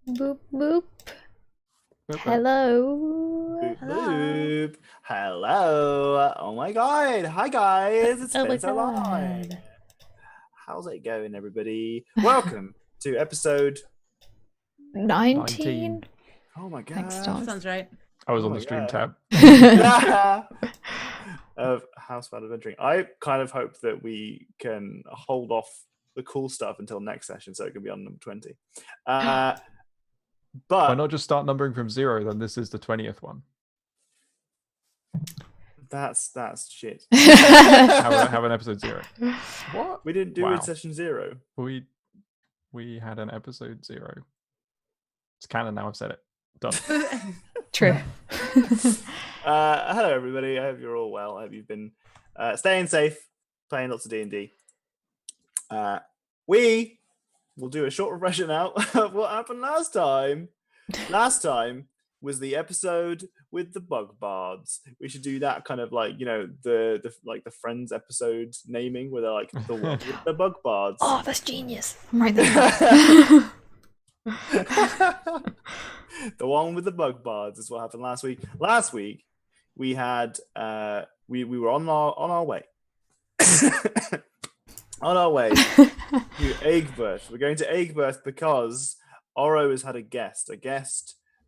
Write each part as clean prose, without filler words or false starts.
Boop boop. Boop, boop. Hello. Boop, boop. Hello. Oh my god. Hi guys. It's Oh my been so long. god. How's it going, everybody? Welcome to episode. 19? Oh my god. Thanks, Tom. Sounds right. I was Oh on my the stream God. tab. Of Housebound Adventuring. I kind of hope that we can hold off the cool stuff until next session so it can be on number 20. Why But not just start numbering from 0? Then this is the 20th one. that's shit. Have an episode 0. What? We didn't do Wow. it session 0. We had an episode 0. It's canon now. I've said it. Done. True. Hello everybody, I hope you're all well. I hope you've been staying safe, playing lots of D&D. We will do a short refresher now of what happened last time. Last time was the episode with the bug bards. We should do that kind of like, you know, the like the Friends episode naming where they're like the one with the bug bards. Oh, that's genius. I'm right there. The one with the bug bards is what happened last week. Last week we had we were on our way. On our way to Egbert. We're going to Egbert because Oro has had a guest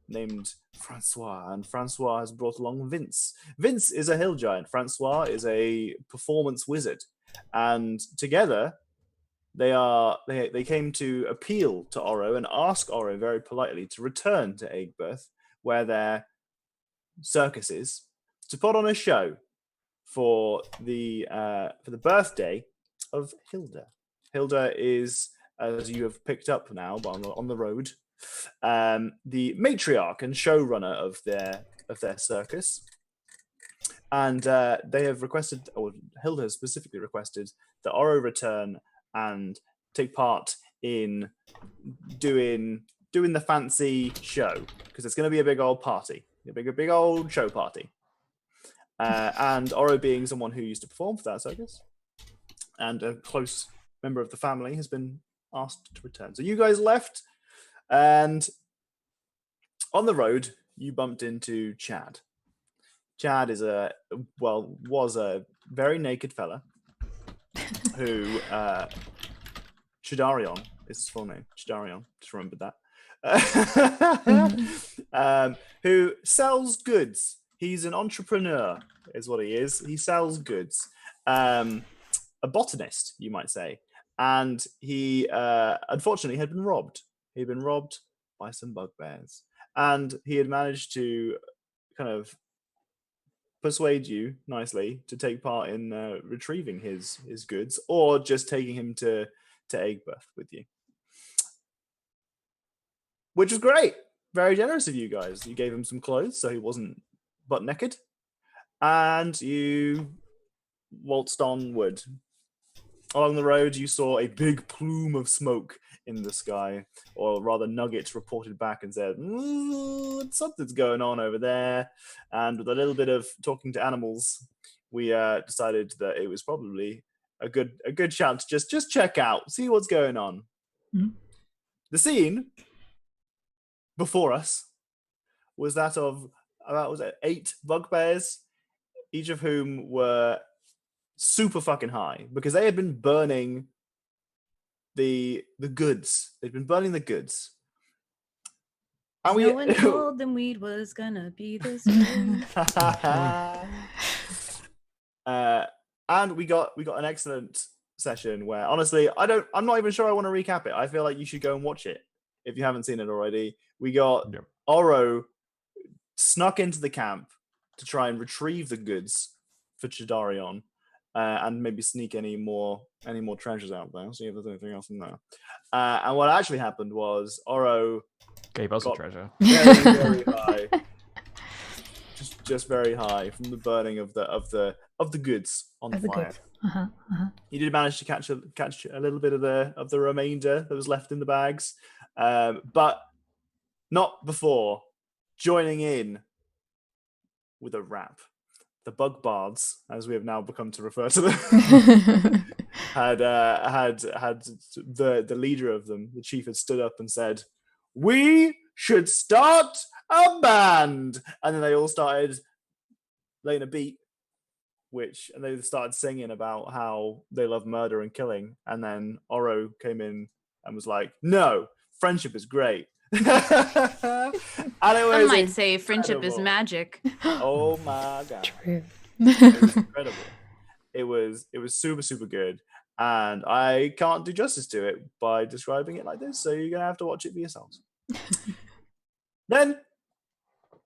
named Francois, and Francois has brought along Vince. Vince is a hill giant. Francois is a performance wizard, and together they came to appeal to Oro and ask Oro very politely to return to Egbert, where their circus is, to put on a show for the birthday of Hilda. Hilda is, as you have picked up now on the road, the matriarch and showrunner of their circus, and they have requested, or Hilda has specifically requested, that Oro return and take part in doing the fancy show, because it's going to be a big old party, a big old show party. And Oro, being someone who used to perform for that circus and a close member of the family, has been asked to return. So you guys left, and on the road you bumped into Chad. Chad is was a very naked fella who Chidarion is his full name. Chidarion, just remembered that. Who sells goods. He's an entrepreneur, is what he is. He sells goods. A botanist, you might say. And he, unfortunately, had been robbed. He'd been robbed by some bugbears. And he had managed to kind of persuade you nicely to take part in retrieving his goods, or just taking him to Egbert with you. Which was great. Very generous of you guys. You gave him some clothes so he wasn't butt naked, and you waltzed onward. Along the road, you saw a big plume of smoke in the sky, or rather, Nugget reported back and said, something's going on over there. And with a little bit of talking to animals, we decided that it was probably a good shout to just check out, see what's going on. Mm-hmm. The scene before us was that of about 8 bugbears, each of whom were super fucking high because they had been burning the goods. They'd been burning the goods. And No one told them weed was gonna be this way. And we got an excellent session where, honestly, I'm not even sure I want to recap it. I feel like you should go and watch it if you haven't seen it already. We got Oro snuck into the camp to try and retrieve the goods for Chidarion, and maybe sneak any more treasures out there. See if there's anything else in there. And what actually happened was Oro Gave us a treasure. very, very high, just very high from the burning of the goods on the fire. You did manage to catch a little bit of the remainder that was left in the bags, but not before joining in with a rap. The bug bards, as we have now become to refer to them, had the leader of them, the chief, had stood up and said, we should start a band. And then they all started laying a beat, and they started singing about how they love murder and killing. And then Oro came in and was like, no, friendship is great. And it Some was might say friendship is incredible. magic. Oh my God. True. It was incredible. It was super, super good. And I can't do justice to it by describing it like this. So you're going to have to watch it for yourselves. Then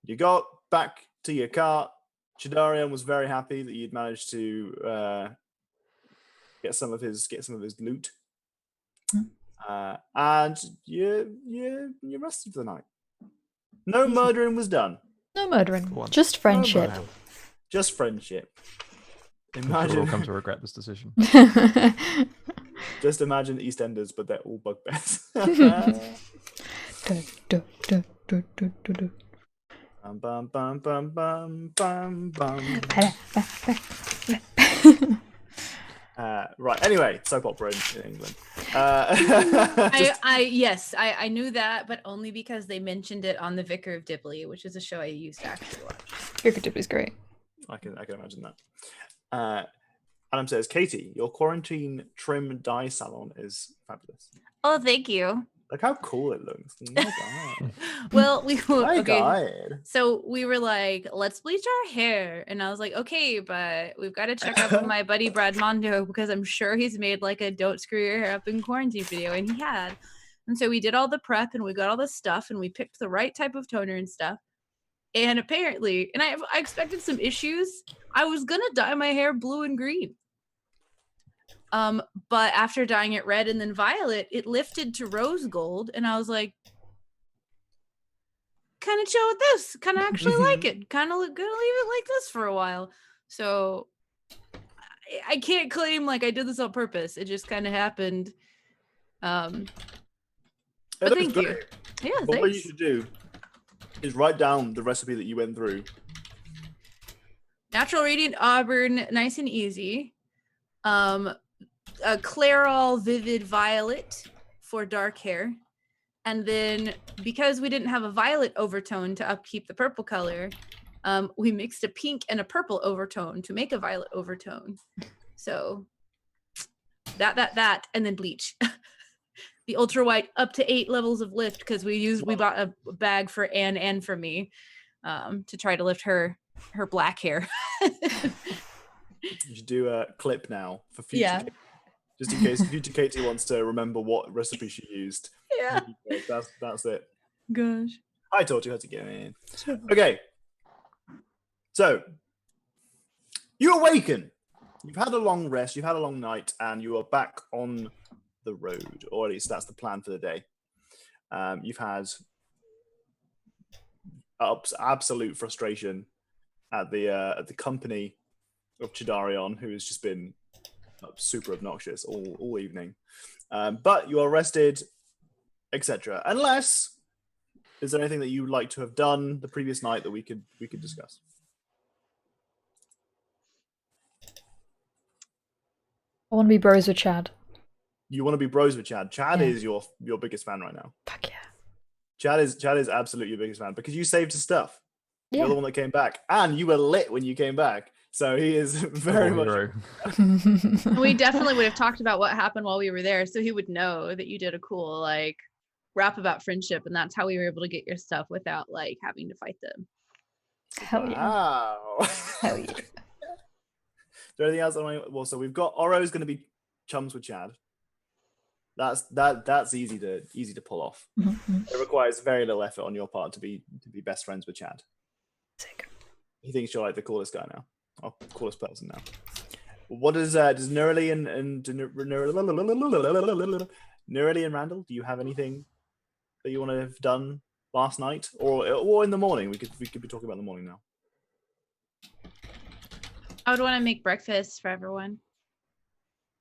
you got back to your car. Chidarian was very happy that you'd managed to get some of his loot. And you rested for the night. No murdering was done. No murdering. Go on. Just friendship. Wow. Just friendship. I'm sure we'll Imagine, come to regret this decision. just imagine EastEnders, but they're all bugbears. Bum, bum, bum, bum, bum, bum, bum. Right. Anyway, soap opera in England. I knew that, but only because they mentioned it on The Vicar of Dibley, which is a show I used to actually watch. Cricket is great. I can imagine that. Adam says, Katie, your quarantine trim dye salon is fabulous. Oh, thank you. Look how cool it looks. Oh my God. Well, My okay. God. So we were like, let's bleach our hair. And I was like, okay, but we've got to check up with my buddy Brad Mondo because I'm sure he's made like a don't screw your hair up in quarantine video. And he had. And so we did all the prep and we got all the stuff and we picked the right type of toner and stuff. And apparently, and I expected some issues. I was going to dye my hair blue and green. But after dyeing it red and then violet, it lifted to rose gold. And I was like, kind of chill with this. Kind of actually like it. Kind of gonna leave it like this for a while. So I can't claim like I did this on purpose. It just kind of happened. But thank you. Yeah, But what you thanks. should do is write down the recipe that you went through. Natural Radiant Auburn, nice and easy. A Clairol Vivid Violet for dark hair. And then because we didn't have a violet overtone to upkeep the purple color, we mixed a pink and a purple overtone to make a violet overtone. So that, and then bleach. The ultra white up to 8 levels of lift because we bought a bag for Anne and for me to try to lift her black hair. You should do a clip now for future. Yeah. Just in case future Katie wants to remember what recipe she used. Yeah. That's it. Gosh. I taught you how to get in. Okay. So you awaken. You've had a long rest. You've had a long night, and you are back on the road, or at least that's the plan for the day. You've had absolute frustration at the company of Chidarion, who has just been super obnoxious all evening. But you are rested, etc. Unless, is there anything that you would like to have done the previous night that we could discuss? I want to be bros with Chad. You want to be bros with Chad. Chad Yeah. is your biggest fan right now. Fuck yeah. Chad is absolutely your biggest fan because you saved his stuff. Yeah. You're the one that came back, and you were lit when you came back. So he is very much. Hero. We definitely would have talked about what happened while we were there, so he would know that you did a cool like rap about friendship, and that's how we were able to get your stuff without like having to fight them. Hell yeah. Wow. Hell yeah. Is there anything else? Well, so we've got Oro's going to be chums with Chad. That's easy to pull off. Mhm. It requires very little effort on your part to be best friends with Chad. Sick. He thinks you're like the coolest guy now, or coolest person now. What does Nurli and Nurli and Randall? Do you have anything that you want to have done last night, or in the morning? We could be talking about the morning now. I would want to make breakfast for everyone.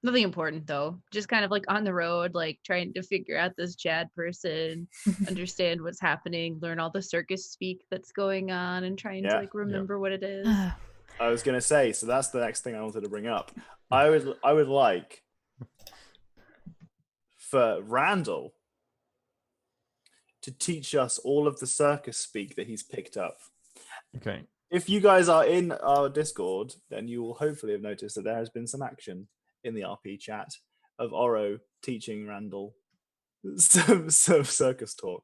Nothing important though. Just kind of like on the road, like trying to figure out this Chad person, understand what's happening, learn all the circus speak that's going on, and trying to like remember what it is. Ah, I was going to say, so that's the next thing I wanted to bring up. I would like for Randall to teach us all of the circus speak that he's picked up. Okay. If you guys are in our Discord, then you will hopefully have noticed that there has been some action in the RP chat of Oro teaching Randall some circus talk.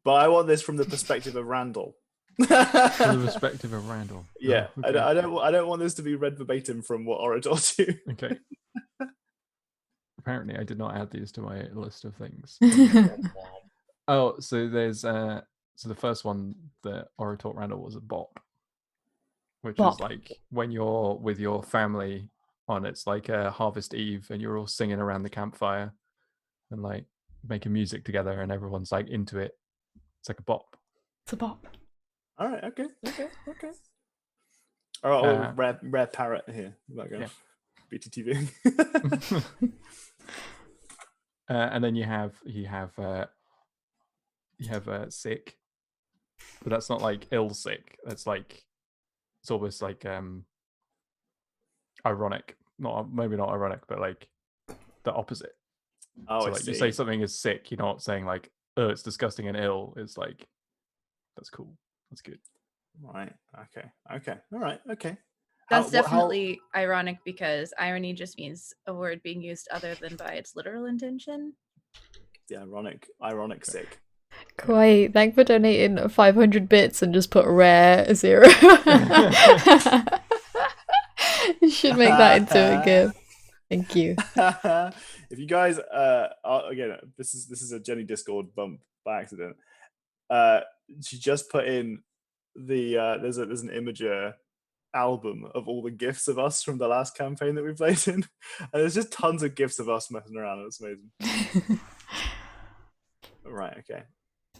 But I want this from the perspective of Randall. From the perspective of Randall. Yeah, Oh, okay. I don't want this to be read verbatim from what Oro told you. Okay. Apparently, I did not add these to my list of things. Oh, so there's so the first one that Oro taught Randall was a bop, which Bop. is like when you're with your family on it's like a Harvest Eve and you're all singing around the campfire and like making music together and everyone's like into it. It's like a bop. It's a bop. All right, okay. All right, rare parrot here. Yeah. BTTV. And then you have sick, but that's not like ill sick. That's like it's almost like ironic. Maybe not ironic, but like the opposite. Oh, So I like see. you say something is sick, you're not saying like, oh, it's disgusting and ill. It's like that's cool. That's good. Right. Okay. All right. Okay. That's definitely ironic because irony just means a word being used other than by its literal intention. The ironic sick. Kawaii, thank for donating 500 bits and just put rare 0. You should make that into a gift. Thank you. If you guys again, this is a Jenny Discord bump by accident. She just put in the there's an Imager album of all the gifs of us from the last campaign that we played in, and there's just tons of gifs of us messing around. It's amazing. Right. Okay.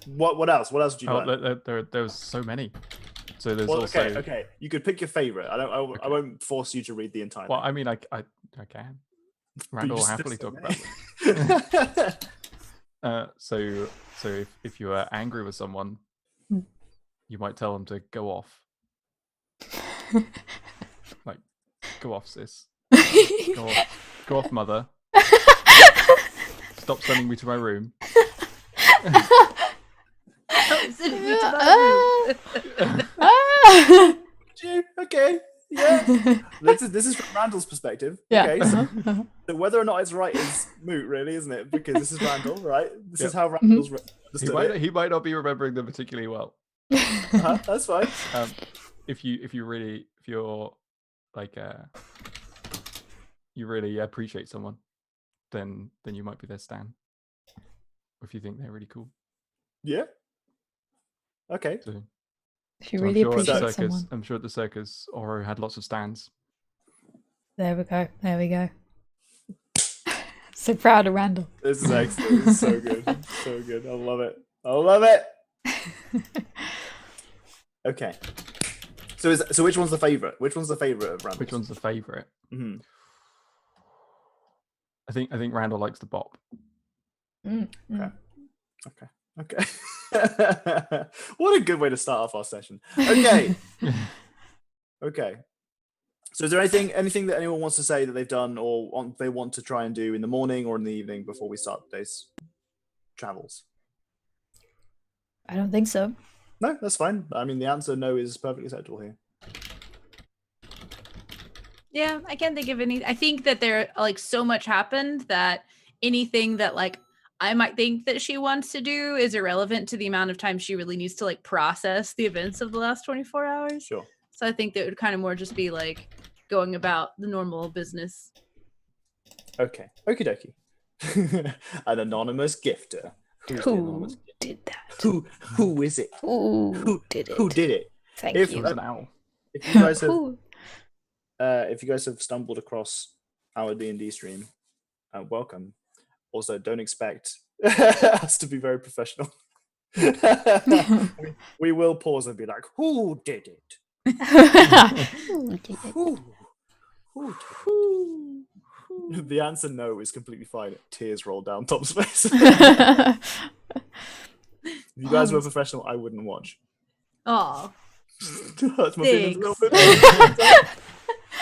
What else? What else did you learn? There was so many. So there's Well, also okay. You could pick your favorite. I Okay. won't force you to read the entire. Well, thing. I mean, I can. Randall will just happily so talk many. about it. So if you are angry with someone, Mm. you might tell them to go off. Like, go off, sis. Go off, mother. Stop sending me to my room. Send me to my room. Okay. Yeah. This is from Randall's perspective. Yeah. Okay. So whether or not it's right is moot, really, isn't it? Because this is Randall, right? This is how Randall's understood it. He might not be remembering them particularly well. That's fine. If you're like you really appreciate someone, then you might be their stan. If you think they're really cool. Yeah. Okay. So, If you so really I'm sure at the appreciate circus, someone. I'm sure at the circus, Oro had lots of stands. There we go. So proud of Randall. This is excellent. This is so good. So good. I love it. Okay. So which one's the favorite? Which one's the favorite of Randall's? Which one's the favorite? Mm-hmm. I think Randall likes the bop. Okay. What a good way to start off our session. Okay. Okay. So is there anything that anyone wants to say that they've done or they want to try and do in the morning or in the evening before we start today's travels? I don't think so. No, that's fine. I mean, the answer no is perfectly acceptable here. Yeah, I can't think of any. I think that there like so much happened that anything that like I might think that she wants to do is irrelevant to the amount of time she really needs to like process the events of the last 24 hours. Sure. So I think that would kind of more just be like going about the normal business. Okay. Okie dokie. An anonymous gifter. Who's the anonymous Who gifter? did that? Who is it? Who did it? Who did it? Thank If- It you. was an owl. If you guys have Who? if you guys have stumbled across our D&D stream, welcome. Also, don't expect us to be very professional. we will pause and be like, who did it? Who did it? Who did it? The answer no is completely fine. Tears roll down Tom's face. If you guys were professional, I wouldn't watch. Oh, Hurts my feelings a little bit.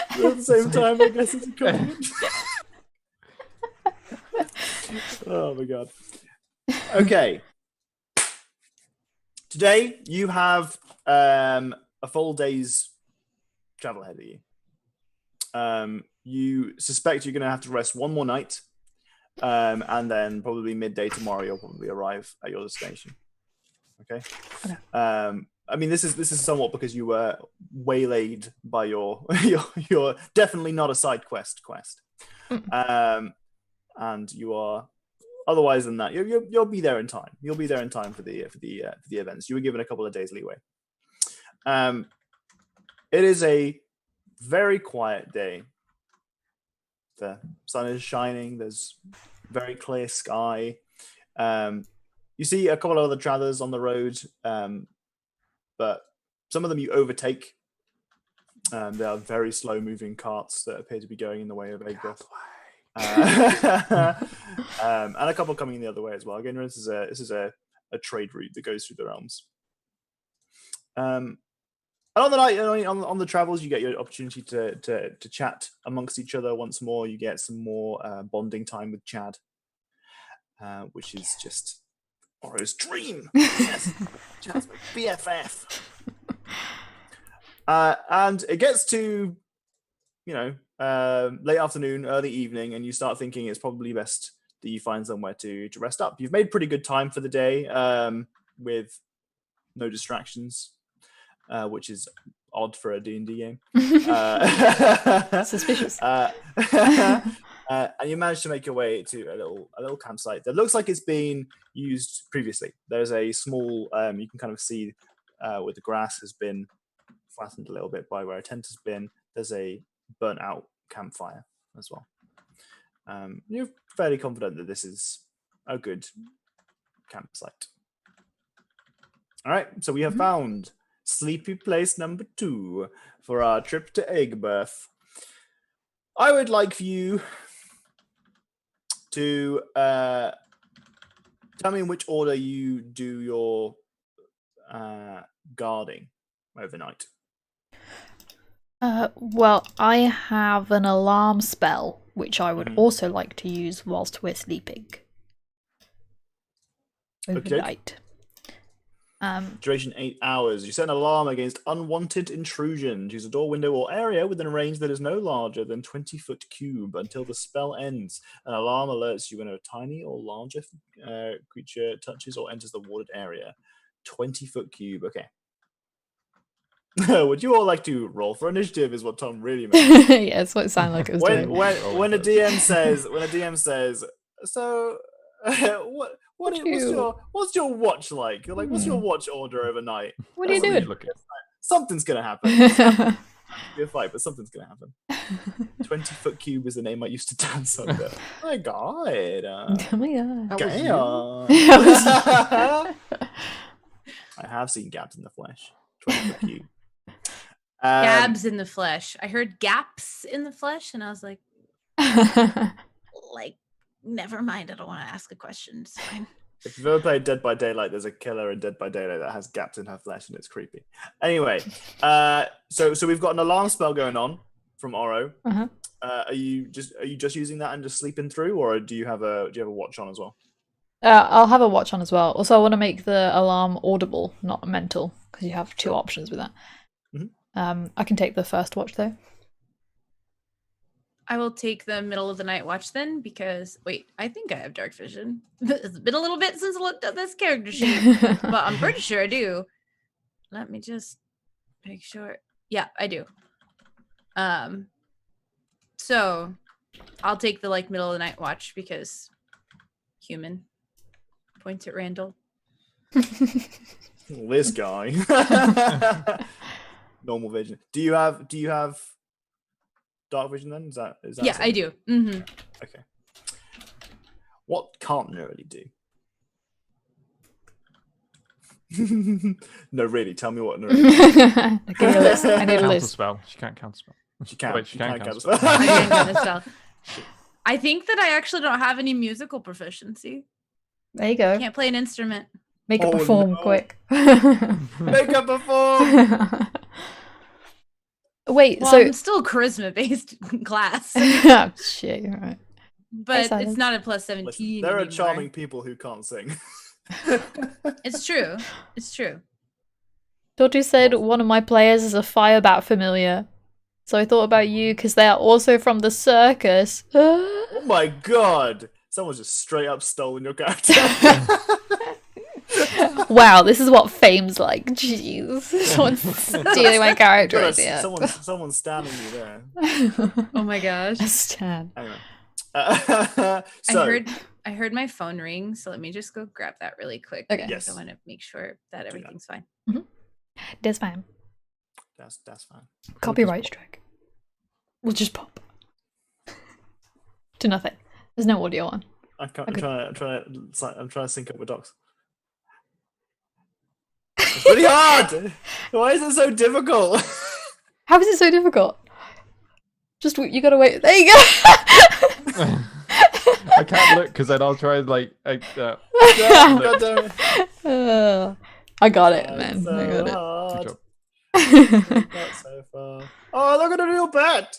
But at the same time, I guess it's a compliment. Oh my god. Okay. Today you have a full day's travel ahead of you. You suspect you're going to have to rest one more night, and then probably midday tomorrow you'll probably arrive at your destination. Okay. I mean, this is somewhat because you were waylaid by your definitely not a side quest. And you are. Otherwise than that, you'll be there in time. You'll be there in time for the events. You were given a couple of days leeway. It is a very quiet day. The sun is shining. There's very clear sky. You see a couple of other travelers on the road, but some of them you overtake. There are very slow-moving carts that appear to be going in the way of Egbert. And a couple coming the other way as well. Again, this is a trade route that goes through the realms. And on the night, on the travels, you get your opportunity to chat amongst each other once more. You get some more bonding time with Chad, which is just Oro's dream. Yes, Chad's my BFF. And it gets to, late afternoon, early evening, and you start thinking it's probably best that you find somewhere to rest up. You've made pretty good time for the day, with no distractions, which is odd for a D&D game. Suspicious. And you manage to make your way to a little campsite that looks like it's been used previously. There's a small, you can kind of see where the grass has been flattened a little bit by where a tent has been. There's a burnt out campfire as well. You're fairly confident that this is a good campsite. All right, so we have found sleepy place number 2 for our trip to Egbert. I would like for you to tell me in which order you do your guarding overnight. Well, I have an alarm spell, which I would also like to use whilst we're sleeping. Overnight. Duration 8 hours. You set an alarm against unwanted intrusion. Choose a door, window, or area within a range that is no larger than 20-foot cube until the spell ends. An alarm alerts you when a tiny or larger creature touches or enters the warded area. 20-foot cube. Okay. Would you all like to roll for initiative? Is what Tom really meant. Yeah, that's what it sounded like it was doing. When a DM says, so what's your watch like? You're like, what's your watch order overnight? What are you doing? Something's gonna happen. Be a fight, but something's gonna happen. 20-foot cube is the name I used to dance under. Oh my god! Oh my god! I have seen gaps in the flesh. 20-foot cube. Gabs in the flesh. I heard gaps in the flesh, and I was like, never mind. I don't want to ask a question. It's fine. If you've ever played Dead by Daylight, there's a killer in Dead by Daylight that has gaps in her flesh, and it's creepy. Anyway, so we've got an alarm spell going on from Oro. Are you just using that and just sleeping through, or do you have a watch on as well? I'll have a watch on as well. Also, I want to make the alarm audible, not mental, because you have 2 options with that. I can take the first watch though. I will take the middle of the night watch then, because I think I have dark vision. It's been a little bit since I looked at this character sheet, but I'm pretty sure I do. Let me just make sure. Yeah, I do. So I'll take the middle of the night watch because human. Points at Randall. This guy. Normal vision. Do you have dark vision then? Is that yeah, something? I do. Mm-hmm. Okay. What can't Nerly do? No, really. Tell me what Nerly Give me a list. I need a list. Counterspell. She can't counterspell. She can't. Wait, she can counterspell. I can counterspell. I think that I actually don't have any musical proficiency. There you go. Can't play an instrument. Make it perform quick. Make it perform. Wait, Well, so I'm still charisma based class. shit, you're right. but it's Silence. not a plus Listen, 17. there are anymore. charming people who can't sing. It's true. It's true. Dodgy said one of my players is a firebat familiar. So I thought about you because they are also from the circus. Oh my god! Someone's just straight up stolen your character. Wow, this is what fame's like. Jeez. Someone's stealing my character idea. Someone's standing you there. Oh my gosh. Stan. Anyway. I heard my phone ring, so let me just go grab that really quick. Okay. Yes. I want to make sure that everything's fine. That's fine. That's fine. Copyright strike. We'll just pop. To nothing. There's no audio on. I'm trying to sync up with docs. It's really hard. Why is it so difficult? How is it so difficult? Just you gotta wait. There you go. I can't look because then I'll try like. God damn it. I got it, man. So I got it. hard. Good job. Not so far. Oh, look at the real bat.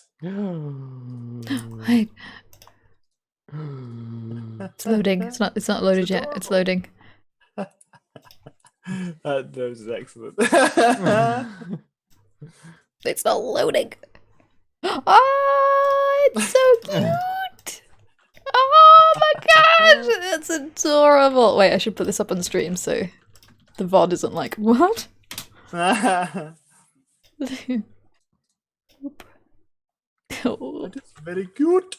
Wait, it's loading. It's not loaded yet. It's loading. That was excellent. It's not loading. Oh, it's so cute. Oh my gosh, that's adorable. Wait, I should put this up on stream so the VOD isn't like, what? Oh, That is very cute.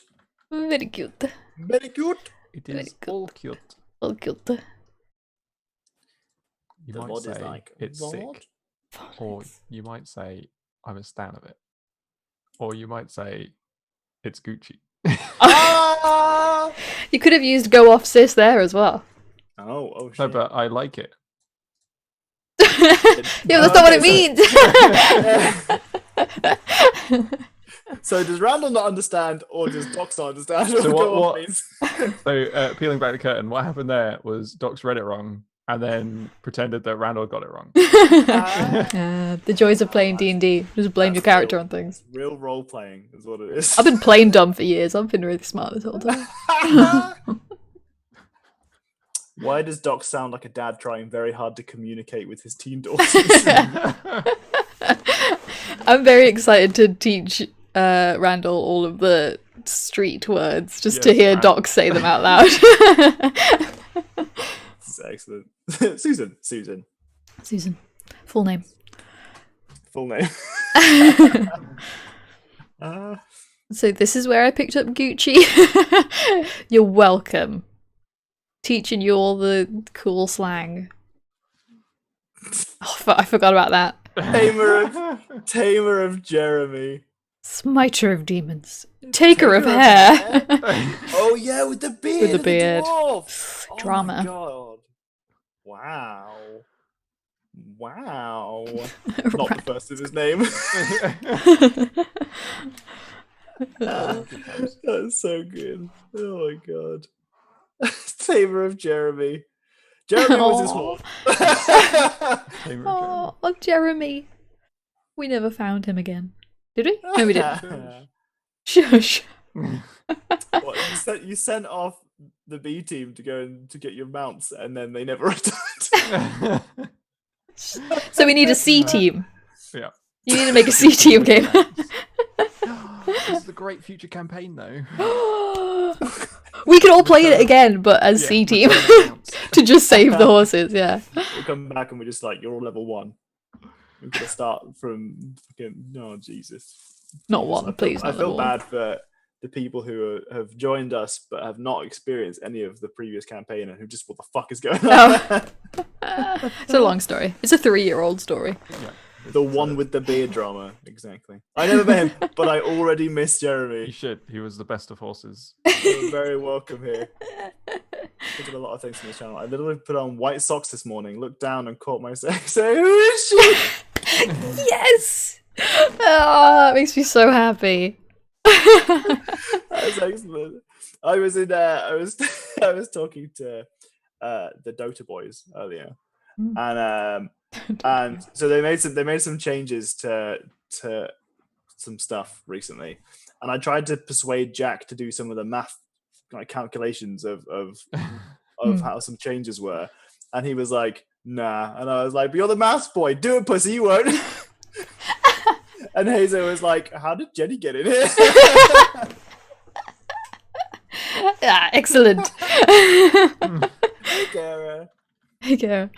very cute. Very cute. It Very is all cute. Oh, cute. You The might VOD say is like, it's "What?" sick, or you might say I'm a stan of it, or you might say it's Gucci. Ah! You could have used "go off sis" there as well. Oh shit. No, but I like it. Yeah, that's not what it means. So does Randall not understand, or does Docs not understand? So what means? So peeling back the curtain, what happened there was Docs read it wrong and then pretended that Randall got it wrong. The joys of playing D&D. Just blame your character on things. Real role playing is what it is. I've been playing dumb for years. I've been really smart this whole time. Why does Doc sound like a dad trying very hard to communicate with his teen daughters? I'm very excited to teach Randall all of the street words just to Yes, hear man. Doc say them out loud. It's excellent. Susan. Susan. Full name. Full name. So this is where I picked up Gucci. You're welcome. Teaching you all the cool slang. Oh, I forgot about that. Tamer of Jeremy. Smiter of demons. Taker of hair. Oh yeah, with the beard. With the of beard. dwarf. Oh my Drama. God. Wow. Not the first of his name. That's so good. Oh my God. Tamer of Jeremy. Jeremy was his horse. Oh, Jeremy. We never found him again. Did we? No, we didn't. Shush. What, you sent off the B team to go and to get your mounts, and then they never returned. So we need a C team. Yeah. You need to make a C team game. This is a great future campaign, though. We could all play it again, but as Yeah, C team. return accounts. To just save the horses, yeah. We come back and we're just like, you're all level 1. We're gonna start from fucking. Oh Jesus. Not one, please. I Not feel level one. bad for the people who have joined us but have not experienced any of the previous campaign and who just what the fuck is going on. It's a long story. It's a 3-year-old story. Yeah. The one with the beard drama, exactly. I never met him, but I already miss You Jeremy. should. He was the best of horses. You're very welcome here. I did a lot of things on this channel. I literally put on white socks this morning, looked down and caught myself saying, "Who is she?" Yes! Oh, that makes me so happy. That's excellent. I was in I was talking to the Dota boys earlier, and so they made some changes to some stuff recently, and I tried to persuade Jack to do some of the math like calculations of Hmm. how some changes were, and he was like, "Nah," and I was like, "But you're the maths boy. Do it, pussy. You won't." And Hazel was like, "How did Jenny get in here?" Ah, excellent. Hey, Kara. There you go.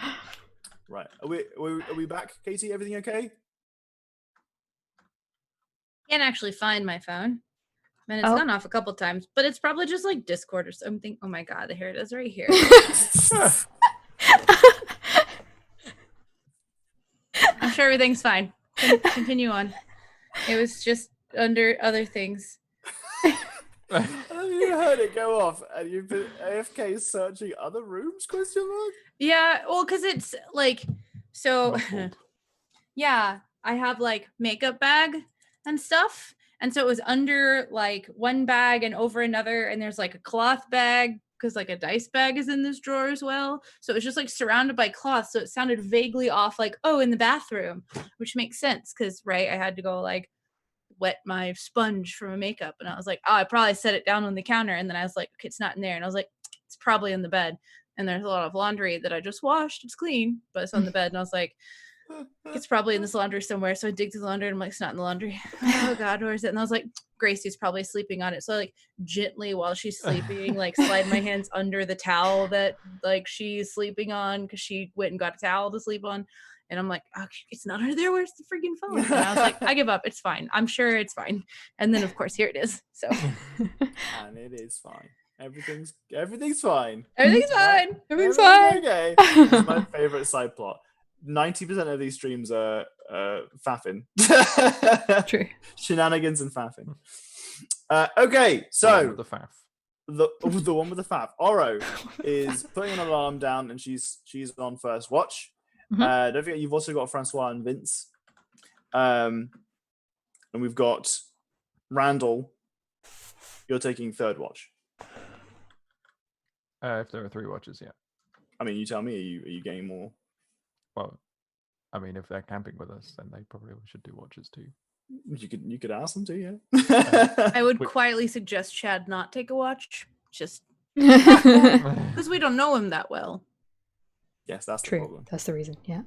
Right, are we back, Katie? Everything okay? Can't actually find my phone. And it's Oh. gone off a couple times, but it's probably just like Discord or something. Oh my god, here it is right here. I'm sure everything's fine. Continue on. It was just under other things. You heard it go off, and you've been AFK searching other rooms? Question mark. Yeah, well, because it's like, so Muffled. yeah, I have like makeup bag and stuff. And so it was under like one bag and over another. And there's like a cloth bag because like a dice bag is in this drawer as well. So it was just like surrounded by cloth. So it sounded vaguely off like, oh, in the bathroom, which makes sense because, right, I had to go like wet my sponge from a makeup. And I was like, oh, I probably set it down on the counter. And then I was like, okay, it's not in there. And I was like, it's probably in the bed. And there's a lot of laundry that I just washed. It's clean, but it's on the bed. And I was like, it's probably in this laundry somewhere. So I dig through the laundry and I'm like, it's not in the laundry. Oh God, where is it? And I was like, Gracie's probably sleeping on it. So like gently while she's sleeping, like slide my hands under the towel that like she's sleeping on because she went and got a towel to sleep on. And I'm like, oh, it's not under there. Where's the freaking phone? And I was like, I give up. It's fine. I'm sure it's fine. And then of course here it is. So And it is fine. Everything's fine. everything's fine. Everything's fine. Okay. It's my favorite side plot. 90% of these streams are faffing. True. Shenanigans and faffing. Okay, so The faff. the one with the faff. Oro is putting an alarm down, and she's on first watch. Mhm. Don't forget, you've also got Francois and Vince, and we've got Randall. You're taking third watch. If there are 3 watches, yeah. I mean, you tell me. Are you getting more? Well, I mean, if they're camping with us, then they probably should do watches too. You could ask them to, yeah. I would Wait. quietly suggest Chad not take a watch, just True. because we don't know him that well. Yes, that's the problem. That's the reason. Yeah.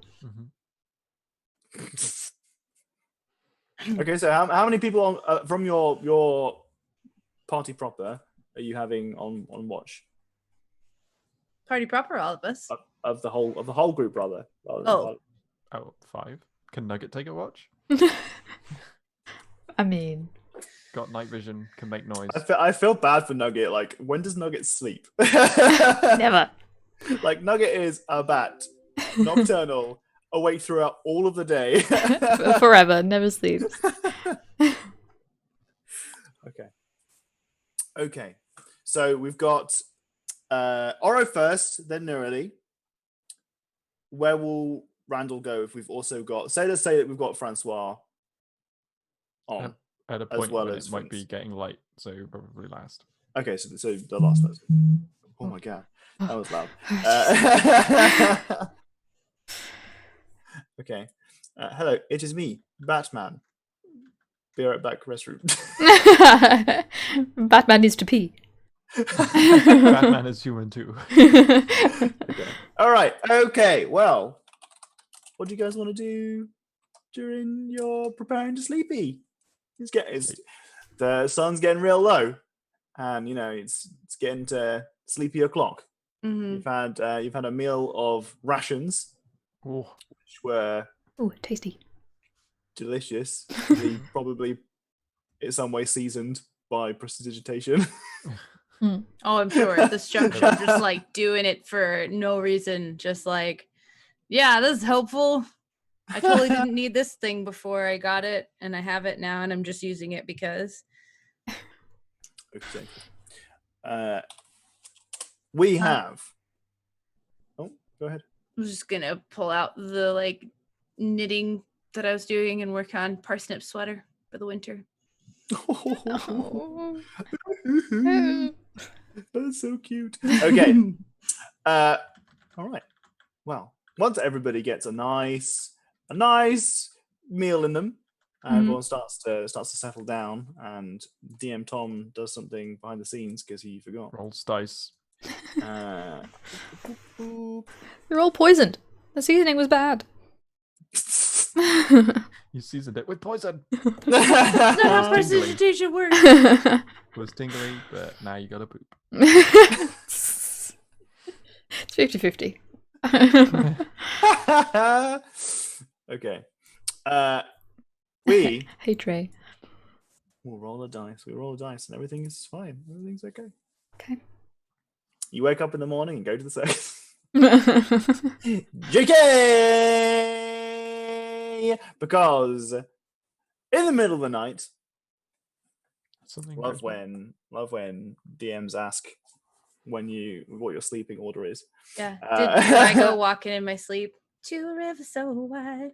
Okay, so how many people from your party proper are you having on watch? Party proper, all of us. Of the whole group, rather. Oh. Oh, 5. Can Nugget take a watch? I mean, Got night vision, can make noise. I feel bad for Nugget. Like, when does Nugget sleep? never. Like, Nugget is a bat, nocturnal, awake throughout all of the day. Forever, never sleeps. Okay. So we've got Oro first, then Nurali. Where will Randall go if we've also got... let's say that we've got Francois on. At a as point well when as it might be Vince. getting light, so probably last. Okay, so the last person. Oh my god, that was loud. Okay. Hello, it is me, Batman. Be right back, restroom. Batman needs to pee. Batman is human too. Okay. All right. Okay. Well, what do you guys want to do during your preparing to sleepy? The sun's getting real low, and it's getting to sleepy o'clock. Mm-hmm. You've had a meal of rations, Oh, which were Oh, tasty. delicious. Probably in some way seasoned by prestidigitation. Oh, I'm sure at this juncture, I'm just like doing it for no reason. Just like, yeah, this is helpful. I totally didn't need this thing before I got it, and I have it now, and I'm just using it because. Okay. We have. Oh, go ahead. I was just gonna pull out the like knitting that I was doing and work on parsnip sweater for the winter. Oh. That's so cute. Okay. All right. Well, once everybody gets a nice meal in them, and everyone starts to settle down, and DM Tom does something behind the scenes because he forgot. Rolls dice. They're all poisoned. The seasoning was bad. You seasoned it with poison. That's not how Tingly. prestidigitation works. It was tingly, but now you gotta poop. It's 50-50. Okay. We Hey, Trey. will roll a dice. We roll a dice, and everything is fine. Everything's okay. Okay. You wake up in the morning and go to the circus. JK! Because in the middle of the night, Something love goes- when DMs ask what your sleeping order is. Yeah. Did I go walking in my sleep to a river so wide?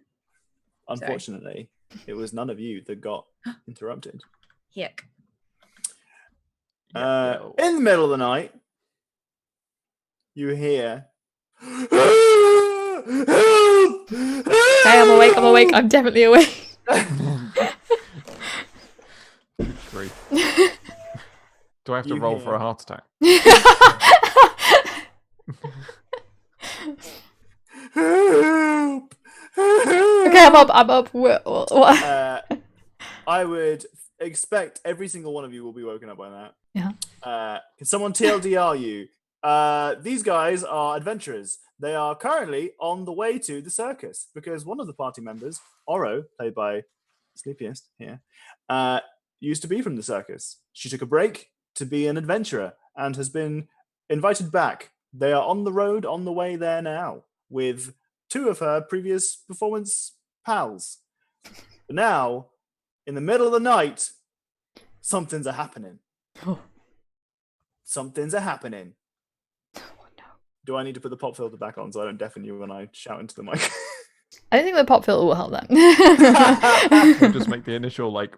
Unfortunately, it was none of you that got interrupted. Hick. Yeah, In the middle of the night, you hear. Hey, I'm awake. I'm definitely awake. Three. Do I have to You roll for hear- a heart attack? Okay, I'm up. What? I would expect every single one of you will be woken up by that. Yeah. Can someone TLDR you? These guys are adventurers. They are currently on the way to the circus because one of the party members, Oro, played by Sleepiest here, used to be from the circus. She took a break to be an adventurer and has been invited back. They are on the road on the way there now with two of her previous performance pals. But now, in the middle of the night, something's a happening. Oh. Something's a happening. Oh, no. Do I need to put the pop filter back on so I don't deafen you when I shout into the mic? I don't think the pop filter will help that. We'll just make the initial like.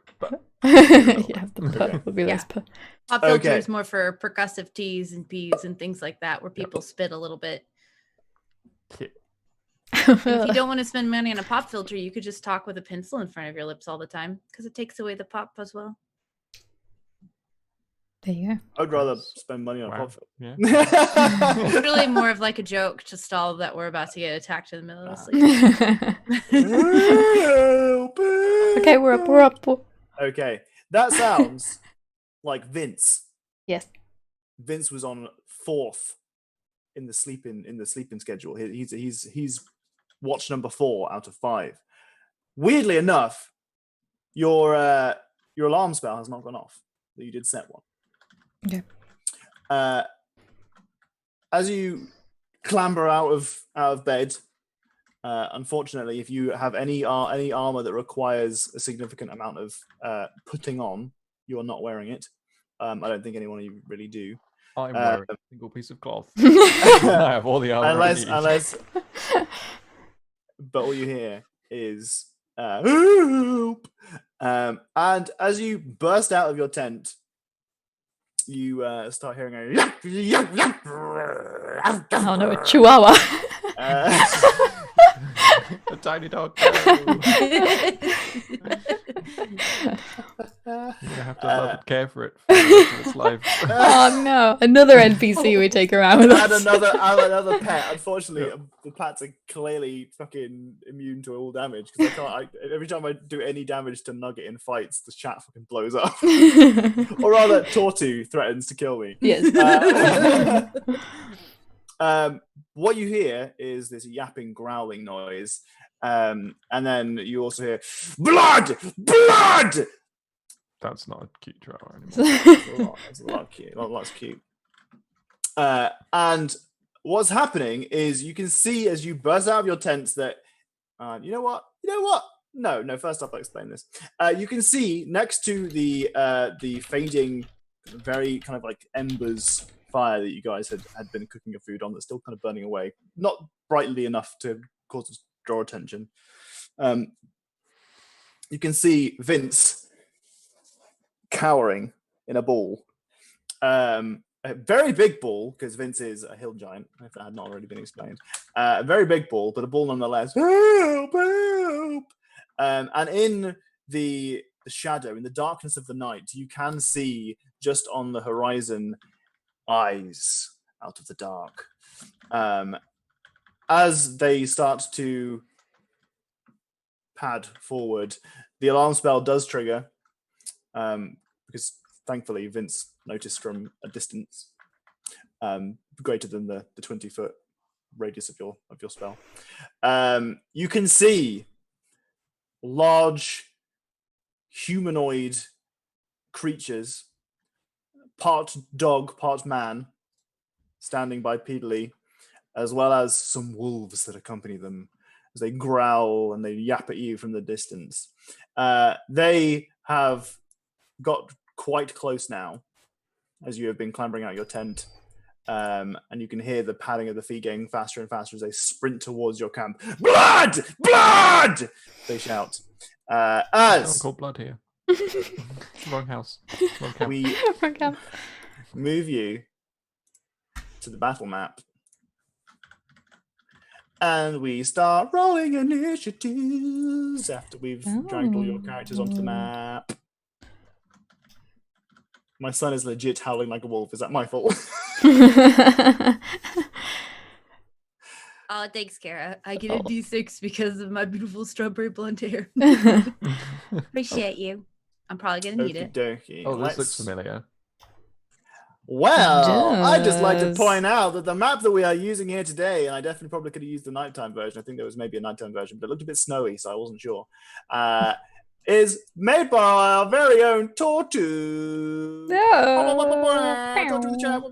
Yeah, the pop Okay. will be less. Pop filter Okay. is more for percussive T's and P's and things like that, where people spit a little bit. And if you don't want to spend money on a pop filter, you could just talk with a pencil in front of your lips all the time because it takes away the pop as well. There you go. I'd rather That's- spend money on a Wow. pop filter. Yeah. It's really more of like a joke to stall that we're about to get attacked in the middle of the sleep. Okay, we're up. Okay, that sounds like Vince. Yes. Vince was on 4th in the sleeping schedule. He's watch number 4 out of 5. Weirdly enough, your alarm spell has not gone off. You did set one. Okay. As you clamber out of bed, unfortunately, if you have any armor that requires a significant amount of putting on, you are not wearing it. I don't think anyone of you really do. I'm wearing a single piece of cloth. I have all the armor I need. unless, but all you hear is "Help!" And as you burst out of your tent, you start hearing Oh no, a chihuahua. A tiny dog. You're gonna have to love and care for it for the rest of its life. Oh no, another NPC we take around with add us. another pet. Unfortunately, the pets are clearly fucking immune to all damage because every time I do any damage to Nugget in fights, the chat fucking blows up. Or rather, Tortu threatens to kill me. Yes. What you hear is this yapping, growling noise, and then you also hear blood. That's not a cute chihuahua anymore. That's a lot cute. That's cute. And what's happening is you can see as you burst out of your tents that you know what? No. First off, I'll explain this. You can see next to the fading, very kind of like embers fire that you guys had been cooking your food on that's still kind of burning away, not brightly enough to cause us draw attention. You can see Vince cowering in a ball, a very big ball because Vince is a hill giant, if that had not already been explained. A very big ball, but a ball nonetheless. Help! And in the shadow, in the darkness of the night, you can see just on the horizon eyes out of the dark. As they start to pad forward, the alarm spell does trigger, because thankfully Vince noticed from a distance greater than the 20-foot radius of your spell. You can see large humanoid creatures, part dog, part man, standing bipedally, as well as some wolves that accompany them as they growl and they yap at you from the distance. They have got quite close now, as you have been clambering out your tent, and you can hear the padding of the feet getting faster and faster as they sprint towards your camp. Blood! Blood! They shout. As called blood here. Wrong house. Wrong camp. we Okay. move you to the battle map, and we start rolling initiatives after we've dragged all your characters onto the map. My son is legit howling like a wolf. Is that my fault? Oh, thanks, Kara. I get a D6 because of my beautiful strawberry blonde hair. Appreciate you. I'm probably gonna need it. Okey-dokey. Oh, this looks Let's- familiar. Well, I'd just like to Yes. point out that the map that we are using here today, and I definitely probably could have used the nighttime version. I think there was maybe a nighttime version, but it looked a bit snowy, so I wasn't sure. Is made by our very own Tortu. Tortu in the chat.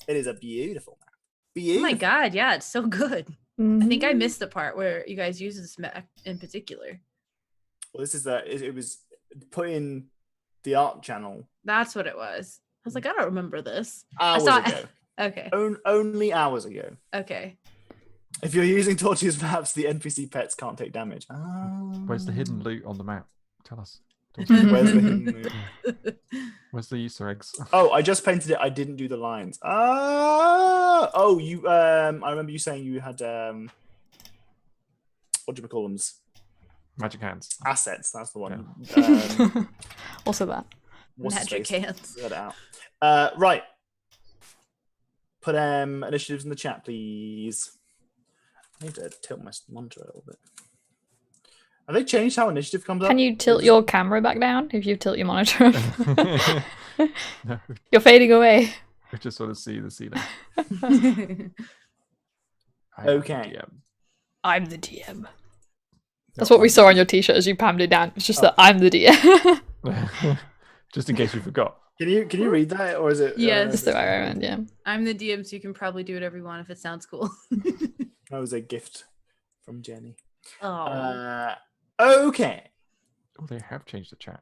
It is a beautiful map. Oh Beautiful. my god, yeah, it's so good. I think I missed the part where you guys use this map in particular. Well, this is it was put in the art channel That's what it was. I was like, I don't remember this. hours saw- ago. Okay. Only hours ago. Okay. If you're using Tortu's maps, the NPC pets can't take damage. Where's the hidden loot on the map? Tell us. Where's the hidden loot? Where's the Easter eggs? Oh, I just painted it. I didn't do the lines. Oh, you. I remember you saying you had what do you call them? Magic hands. Assets. That's the one. Also that. What's his Magic face? hands. Get it out. Right. Put initiatives in the chat, please. I need to tilt my monitor a little bit. Have they changed how initiative comes up? Can you tilt your camera back down if you tilt your monitor up? No, You're fading away. we just sort of see the ceiling. Okay. I'm the DM. That's what we saw on your t-shirt as you pammed it down. It's just that I'm the DM. Just in case you forgot. Can you read that, or is it? Yes. It's the right way around, yeah. I'm the DM, so you can probably do whatever you want if it sounds cool. That was a gift from Jenny. Oh. Okay. Oh, they have changed the chat.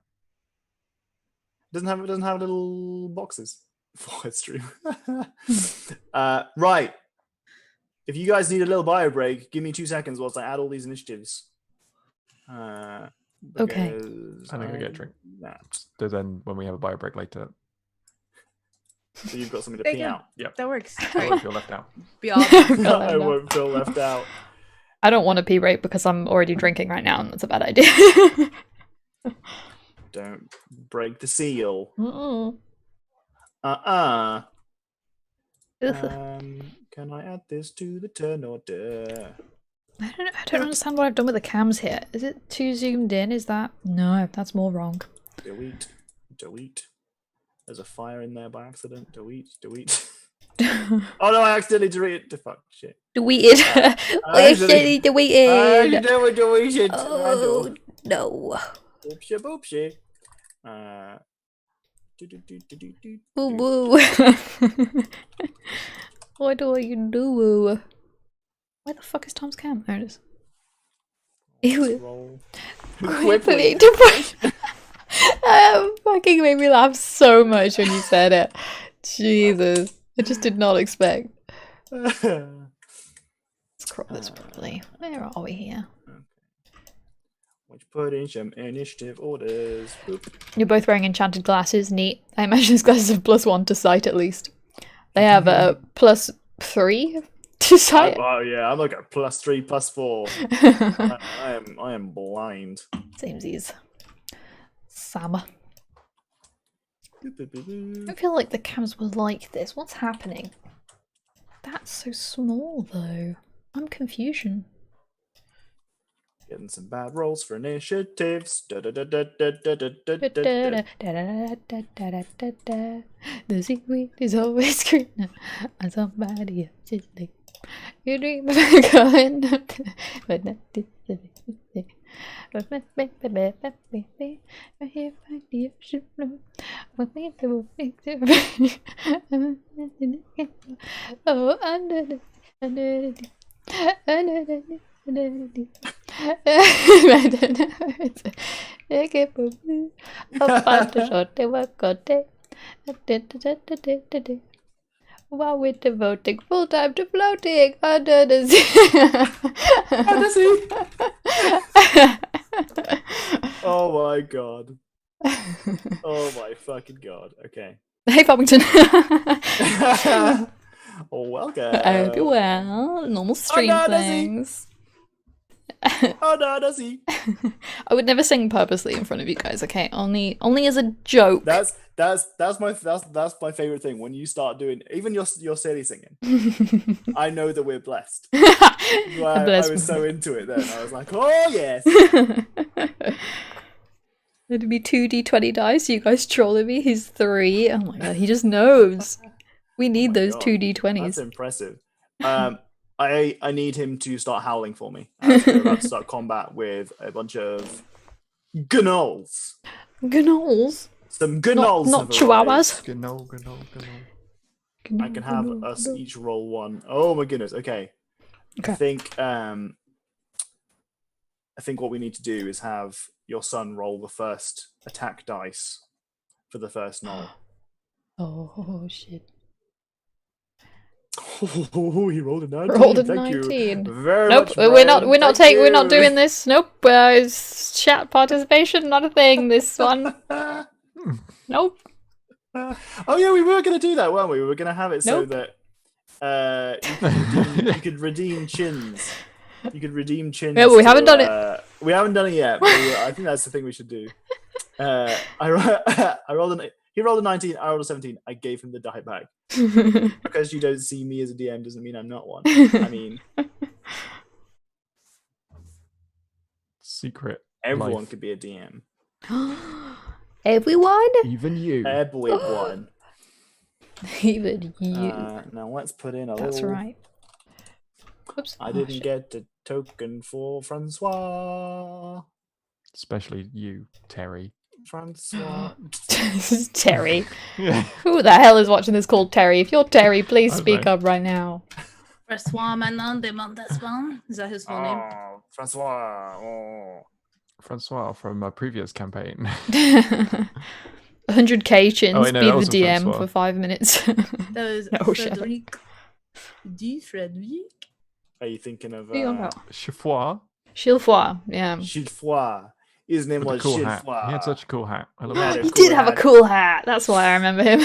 Doesn't have little boxes. Oh, it's true. Right. If you guys need a little bio break, give me 2 seconds whilst I add all these initiatives. Okay. Because I'm gonna get a drink. That. So then when we have a bio break later, So you've got something to There pee you go. out. That works. I Great. won't feel left out. Be all I won't feel left out. I don't want a pee break because I'm already drinking right now, and that's a bad idea. Don't break the seal. Mm-mm. Ugh. Ugh. Can I add this to the turn order? I don't understand what I've done with the cams here. Is it too zoomed in? Is that... No, that's more wrong. Delete. There's a fire in there by accident. Delete. Oh no, I accidentally deleted. Fuck shit. Deleted. Actually- Deleted. Deleted. Oh, no. Boopsie boopsie. Boo boo. What do you do? Where the fuck is Tom's cam? There it is. Ew. Roll. Quickly. Fucking made me laugh so much when you said it. Jesus. I just did not expect. Let's crop this properly. Where are we here? Let's put in some initiative orders. Boop. You're both wearing enchanted glasses. Neat. I imagine these glasses have +1 to sight at least. They have a +3 Just say Oh yeah, I'm like a +3, +4. it. I am blind. Samesies. Sam. I feel like the cams were like this. What's happening? That's so small, though. I'm confusion. Getting some bad rolls for initiatives. The secret is always greener on somebody else's leg. You dream of going, but not this. Oh, while we're devoting full time to floating under the sea. Oh my god. Oh my fucking god. Okay. Hey, Farmington. Welcome. I hope you're well. Normal stream no, does he? things. Oh no, does he? I would never sing purposely in front of you guys. Okay, only as a joke. That's my favorite thing when you start doing even your silly singing. I know that we're blessed. I was so into it then. I was like, oh yes. It'd be 2d20 dice. You guys trolling me. He's 3. Oh my god, he just knows. We need those God, 2d20s. That's impressive. I need him to start howling for me. We're about to start combat with a bunch of gnolls. Gnolls? Some gnolls. Not chihuahuas. Gno. I can have us each roll one. Oh my goodness. Okay. Okay. I think what we need to do is have your son roll the first attack dice for the first gnoll. Oh shit. Oh, he rolled a 19. Rolled a Thank 19. You very Nope, much, we're not Brian. we're not Thank doing you. this. Nope. It's chat participation, not a thing. This one. Nope. Oh yeah, we were going to do that, weren't we? We were going to have it Nope. so that you could redeem chins. You could redeem chins. Yeah, but we haven't done it. We haven't done it yet. But I think that's the thing we should do. I rolled he rolled a 19. I rolled a 17. I gave him the die back. Because you don't see me as a DM doesn't mean I'm not one. I mean, Secret. everyone life. could be a DM. Everyone? Even you. Everyone. Even you. Now let's put in a That's little. right. Oops. I Oh, didn't shit. get a token for Francois. Especially you, Terry. Francois. This is Terry. Yeah. Who the hell is watching this called Terry? If you're Terry, please I don't speak know. up right now. Francois Manon de Montespan. Is that his full name? Oh, Francois. Oh. Francois from my previous campaign. 100k chins, Oh, wait, no, be that the wasn't DM Francois. for 5 minutes. That was Oh, shit. Frederic. Frederic. Are you thinking of Chifois. Chilfois, yeah. Chilfois? His name With a was cool hat. Chilfois. He had such a cool hat. I love Had it. a He cool did have a hat. cool hat. That's why I remember him.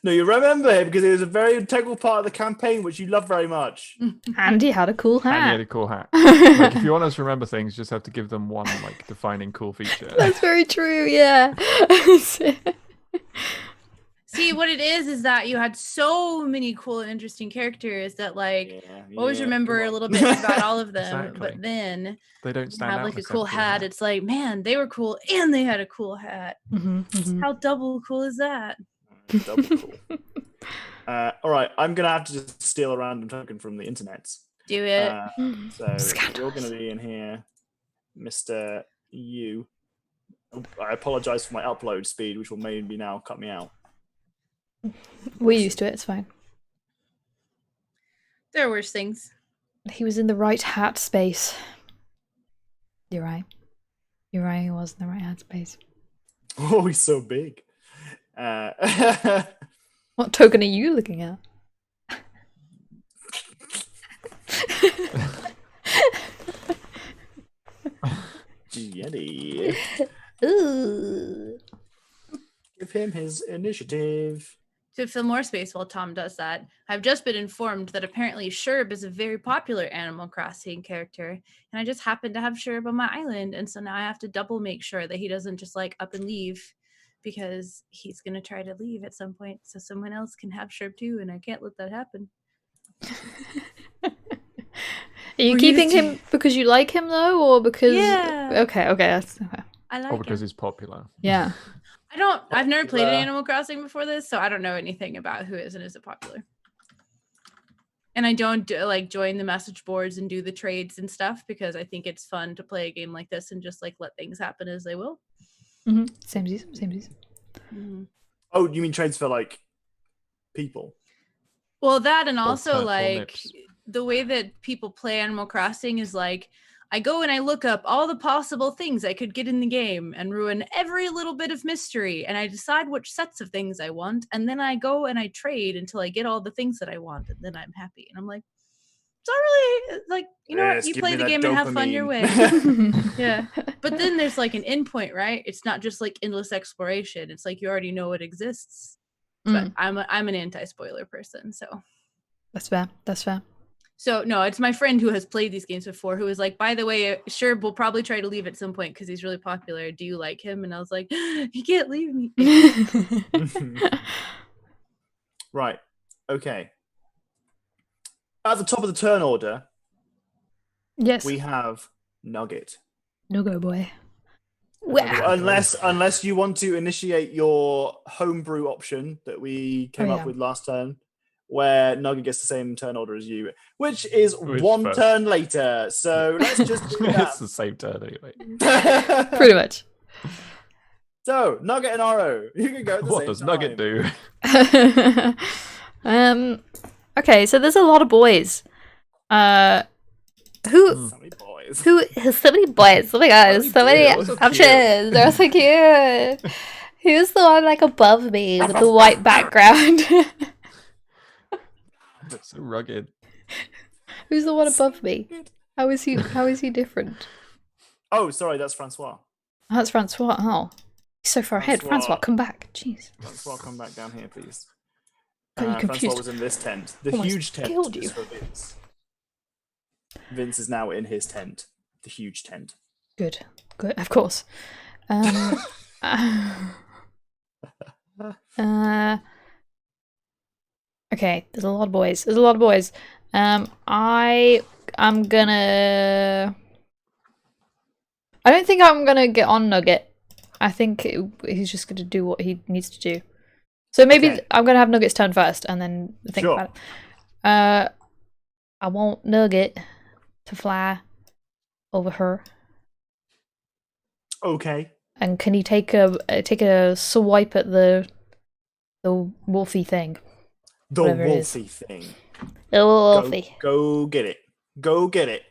No, you remember him because it was a very integral part of the campaign, which you love very much. And he had a cool And he had hat. a cool hat. Like, if you want us to remember things, you just have to give them one like defining cool feature. That's very true, yeah. See, what it is that you had so many cool and interesting characters that, like, always remember a little bit about all of them. Exactly. But then They don't you stand have out. like a unless they cool have hat. It's like, man, they were cool and they had a cool hat. How double cool is that? Double cool. All right, I'm gonna have to just steal a random token from the internet. Do it. So you're Scandalous. gonna be in here, Mr. U. I apologize for my upload speed, which will maybe now cut me out. We're used to it, it's fine. There are worse things. He was in the right hat space. You're right. You're right, he was in the right hat space. Oh, he's so big. What token are you looking at? Yeti. Ooh. Give him his initiative. To fill more space while Tom does that, I've just been informed that apparently Sherb is a very popular Animal Crossing character, and I just happen to have Sherb on my island, and so now I have to double make sure that he doesn't just like up and leave, because he's gonna try to leave at some point, so someone else can have Sherb too, and I can't let that happen. Are you keeping him because you like him though, or because? Yeah. Okay, that's okay. I like Or because him. he's popular. Yeah. I've never played an Animal Crossing before this, so I don't know anything about who is and isn't popular. And I don't join the message boards and do the trades and stuff because I think it's fun to play a game like this and just like let things happen as they will. Mm-hmm. Same. Mm-hmm. Oh, you mean trades for like people? Well, that and Or also purple like nips. the way that people play Animal Crossing is like I go and I look up all the possible things I could get in the game and ruin every little bit of mystery, and I decide which sets of things I want, and then I go and I trade until I get all the things that I want, and then I'm happy. And I'm like, it's not really like, you know Yes, what, you give play me the that game and have fun your way. dopamine. Yeah. But then there's like an endpoint, right? It's not just like endless exploration. It's like you already know it exists. But I'm an anti-spoiler person, so That's fair. So no, it's my friend who has played these games before who was like, by the way, Sherb will probably try to leave at some point because he's really popular. Do you like him? And I was like, he can't leave me. Right. Okay. At the top of the turn order, Yes. we have Nugget. No go boy. Unless you want to initiate your homebrew option that we came up with last turn, where Nugget gets the same turn order as you, which is one first? turn later. So let's just do that. It's the same turn anyway. Pretty much. So Nugget and Aro, you can go. At the What same does time. Nugget do? Okay, so there's a lot of boys. Who So many boys. who has so many boys? Oh my god, there's so many Those are options. They're so cute. Who's the one like above me with the white background? So rugged. Who's the one above me? How is he different? Oh, sorry, that's Francois. Oh, that's Francois. Oh. He's so far ahead. Francois. Francois, come back. Jeez. Francois, come back down here, please. Got you Francois confused. was in this tent. The Almost huge tent killed is you. for Vince. Vince is now in his tent. The huge tent. Good, of course. Okay, there's a lot of boys. I don't think I'm gonna get on Nugget. I think he's just gonna do what he needs to do. So maybe Okay. I'm gonna have Nugget's turn first, and then think Sure. about it. I want Nugget to fly over her. Okay. And can he take a swipe at the wolfy thing? The Whatever it is. wolfy thing. The wolfy. Go get it. Go get it.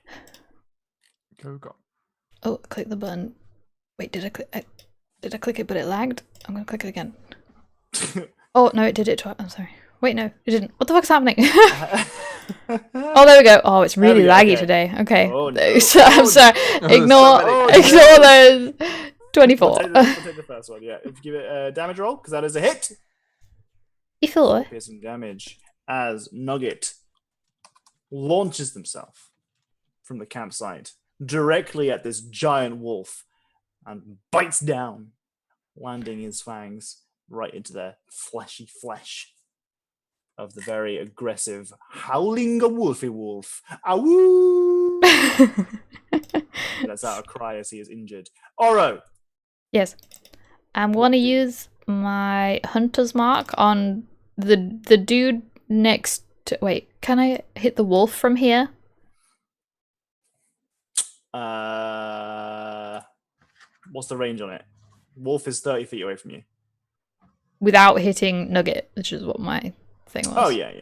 Go, go. Oh, click the button. Wait, did I click it but it lagged? I'm gonna click it again. Oh no, it did it twice. I'm sorry. Wait, no, it didn't. What the fuck's happening? Oh, there we go. Oh, it's really There we go, laggy okay. today. Okay. Oh, no. So, I'm Oh, sorry. no. Ignore Oh, those. We'll 24. take the first one, yeah. If you give it a damage roll, because that is a hit. E4. Piercing damage as Nugget launches himself from the campsite directly at this giant wolf and bites down, landing his fangs right into the fleshy flesh of the very aggressive howling wolfy wolf. Awoo! Lets out a cry as he is injured. Oro, Yes. I'm gonna use my hunter's mark on the dude next to... Wait, can I hit the wolf from here? what's the range on it? Wolf is 30 feet away from you. Without hitting Nugget, which is what my thing was. Oh, yeah.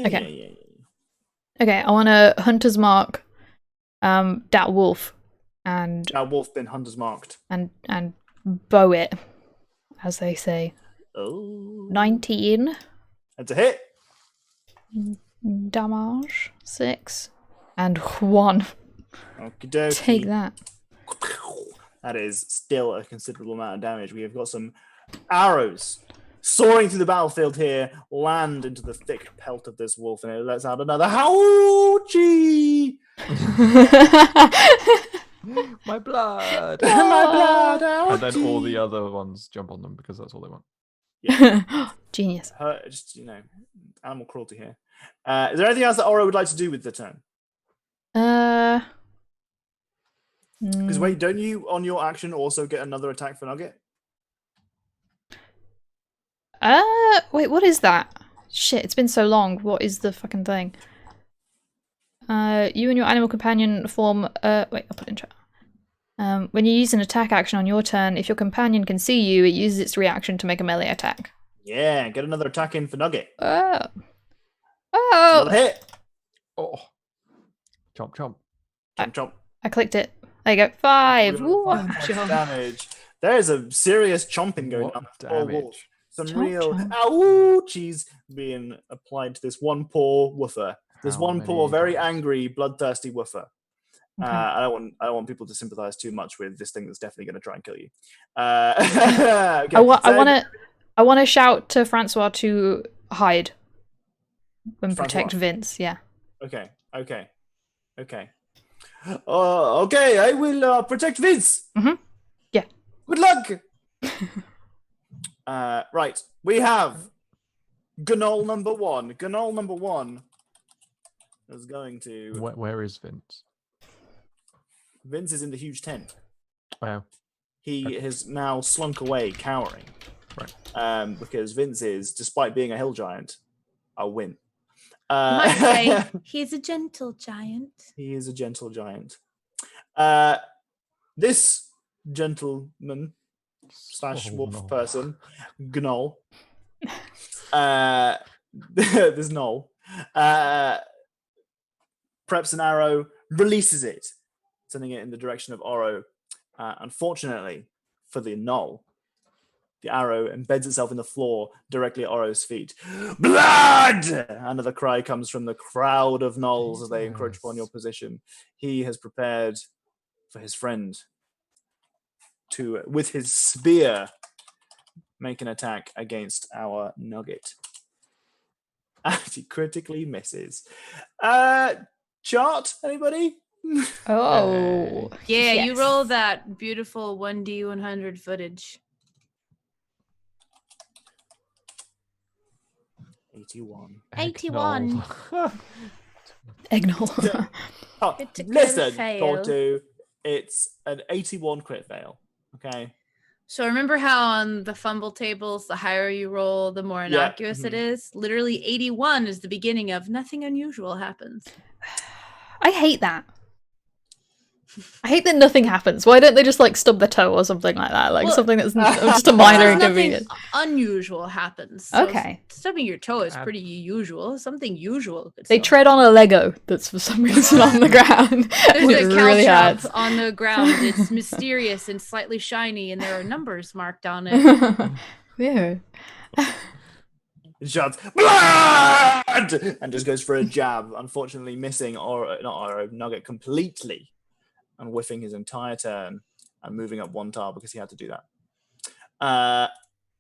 Okay. Okay, I want to hunter's mark that wolf and That wolf been hunter's marked. and bow it, as they say. Oh. 19 That's a hit. damage, 6 and 1. Okie dokie. Take that. That is still a considerable amount of damage. We have got some arrows soaring through the battlefield here, land into the thick pelt of this wolf, and it lets out another howchee. My blood. My blood, And then all the ouchie. other ones jump on them because that's all they want. Genius. Just animal cruelty here. Is there anything else that Oro would like to do with the turn? Because wait, don't you on your action also get another attack for Nugget? Wait, what is that? Shit, it's been so long. What is the fucking thing? You and your animal companion form. Wait, I'll put it in chat. When you use an attack action on your turn, if your companion can see you, it uses its reaction to make a melee attack. Yeah, get another attack in for Nugget. Oh. Another hit. Oh. Chomp, chomp. Chomp, chomp. I clicked it. There you go. 5. Ooh. 5 points of damage. There is a serious chomping going What on. Poor wolf. damage? Some Chomp, real chomp. ouchies being applied to this one poor woofer. This How one poor, many very times? angry, bloodthirsty woofer. Okay. I don't want people to sympathize too much with this thing that's definitely going to try and kill you. Okay, I want to shout to Francois to hide and protect Francois. Vince. Yeah. Okay. Okay, I will protect Vince. Mhm. Yeah. Good luck. Right, we have Gnol number 1. Gnol number 1 is going to. Where is Vince? Vince is in the huge tent. Oh, He has now slunk away, cowering. Right. Because Vince is, despite being a hill giant, a win. I might say he's a gentle giant. He is a gentle giant. This gentleman / wolf no. person, Gnoll, this Gnoll, preps an arrow, releases it, sending it in the direction of Oro. Unfortunately for the Gnoll, the arrow embeds itself in the floor directly at Oro's feet. Blood! Another cry comes from the crowd of Gnolls as they encroach upon your position. He has prepared for his friend to, with his spear, make an attack against our Nugget. And he critically misses. Chart, anybody? Oh. Yeah, you Yes. roll that beautiful 1D100 footage. 81. 81. Eggnog. Oh, Critical listen, fail. Tortu, it's an 81 crit fail. Okay. So remember how on the fumble tables, the higher you roll, the more Yeah, innocuous it is? Literally 81 is the beginning of nothing unusual happens. I hate that. I hate that nothing happens. Why don't they just like stub their toe or something like that? Like Well, something that's just a minor Because nothing inconvenience. unusual happens. So Okay. stubbing your toe is Ab- pretty usual. Something usual. Could They still tread on a Lego that's for some reason on the ground. There's It a really caltrop hurts. on the ground. It's mysterious and slightly shiny, and there are numbers marked on it. Weird. He shouts, blood! And just goes for a jab, unfortunately missing Nugget completely and whiffing his entire turn and moving up 1 tile because he had to do that.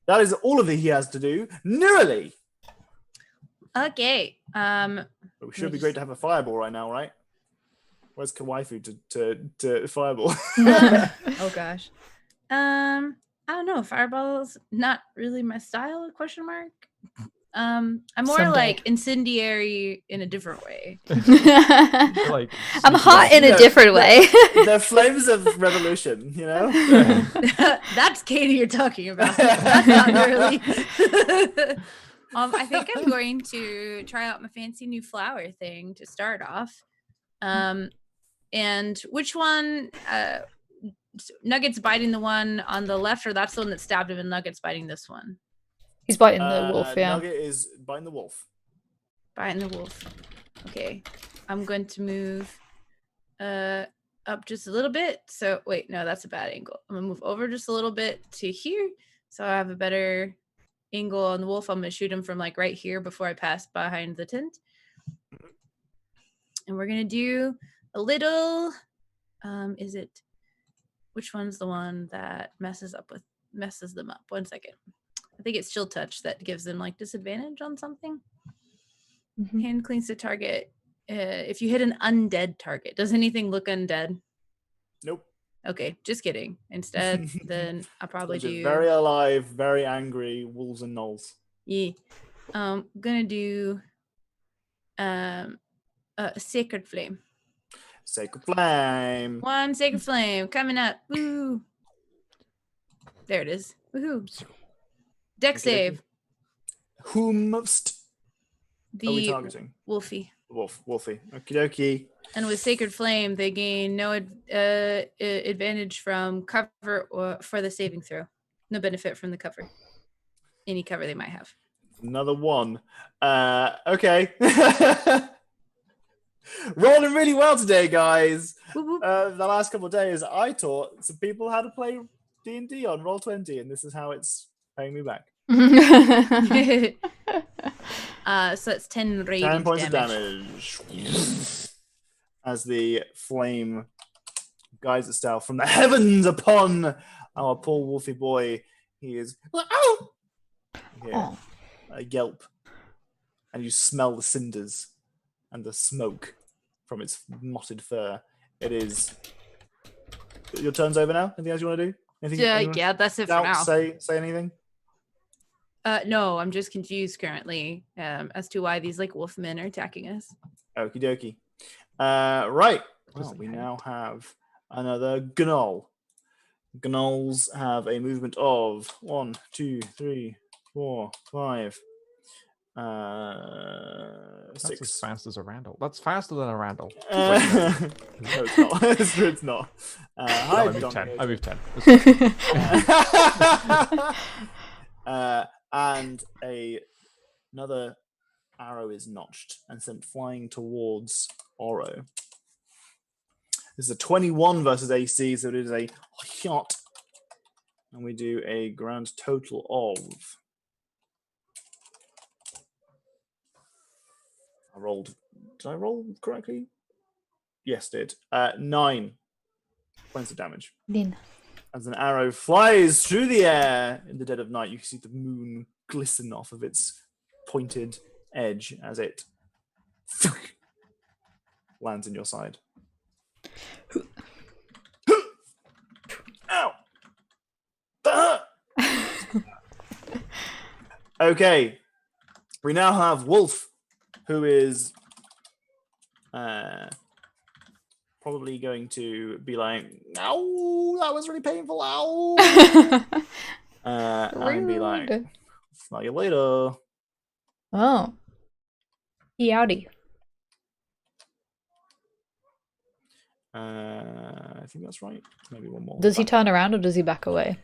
That is all of it he has to do. Nearly! Okay. It should be great to have a fireball right now, right? Where's Kawaifu to fireball? Oh gosh. I don't know. Fireball's not really my style? ? I'm more Someday. like incendiary in a different way. Like, I'm hot in a Yeah. different way. The flames of revolution, you know? That's Katie you're talking about. That's not really. I think I'm going to try out my fancy new flower thing to start off. And which one? Nugget's biting the one on the left, or that's the one that stabbed him, and Nugget's biting this one. He's biting the wolf, yeah. Nugget is biting the wolf. Biting the wolf. Okay. I'm going to move up just a little bit. So wait, no, that's a bad angle. I'm gonna move over just a little bit to here, so I have a better angle on the wolf. I'm gonna shoot him from like right here before I pass behind the tent. And we're gonna do a little. Is it? Which one's the one that messes them up? 1 second. I think it's chill touch that gives them like disadvantage on something. Mhm. Hand clings to target. If you hit an undead target, does anything look undead? Nope. Okay, just kidding. Instead, then I'll probably Those are do. very alive, very angry wolves and gnolls. Yeah. Gonna do Sacred Flame. Sacred flame. One Sacred Flame coming up. Woo! There it is. Woohoo! Deck Okay, save. Whomst are we The targeting? Wolfie. Wolfie. Okie dokie. And with Sacred Flame, they gain no advantage from cover or for the saving throw. No benefit from the cover. Any cover they might have. Another one. Okay. Rolling really well today, guys. Whoop, whoop. The last couple of days, I taught some people how to play D&D on Roll20, and this is how it's paying me back. So that's 10 radiant 10 points damage. of damage. As the flame guides itself from the heavens upon our poor Wolfie boy. He is here, Oh. a yelp, and you smell the cinders and the smoke from its mottled fur. It is. Your turn's over now. Anything else you want to do? Anything? anyone Yeah, that's it for doubt, now. Say anything. No, I'm just confused currently as to why these like wolf men are attacking us. Okie dokie. Right. Does Well, it we hang? now have another gnoll. Gnolls have a movement of 1, 2, 3, 4, 5, That's as 6. fast as a Randall. That's faster than a Randall. No, it's not. It's not. No, Hi, I moved Donkey 10. Donkey. I moved 10. It's fine. And another arrow is notched and sent flying towards Oro. This is a 21 versus AC, so it is a shot. And we do a grand total of. Did I roll correctly? Yes, did. 9 points of damage. Din. As an arrow flies through the air in the dead of night, you can see the moon glisten off of its pointed edge as it lands in your side. Ow! That hurt! Okay, we now have Wolf, who is probably going to be like, "Ow, that was really painful." Ow, and be like, Rude. "Smell you later." Oh. Howdy. I think that's right. Maybe one more. Does he turn around or does he back away?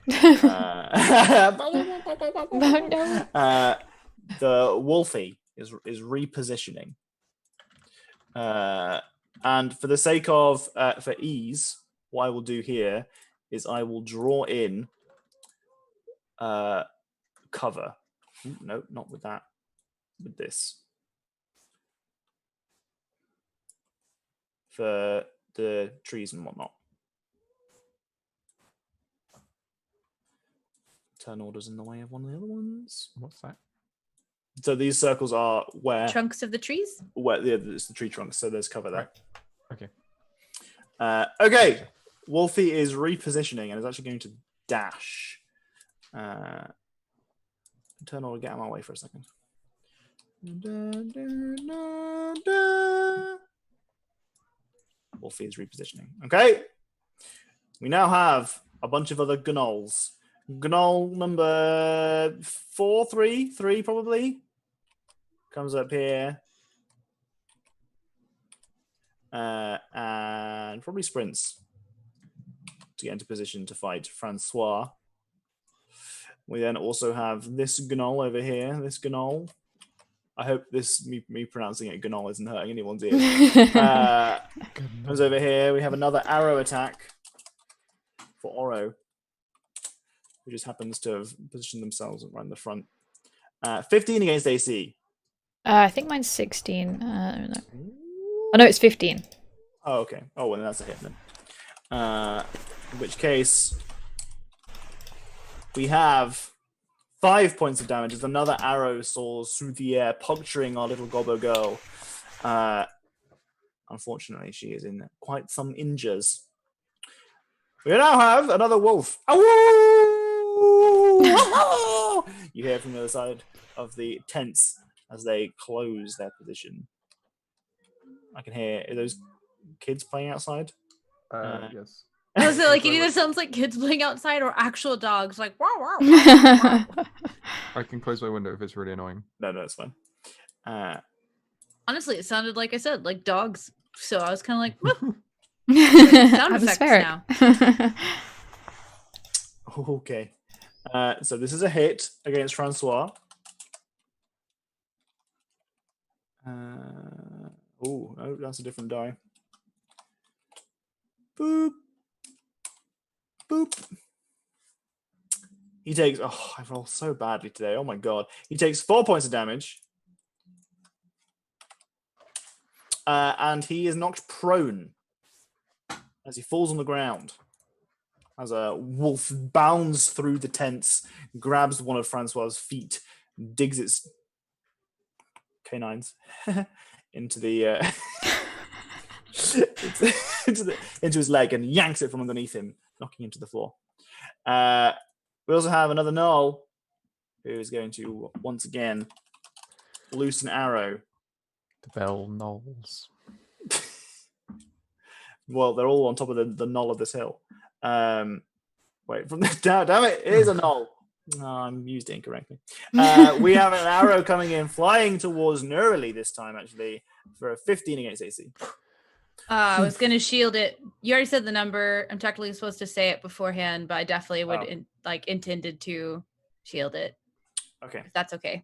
The Wolfie is repositioning, and for the sake of for ease, what I will do here is I will draw in cover. No, not with that. With this for the trees and whatnot. Turn order's in the way of one of the other ones. What's that? So these circles are where Trunks of the trees? it's the tree trunks, so there's cover there. Okay. Okay, Wolfie is repositioning and is actually going to dash. Turn order, get out of my way for a second. Wolfie is repositioning. Okay, we now have a bunch of other gnolls. Gnoll number 3 probably comes up here, and probably sprints to get into position to fight Francois. We then also have this gnoll over here. This gnoll. I hope this me pronouncing it gnoll isn't hurting anyone's ears. Comes over here. We have another arrow attack for Oro, who just happens to have positioned themselves around the front. 15 against AC. I think mine's 16. No. Oh, no, it's 15. Oh, okay. Oh, well, then that's a hit then. In which case, we have 5 points of damage as another arrow soars through the air, puncturing our little gobbo girl. Unfortunately, she is in quite some injures. We now have another wolf. You hear from the other side of the tents as they close their position. I can hear those kids playing outside. Yes. I was like, it either sounds like kids playing outside or actual dogs, like wow, wow. I can close my window if it's really annoying. No, it's fine. Honestly, it sounded like I said, like dogs. So I was kind of like, sound effects now. Okay. So this is a hit against Francois. Oh, that's a different die. Boop. Boop. He takes... Oh, I roll so badly today. Oh my god. He takes 4 points of damage. And he is knocked prone as he falls on the ground. As a wolf bounds through the tents, grabs one of Francois's feet, digs its canines into the into his leg and yanks it from underneath him, knocking him to the floor. We also have another Gnoll who is going to once again loose an arrow. The Bell Knolls. Well, they're all on top of the knoll of this hill. Wait, from the damn it, it is a knoll. No, I'm used it incorrectly. We have an arrow coming in, flying towards Neurali this time, actually, for a 15 against AC. I was going to shield it. You already said the number. I'm technically supposed to say it beforehand, but I definitely would intended to shield it. Okay. If that's okay.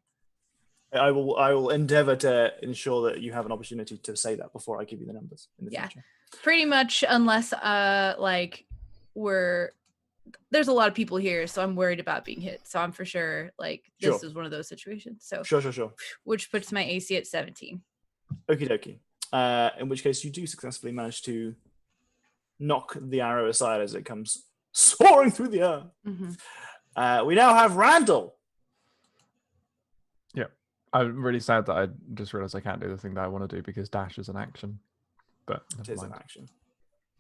I will endeavor to ensure that you have an opportunity to say that before I give you the numbers in the future. Pretty much, unless there's a lot of people here, so I'm worried about being hit. So I'm for sure this is one of those situations. So sure. Which puts my AC at 17. Okie dokie. In which case you do successfully manage to knock the arrow aside as it comes soaring through the air. Mm-hmm. We now have Randall. Yeah, I'm really sad that I just realized I can't do the thing that I want to do because dash is an action. But it is an action.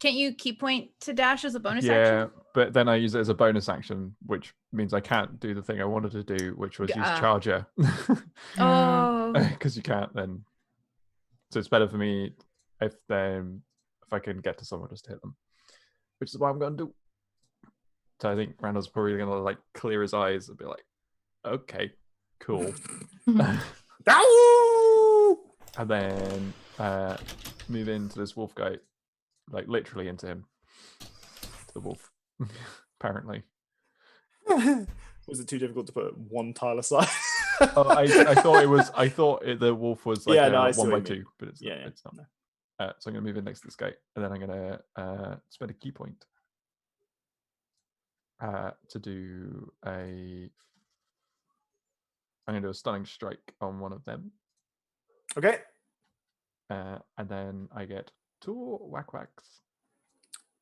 Can't you key point to dash as a bonus action? Yeah, but then I use it as a bonus action, which means I can't do the thing I wanted to do, which was use Charger. Oh. Because you can't then. So it's better for me if I can get to someone just to hit them, which is what I'm going to do. So I think Randall's probably going to clear his eyes and be like, "Okay, cool," and then move into this wolf guy. Literally into him. To the wolf. Apparently. Was it too difficult to put one tile aside? I thought the wolf was 1 by 2, but it's not. No. So I'm gonna move in next to this guy, and then I'm gonna spend a key point to do I'm gonna do a stunning strike on one of them. Okay. And then I get 2 whack whacks.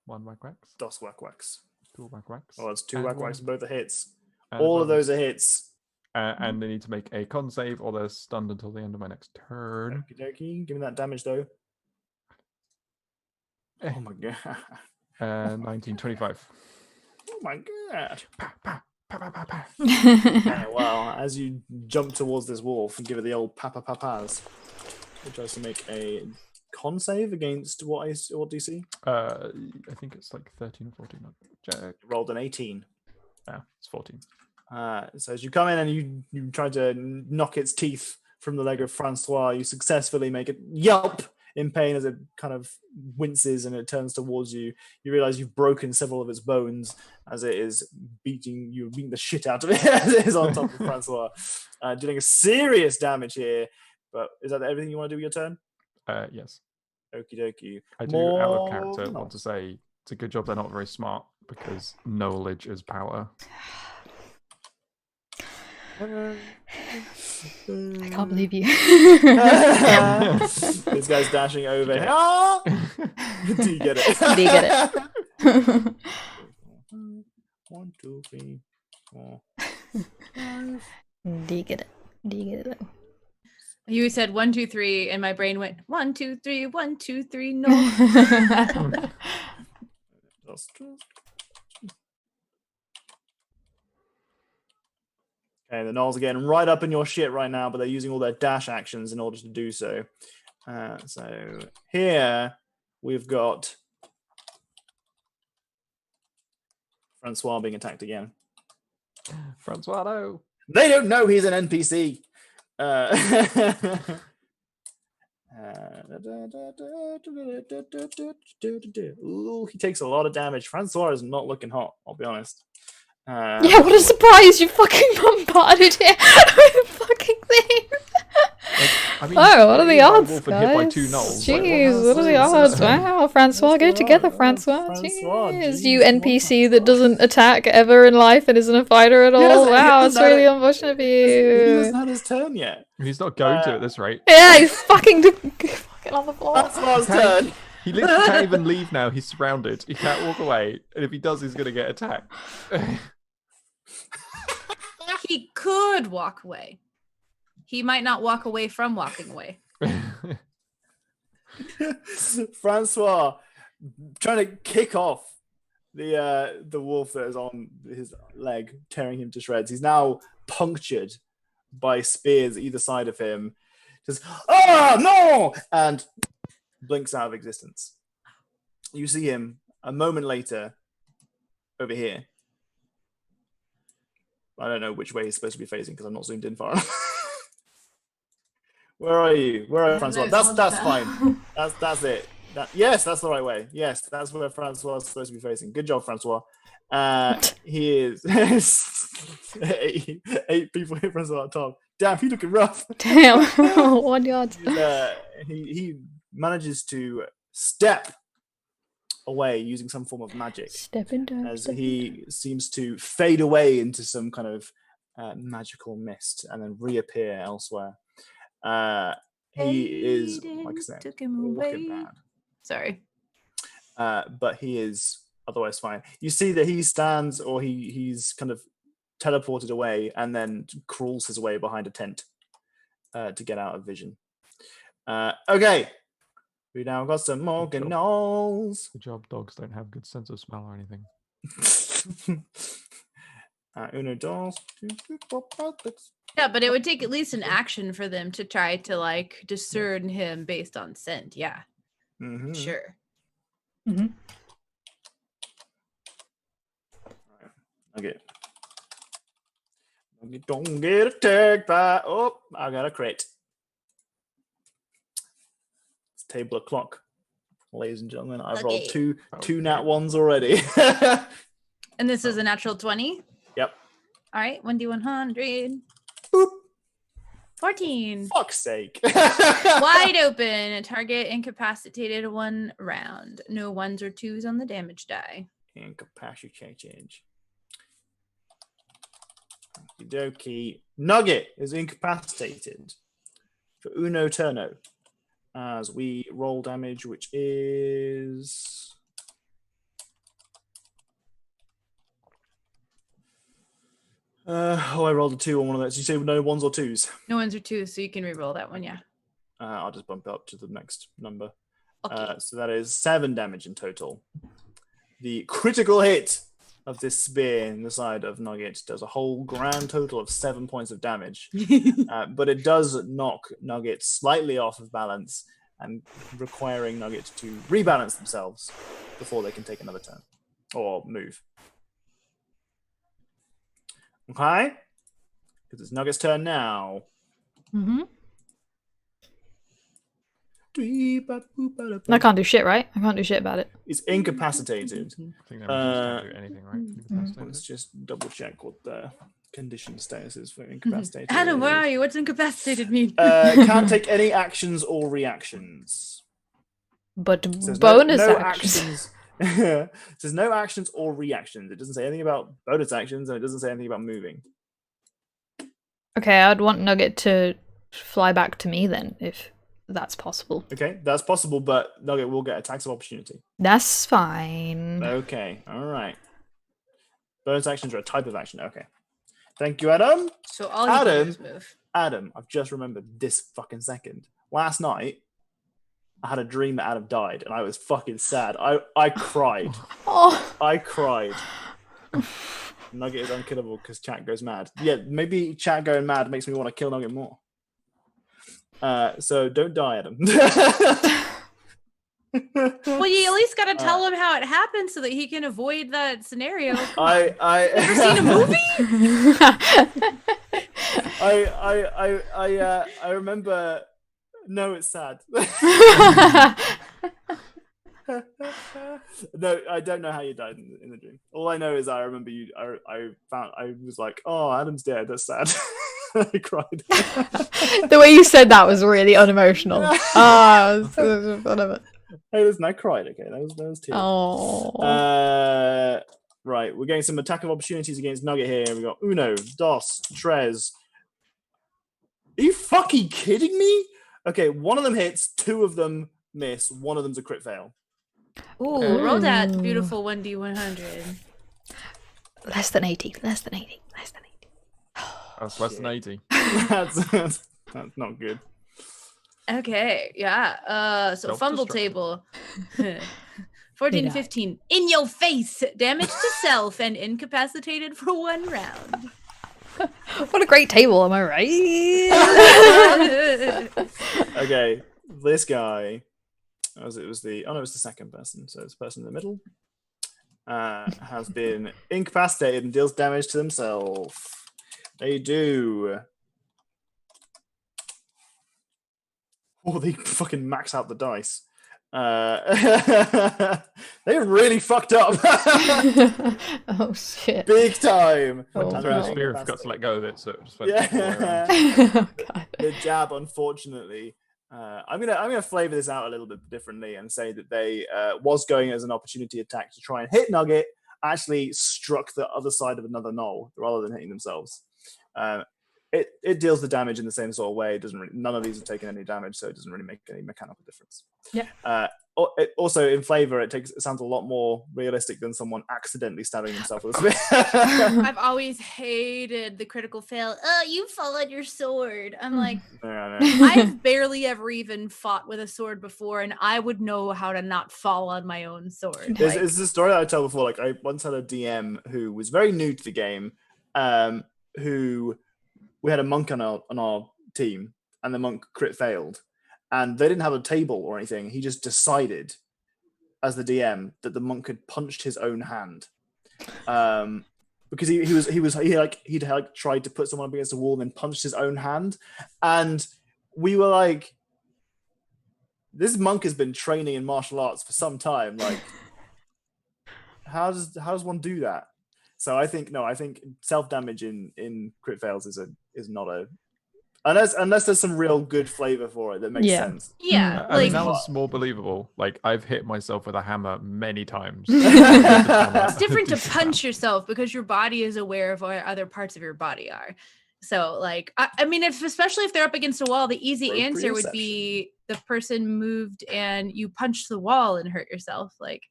1 whack whacks. Dos whack whacks. 2 whack whacks. Oh, that's 2 whack whacks. Both are hits. And all of those are hits. And they need to make a con save or they're stunned until the end of my next turn. Okie dokie. Give me that damage though. Oh my god. 1925. Oh my god. Pa, pa, pa, pa, pa, pa. Well, as you jump towards this wolf and give it the old pa-pa-pa-pas, it tries to make a con save against what DC? I think it's 13 or 14. Rolled an 18. Yeah, it's 14. So as you come in and you try to knock its teeth from the leg of Francois, you successfully make it yelp in pain as it kind of winces and it turns towards you. You realize you've broken several of its bones as it is beating the shit out of it as it is on top of Francois, doing a serious damage here. But is that everything you want to do with your turn? Yes. Okie dokie. I do, out of character, want to say it's a good job they're not very smart because knowledge is power. I can't believe you. This guy's dashing over. Do you get it? Do you get it? 1, 2, 3, 4, Do you get it? Do you get it though? You said 1, 2, 3, and my brain went 1, 2, 3, 1, 2, 3. No. Okay, the Gnolls are getting right up in your shit right now, but they're using all their dash actions in order to do so. So here we've got Francois being attacked again. Francois, no. They don't know he's an NPC. Ooh, he takes a lot of damage. Francois is not looking hot, I'll be honest. Yeah, what a surprise! You fucking bombarded it with a fucking thing. I mean, Oh, what are the being odds, wolf and hit by guys? 2 gnolls, Jeez, what are the else odds? is there? Wow, Francois, go Let's together, go. Francois. Francois, Jeez, jeez, you come on, NPC that Francois. doesn't attack ever in life and isn't a fighter at all. hasn't- he Wow, hasn't it's had really it. unfortunate for He you. hasn't had his turn yet. he's not going to at this rate. Yeah, he's fucking on the floor. Francois' Okay. turn. He literally can't even leave now. He's surrounded. He can't walk away. And if he does, he's going to get attacked. He could walk away. He might not walk away from walking away. Francois trying to kick off the wolf that is on his leg, tearing him to shreds. He's now punctured by spears either side of him. Just no, and blinks out of existence. You see him a moment later over here. I don't know which way he's supposed to be facing because I'm not zoomed in far enough. Where are you? Where are you, Francois? That's fine. That's it. Yes, that's the right way. Yes, that's where Francois is supposed to be facing. Good job, Francois. He is 8 people hit Francois at the top. Damn, he looking rough. Damn, 1 yard. He manages to step away using some form of magic Stepping down. as he seems to fade away into some kind of magical mist and then reappear elsewhere. He is, like I said, Took him looking away. bad. Sorry. But he is otherwise fine. You see that he stands, or he's kind of teleported away and then crawls his way behind a tent to get out of vision. Okay, we now got some more Good job. gnolls. Good job, dogs don't have good sense of smell or anything. Uno, dos. Yeah, but it would take at least an action for them to try to like discern him based on scent. Yeah, Mhm. sure. Mm-hmm. Okay. Don't get attacked by. Oh, I got a crit. It's table o'clock, ladies and gentlemen. I've rolled Okay. two nat ones already. And this is a natural 20. Yep. All right, 1d100. Boop. 14. Fuck's sake. Wide open. Target incapacitated 1 round. No 1s or 2s on the damage die. Incapacitated. Okie dokie. Nugget is incapacitated for uno turno as we roll damage, which is I rolled a 2 on one of those. You say no 1s or 2s? No 1s or 2s, so you can reroll that one. Yeah. I'll just bump it up to the next number. Okay. So that is 7 damage in total. The critical hit of this spear in the side of Nugget does a whole grand total of 7 points of damage. But it does knock Nugget slightly off of balance and requiring Nugget to rebalance themselves before they can take another turn or move. Okay? Because it's Nugget's turn now. Mm-hmm. I can't do shit, right? I can't do shit about it. It's incapacitated. I think that just can't do anything, right? Incapacitated. Let's just double check what the condition status is for incapacitated. Adam, where are you? What's incapacitated mean? Can't take any actions or reactions. But Says bonus no actions. It says no actions or reactions. It doesn't say anything about bonus actions, and it doesn't say anything about moving. Okay, I'd want Nugget to fly back to me then, if that's possible. Okay, that's possible, but Nugget will get attacks of opportunity. That's fine. Okay, all right. Bonus actions are a type of action. Okay. Thank you, Adam. So all you do Adam? is move. Adam, I've just remembered this fucking second. Last night, I had a dream that Adam died, and I was fucking sad. I cried. Oh. I cried. Nugget is unkillable because chat goes mad. Yeah, maybe chat going mad makes me want to kill Nugget more. So don't die, Adam. Well, you at least gotta tell him how it happened so that he can avoid that scenario. I Ever seen a movie? I remember. No, it's sad. No, I don't know how you died in the dream. All I know is I remember you. I was like, oh, Adam's dead. That's sad. I cried. The way you said that was really unemotional. Oh, it was so fun of it. Hey, listen, I cried. Okay, that was tears. Oh. Right, we're getting some attack of opportunities against Nugget here. We got Uno, Dos, Trez. Are you fucking kidding me? Okay, one of them hits, two of them miss, one of them's a crit fail. Ooh, roll that beautiful 1d100. Less than 80. Less than 80. Less than 80. That's less than 80. That's not good. Okay, yeah. So fumble table. 14, 15. In your face. Damage to self and incapacitated for 1 round. What a great table, am I right? Okay, this guy. It was the second person. So it's the person in the middle. Has been incapacitated and deals damage to themselves. They do. Oh, they fucking max out the dice. They really fucked up. Oh shit! Big time. Oh, Through the spear, I forgot to let go of it, so it just went Yeah. all the way around. Oh, God. The jab, unfortunately. I'm gonna flavor this out a little bit differently and say that they was going as an opportunity attack to try and hit Nugget, actually struck the other side of another knoll rather than hitting themselves. It deals the damage in the same sort of way. It doesn't really, none of these have taken any damage, so it doesn't really make any mechanical difference. Yeah. Also, in flavor, it sounds a lot more realistic than someone accidentally stabbing himself with a spear. I've always hated the critical fail. Oh, you fall on your sword. I'm like, No. I've barely ever even fought with a sword before, and I would know how to not fall on my own sword. It's a story that I tell before. Like, I once had a DM who was very new to the game, who we had a monk on our team, and the monk crit failed, and they didn't have a table or anything. He just decided, as the DM, that the monk had punched his own hand, because he'd tried to put someone up against a wall and then punched his own hand, and we were like, this monk has been training in martial arts for some time. Like, how does one do that? So I think self damage in crit fails is not a unless there's some real good flavor for it that makes sense. Yeah, I mean, that like was more believable. Like, I've hit myself with a hammer many times. it's different to punch yourself because your body is aware of what other parts of your body are. So, like, I mean, especially if they're up against a wall, the easy answer would be the person moved and you punch the wall and hurt yourself. Like,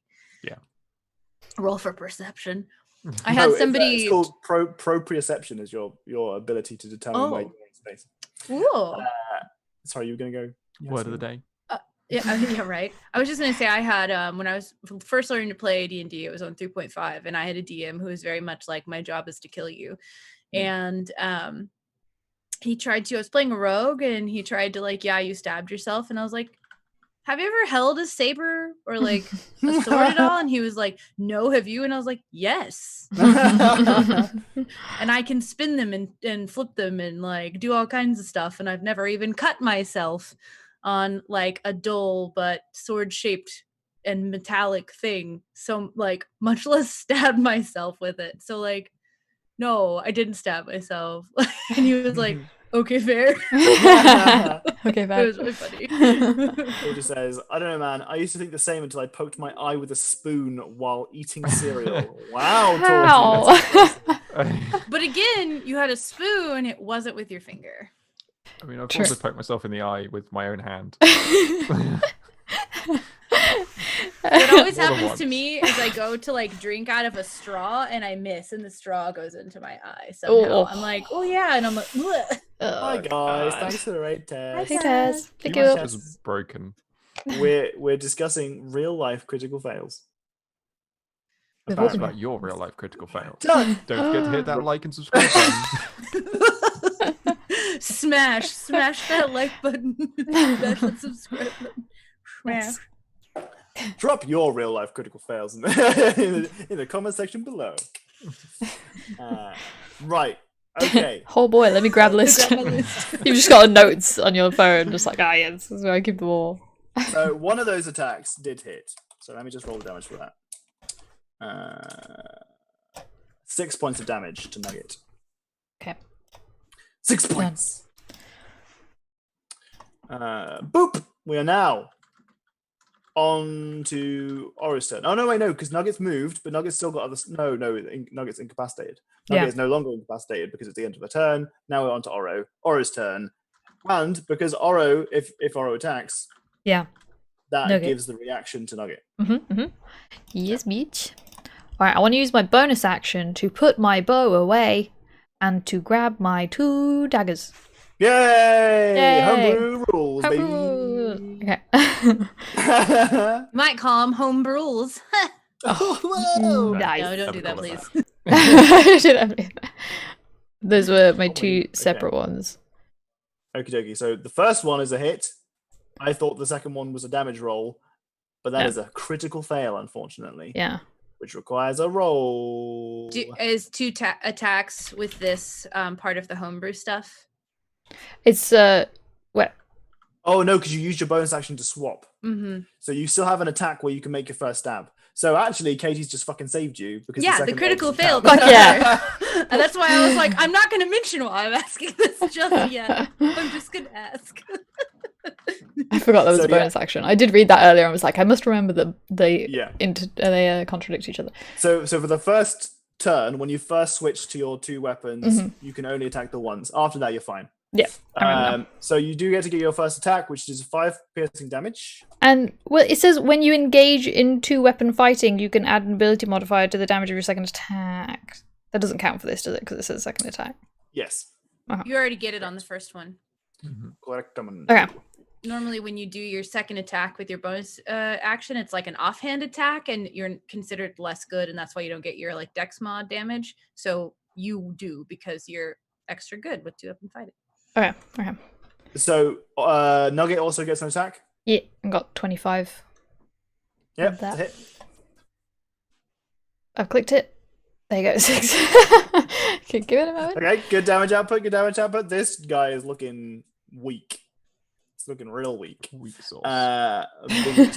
yeah, roll for perception. I had somebody. It's called proprioception. Is your ability to determine where you're in space. Ooh. Sorry, you were going to go. Word of the day. Yeah, right. I was just going to say I had when I was first learning to play D&D, it was on 3.5, and I had a DM who was very much like, my job is to kill you. And he tried to. I was playing a rogue, and he tried to you stabbed yourself, and I was like, have you ever held a saber or like a sword at all? And he was like, no, have you? And I was like, yes. And I can spin them and flip them and like do all kinds of stuff. And I've never even cut myself on like a dull but sword shaped and metallic thing. So like much less stabbed myself with it. So like, no, I didn't stab myself. And he was like, okay, fair. Okay, fair. It was really funny. He just says, I don't know, man. I used to think the same until I poked my eye with a spoon while eating cereal. Wow. But again, you had a spoon. It wasn't with your finger. I mean, I've also poked myself in the eye with my own hand. What always More than happens to once. me is I go to like drink out of a straw and I miss, and the straw goes into my eye somehow. Oh. I'm like, oh yeah, and I'm like, "Bleh." Hi Oh, guys, God. thanks for the raid test. Hey Taz, Too pick you much up. is broken. We're discussing real life critical fails. We've That's also- about your real life critical fail. Done. Don't forget to hit that like and subscribe button. smash that like button, smash that subscribe button, smash. Drop your real life critical fails in the comment section below. Right. Okay. Oh boy, let me grab a list. Grab my list. You've just got notes on your phone, just like, yeah, this is where I keep them all. So one of those attacks did hit. So let me just roll the damage for that. 6 points of damage to Nugget. Okay. 6 points. Boop. We are now on to Oro's turn. Oh no, wait, no, because Nugget's moved, but Nugget's still got other. No, Nugget's incapacitated. Nugget Yeah. is no longer incapacitated because it's the end of the turn. Now we're on to Oro. Oro's turn, and because Oro, if Oro attacks, Yeah. that Nugget. gives the reaction to Nugget. Yes, bitch. Alright, I want to use my bonus action to put my bow away and to grab my 2 daggers. Yay! Yay! Homebrew rules, Homebrew. baby. Okay. Might call them home rules. Whoa! Nice. No, don't do that, Never call please. it Those were my Oh, 2 okay. separate ones. Okie dokie. So the first one is a hit. I thought the second one was a damage roll, but that Yeah. is a critical fail, unfortunately, Yeah. which requires a roll. Is 2 attacks with this part of the homebrew stuff? It's what? Oh no, because you used your bonus action to swap. Mm-hmm. So you still have an attack where you can make your first stab. So actually, Katie's just fucking saved you because Yeah, the second roll critical doesn't fail. count. Fuck yeah. And that's why I was like, I'm not going to mention why I'm asking this just yet. I'm just going to ask. I forgot there was So, a bonus action. I did read that earlier. I was like, I must remember that they Yeah. contradict each other. So for the first turn, when you first switch to your 2 weapons, Mhm. you can only attack the ones. After that, you're fine. Yeah, I remember now. So you do get to get your first attack, which is 5 piercing damage. And well, it says when you engage in 2-weapon fighting, you can add an ability modifier to the damage of your second attack. That doesn't count for this, does it? Because it says second attack. Yes. You already get it on the first one. Correctamente. Okay. Normally, when you do your second attack with your bonus action, it's like an offhand attack, and you're considered less good, and that's why you don't get your like dex mod damage. So you do because you're extra good with 2-weapon fighting. Okay. So Nugget also gets an attack. Yeah, I got 25. Yep, Love that. it's a hit. I've clicked it. There you go, 6. Okay, give it a moment. Okay, good damage output. Good damage output. This guy is looking weak. It's looking real weak. Weak sauce. I just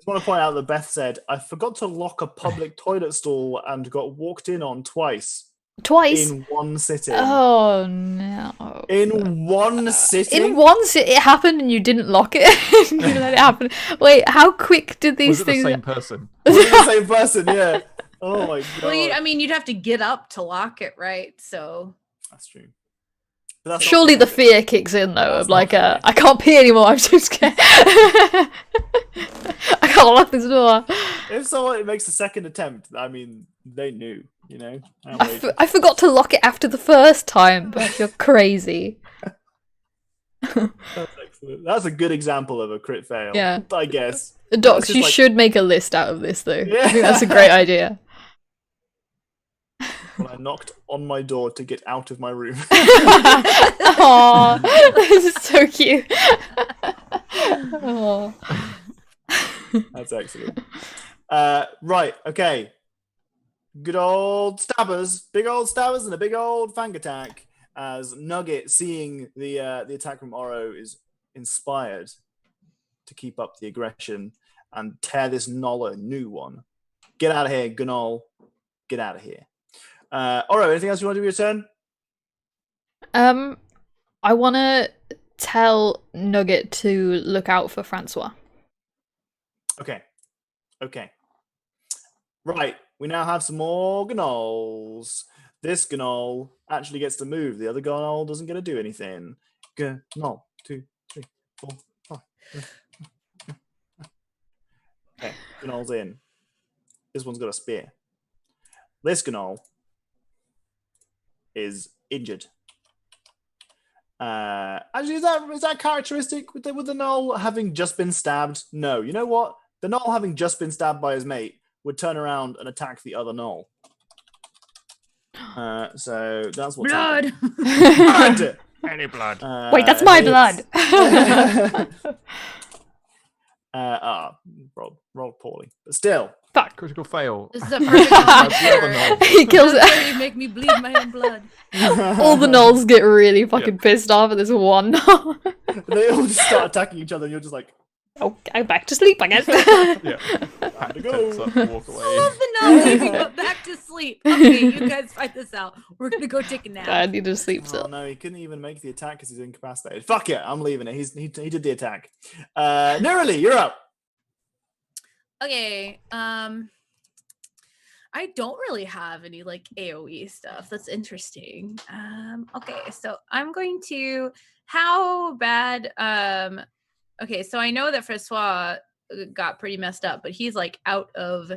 want to point out that Beth said, I forgot to lock a public toilet stall and got walked in on twice Twice. in one sitting. Oh no. In one sitting? In one sit, it happened and you didn't lock it. You let it happen. Wait, how quick did these Was it the things? same person? Was it the same person? Yeah. Oh my god. Well, you'd have to get up to lock it, right? So That's true. But that's not Surely the fair. fear kicks in though. That's Of like, not fair. I can't pee anymore. I'm too scared. I can't lock this door. If someone makes a second attempt, I mean, they knew, you know? I forgot to lock it after the first time. But you're crazy. That's excellent. That's a good example of a crit fail. Yeah. I guess. Docs, just you like- should make a list out of this though. Yeah. I think that's a great idea. When I knocked on my door to get out of my room. Aww, this is so cute. Aw. That's excellent. Right, okay. Good old stabbers, big old stabbers, and a big old fang attack. As Nugget, seeing the attack from Oro, is inspired to keep up the aggression and tear this Gnoll a new one. Get out of here, Gnoll. Get out of here. Oro, anything else you want to do with your turn? I want to tell Nugget to look out for Francois. Okay. Right, we now have some more Gnolls. This Gnoll actually gets to move. The other Gnoll doesn't get to do anything. Gnoll. 2, 3, 4, 5. Okay. Gnol's in. This one's got a spear. This Gnol is injured. Actually, is that characteristic with the Gnoll having just been stabbed? No. You know what? The Gnoll having just been stabbed by his mate would turn around and attack the other Gnoll. So that's what's Blood. happened. Any blood? Wait, that's my blood. Rolled poorly, but still. Fuck. Critical fail. This is a perfect That's the other moment Gnoll. He kills where you make me bleed my own blood. all the gnolls get really fucking pissed off at this one gnoll. They all just start attacking each other, and you're just like, Oh, go back to sleep, I guess. Yeah. time to Tense go. up, walk I away. love the Gnome leaving, but back to sleep. Okay, you guys fight this out. We're gonna go take a nap. I need to sleep Oh still. no, he couldn't even make the attack because he's incapacitated. Fuck it, I'm leaving it. He did the attack. Nerily, you're up. Okay, I don't really have any like AoE stuff. That's interesting. Okay, so I'm going to how bad okay, so I know that Francois got pretty messed up, but he's like out of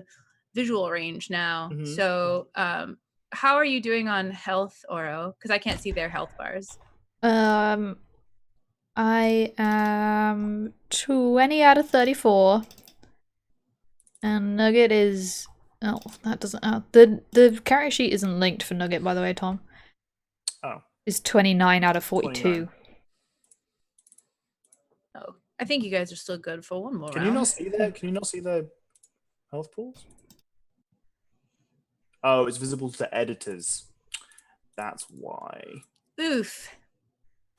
visual range now. Mhm. So how are you doing on health, Oro? Because I can't see their health bars. I am 20 out of 34. And Nugget is that doesn't the character sheet isn't linked for Nugget, by the way, Tom. Oh. Is 29 out of 42. 29. Oh, I think you guys are still good for one more Can round. you not see that? Can you not see the health pools? Oh, it's visible to editors. That's why. Oof.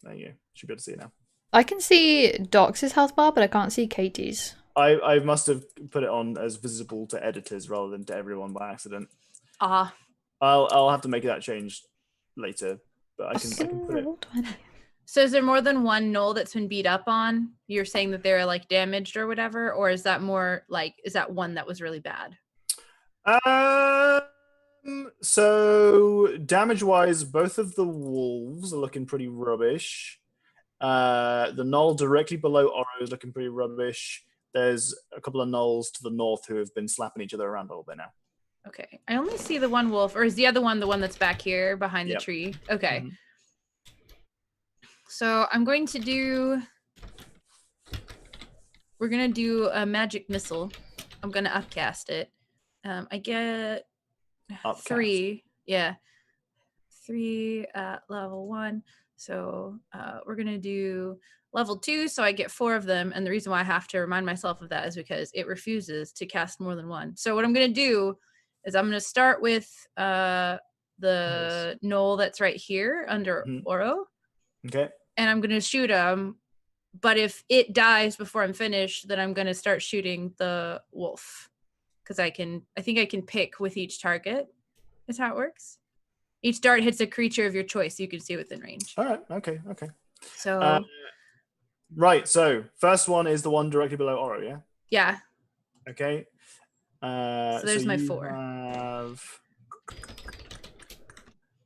There you go. Should be able to see it now. I can see Dox's health bar, but I can't see Katie's. I must have put it on as visible to editors rather than to everyone by accident. Ah, I'll have to make that change later, but I can put it. Roll 20. so is there more than one knoll that's been beat up on? You're saying that they're like damaged or whatever, or is that more like is that one that was really bad? So damage wise, both of the wolves are looking pretty rubbish. The knoll directly below Oro is looking pretty rubbish. There's a couple of knolls to the north who have been slapping each other around a little bit now. Okay, I only see the one wolf, or is the other one the one that's back here behind Yep. the tree? Okay, Mhm. so I'm going to do. We're gonna do a magic missile. I'm gonna upcast it. I get Upcast. 3. Yeah, 3 at level 1. So we're gonna do level 2, so I get 4 of them. And the reason why I have to remind myself of that is because it refuses to cast more than one. So what I'm gonna do is I'm gonna start with the knoll that's right here under Mhm. Oro, Okay. and I'm gonna shoot him. But if it dies before I'm finished, then I'm gonna start shooting the wolf. Because I think I can pick with each target. Is how it works. Each dart hits a creature of your choice. So you can see within range. All right. Okay. So Right. So first one is the one directly below Oro. Yeah. yeah. Okay. So there's my you 4. Have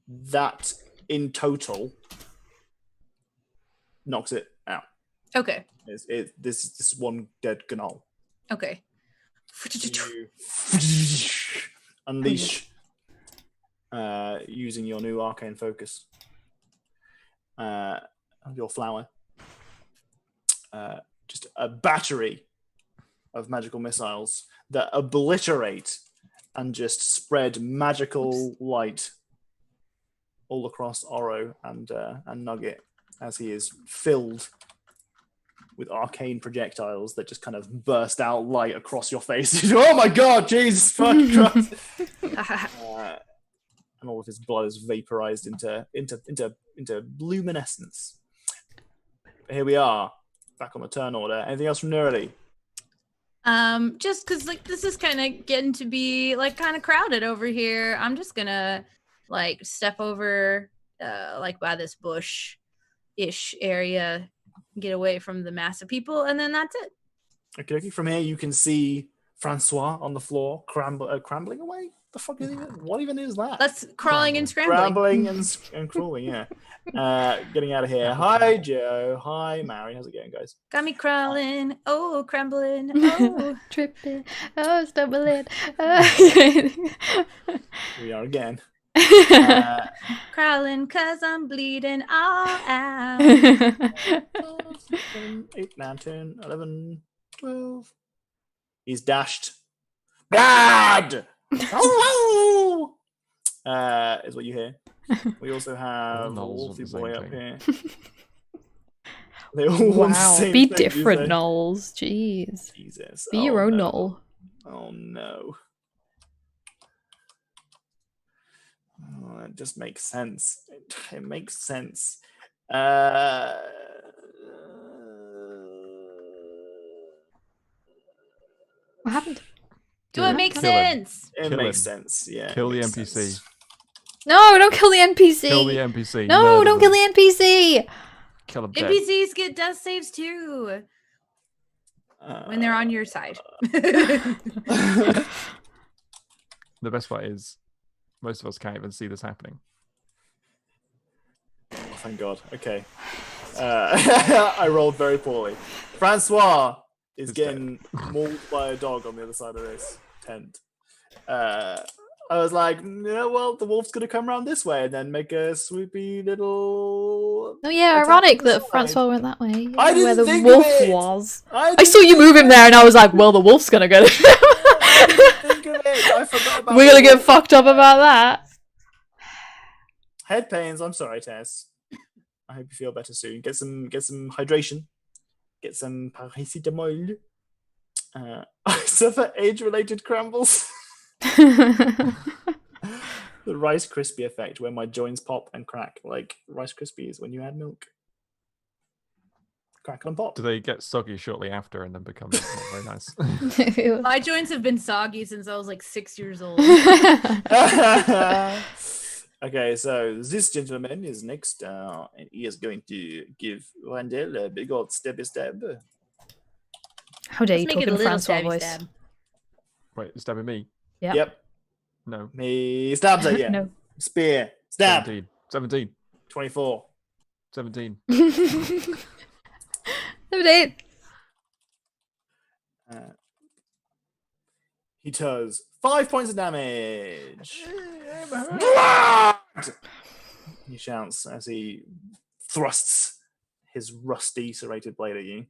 that in total knocks it out. Okay. This one dead Gnoll. Okay. You unleash using your new arcane focus. Your flower. Just a battery of magical missiles that obliterate and just spread magical light all across Oro and Nugget as he is filled with arcane projectiles that just kind of burst out light across your face. Oh my god, Jesus fucking Christ! And all of his blood is vaporized into luminescence. But here we are, back on the turn order. Anything else from Nerily? Just because like this is kind of getting to be like kind of crowded over here. I'm just gonna like step over like by this bush-ish area, get away from the mass of people, and then that's it. Okay, from here you can see Francois on the floor, crambling away. The fuck is even? What even is that? That's crawling and scrambling. Scrambling and crawling. Yeah. Getting out of here. Hi, Joe. Hi, Mary. How's it going, guys? Got me crawling. Oh, crambling. Oh, Tripping. Oh, stumbling. We are again. crawling cause I'm bleeding all out. 8, 9, 10, 11, 12. He's dashed. Bad! Oh, is what you hear. We also have a Knowles Wolfie want the boy same up thing. here. They all want the Wow. same Be thing, you different, say? Knowles. Jeez. Jesus. Be your own no. Knoll. Oh no. Oh, it just makes sense. It makes sense. What happened? Do it make Kill him. sense? It Kill makes him. sense. Yeah. it Kill the makes NPC. sense. No, don't kill the NPC. Kill the NPC. No, murder don't them, kill the NPC. Kill him dead. NPCs get death saves too when they're on your side. The best part is most of us can't even see this happening. Oh, thank God. Okay. I rolled very poorly. Francois is It's dead. getting mauled by a dog on the other side of this tent. I was like, yeah, well, the wolf's gonna come around this way and then make a swoopy little. Oh yeah, attack ironic on the that side. Francois went that way. Yeah, I didn't where the think of wolf it. was. I I saw you move him there, and I was like, "Well, the wolf's gonna go. didn't think of it. I forgot about. We're gonna the get wolf. fucked up about that." Head pains. I'm sorry, Tess. I hope you feel better soon. Get some hydration. Get some paracetamol. I suffer age-related crumbles. The Rice Krispie effect, where my joints pop and crack like Rice Krispies when you add milk. Crackle and pop. Do they get soggy shortly after and then become not very nice? My joints have been soggy since I was like 6 years old. Okay, so this gentleman is next, and he is going to give Randall a big old stabby stab. How dare you Let's talk make it a in little Francois stabby voice? stab. Wait, stabbing me? Yeah. Yep. No. He stabs at you. No. Spear. Stab. 17. 24. 17. 17. He does 5 points of damage. He shouts as he thrusts his rusty serrated blade at you.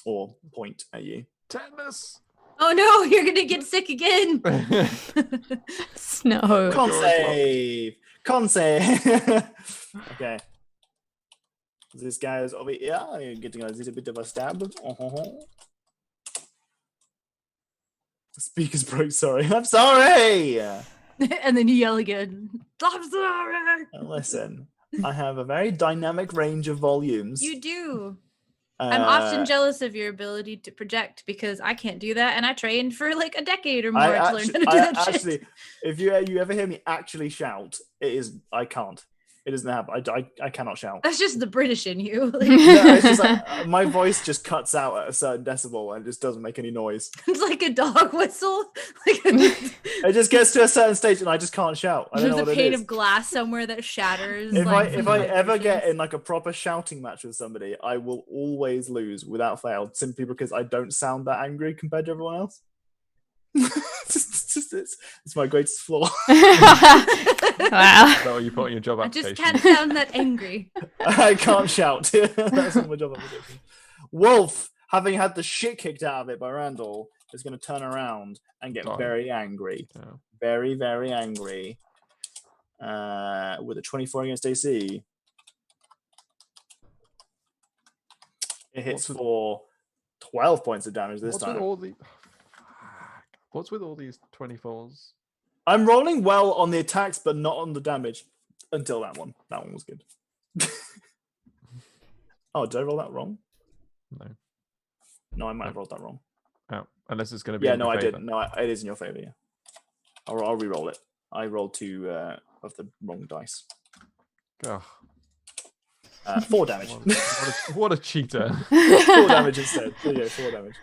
Or point at you. Tetanus! Oh no, you're gonna get sick again. Snow. Con Door is save. Con save. Okay. This guy is over here, getting a little bit of a stab. Speaker's broke. Sorry. I'm sorry. And then you yell again. I'm sorry. Listen, I have a very dynamic range of volumes. You do. I'm often jealous of your ability to project because I can't do that, and I trained for like a decade or more to learn how to do that shit. Actually, if you ever hear me actually shout, I can't. It doesn't happen. I cannot shout. That's just the British in you. Like, No, it's just like, my voice just cuts out at a certain decibel and just doesn't make any noise. it's like a dog whistle. Like It just gets to a certain stage and I just can't shout. I don't there's know a what it pane is. of glass somewhere that shatters. If like, I from ever get vibrations. in like a proper shouting match with somebody, I will always lose without fail, simply because I don't sound that angry compared to everyone else. It's my greatest flaw. Wow. Is that what you put on your job I application? just can't sound that angry. I can't shout. That's not my job application. Wolf, having had the shit kicked out of it by Randall, is going to turn around and get Die. very angry. Yeah. Very, very angry. With a 24 against AC. It hits for 12 points of damage this time. What's with all these 24s? I'm rolling well on the attacks, but not on the damage. Until that one. That one was good. Oh, did I roll that wrong? No. No, I might have rolled that wrong. Oh, unless it's going to be. Yeah, in no, your I favour. did. No, it is in your favor. Yeah, I'll re-roll it. I rolled 2 of the wrong dice. Oh, 4 damage. what a cheater. 4 damage instead. There you go, 4 damage.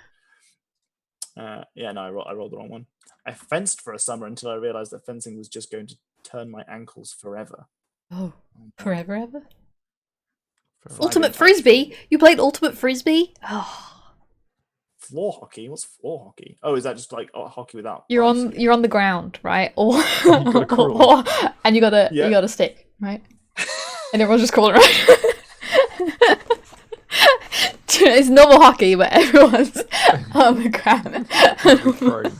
Yeah, no, I rolled the wrong one. I fenced for a summer until I realized that fencing was just going to turn my ankles forever. Oh, forever ever. For Ultimate impact Frisbee? You played Ultimate Frisbee? Oh. Floor hockey? What's floor hockey? Oh, is that just like hockey without? You're ice? on the ground, right? Or gotta crawl. and you got Yeah. a stick, right? And everyone's just crawling around. It's normal hockey, but everyone's on the ground. Prone.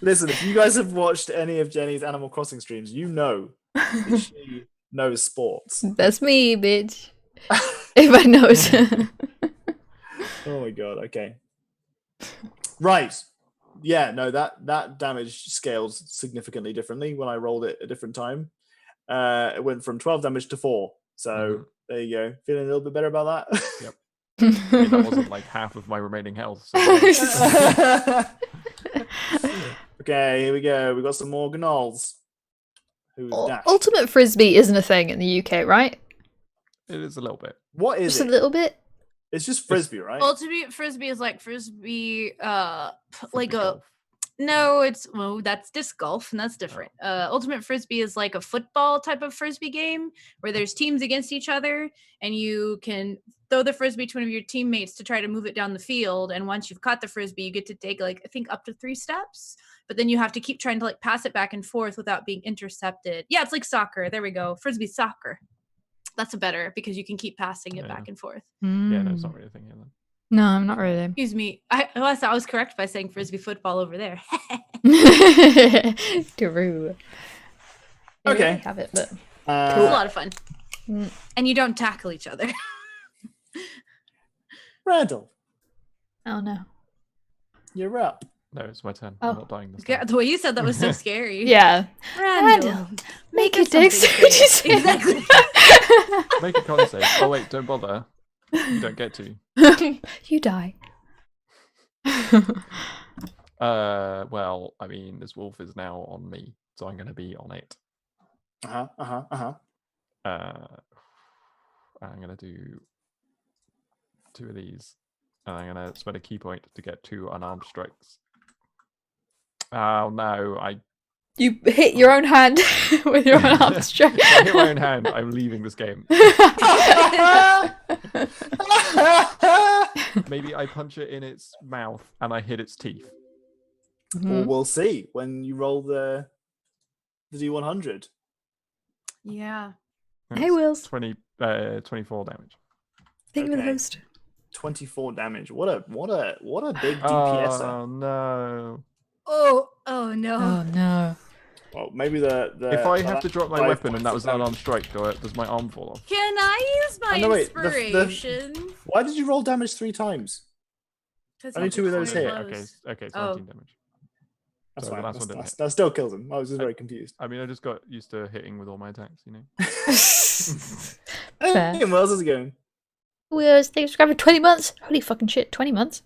Listen, if you guys have watched any of Jenny's Animal Crossing streams, you know that she knows sports. That's me, bitch. If I know it. Oh my god. Okay. Right. Yeah. No. That damage scales significantly differently when I rolled it a different time. It went from 12 damage to 4. So there you go. Feeling a little bit better about that. Yep. I mean, that wasn't like half of my remaining health. So Okay. Here we go. We got some more gnolls. Who's Dash? Ultimate Frisbee isn't a thing in the UK, right? it is a little bit. What is Just it? a little bit. It's just frisbee, right? Ultimate Frisbee is like Frisbee, like Frisbee a golf. no, that's disc golf and that's different. Ultimate Frisbee is like a football type of Frisbee game where there's teams against each other and you can throw the Frisbee to one of your teammates to try to move it down the field. And once you've caught the Frisbee, you get to take like, I think up to 3 steps, but then you have to keep trying to like pass it back and forth without being intercepted. Yeah, it's like soccer. There we go. Frisbee soccer. That's a better because you can keep passing it Yeah. back and forth. Yeah, no, it's not really a thing here then. No, I'm not really. Excuse me. I was correct by saying Frisbee football over there. True. I Okay. really have it, but It's a lot of fun. Mm. And you don't tackle each other. Randall, oh no. you're up. No, it's my turn. Oh. I'm not dying this Yeah, time. the way you said that was so scary. Yeah. Randall, Make us it dick. something What did you great. say? Exactly. Make a con save. Oh wait, don't bother. You don't get to. You die. Well, I mean, this wolf is now on me, so I'm going to be on it. I'm going to do 2 of these, and I'm going to spend a key point to get 2 unarmed strikes. Oh no, You hit your own hand with your own arm strike. If I hit my own hand, I'm leaving this game. Maybe I punch it in its mouth and I hit its teeth. Well, we'll see when you roll the D100. Yeah. Hey, That's Wills. 24 damage. Thank you for the Okay. host. 24 damage. What a big DPS. Oh no. Oh no. Oh no. Well, maybe the If I have to drop my 5 weapon and points that of was an damage. unarmed strike, does my arm fall off? Can I use my Oh, no, wait, the- inspiration? Why did you roll damage 3 times? 'Cause only of 2 of those the hit. blows. Okay, 17 Oh. damage. That's So the fine. last one didn't That's, hit. that still kills him. I was just very confused. I mean, I just got used to hitting with all my attacks, you know? Fair. Hey, Wells, how's it going? Wills, thanks for subscribing for 20 months. Holy fucking shit, 20 months?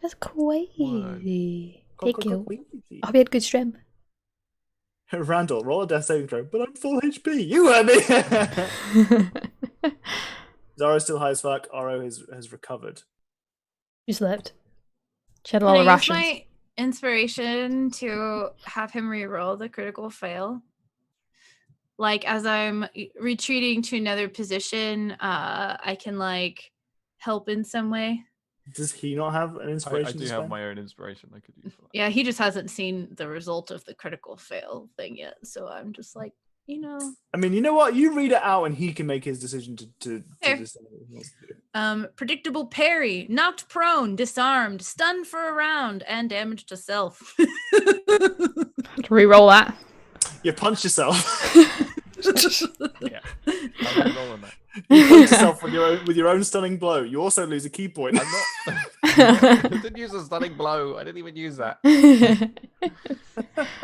That's crazy. Thank you. I hope you had a good stream. Randall, roll a death saving throw, but I'm full HP. You heard me. Zara's still high as fuck. Oro has recovered. You slept. She had a Can lot I of use rations. my inspiration to have him reroll the critical fail? Like as I'm retreating to another position, I can like help in some way. Does he not have an I inspiration? do to have spend? my own inspiration I could use for that. Yeah, he just hasn't seen the result of the critical fail thing yet. So I'm just like, you know. I mean, you know what? You read it out, and he can make his decision to Fair. decide what he wants to do. Predictable parry, knocked prone, disarmed, stunned for a round, and damage to self. To re-roll that. You punch yourself. Yeah. I'm not rolling that. You punch yourself with your own stunning blow. You also lose a key point. I'm not. I didn't use a stunning blow. I didn't even use that.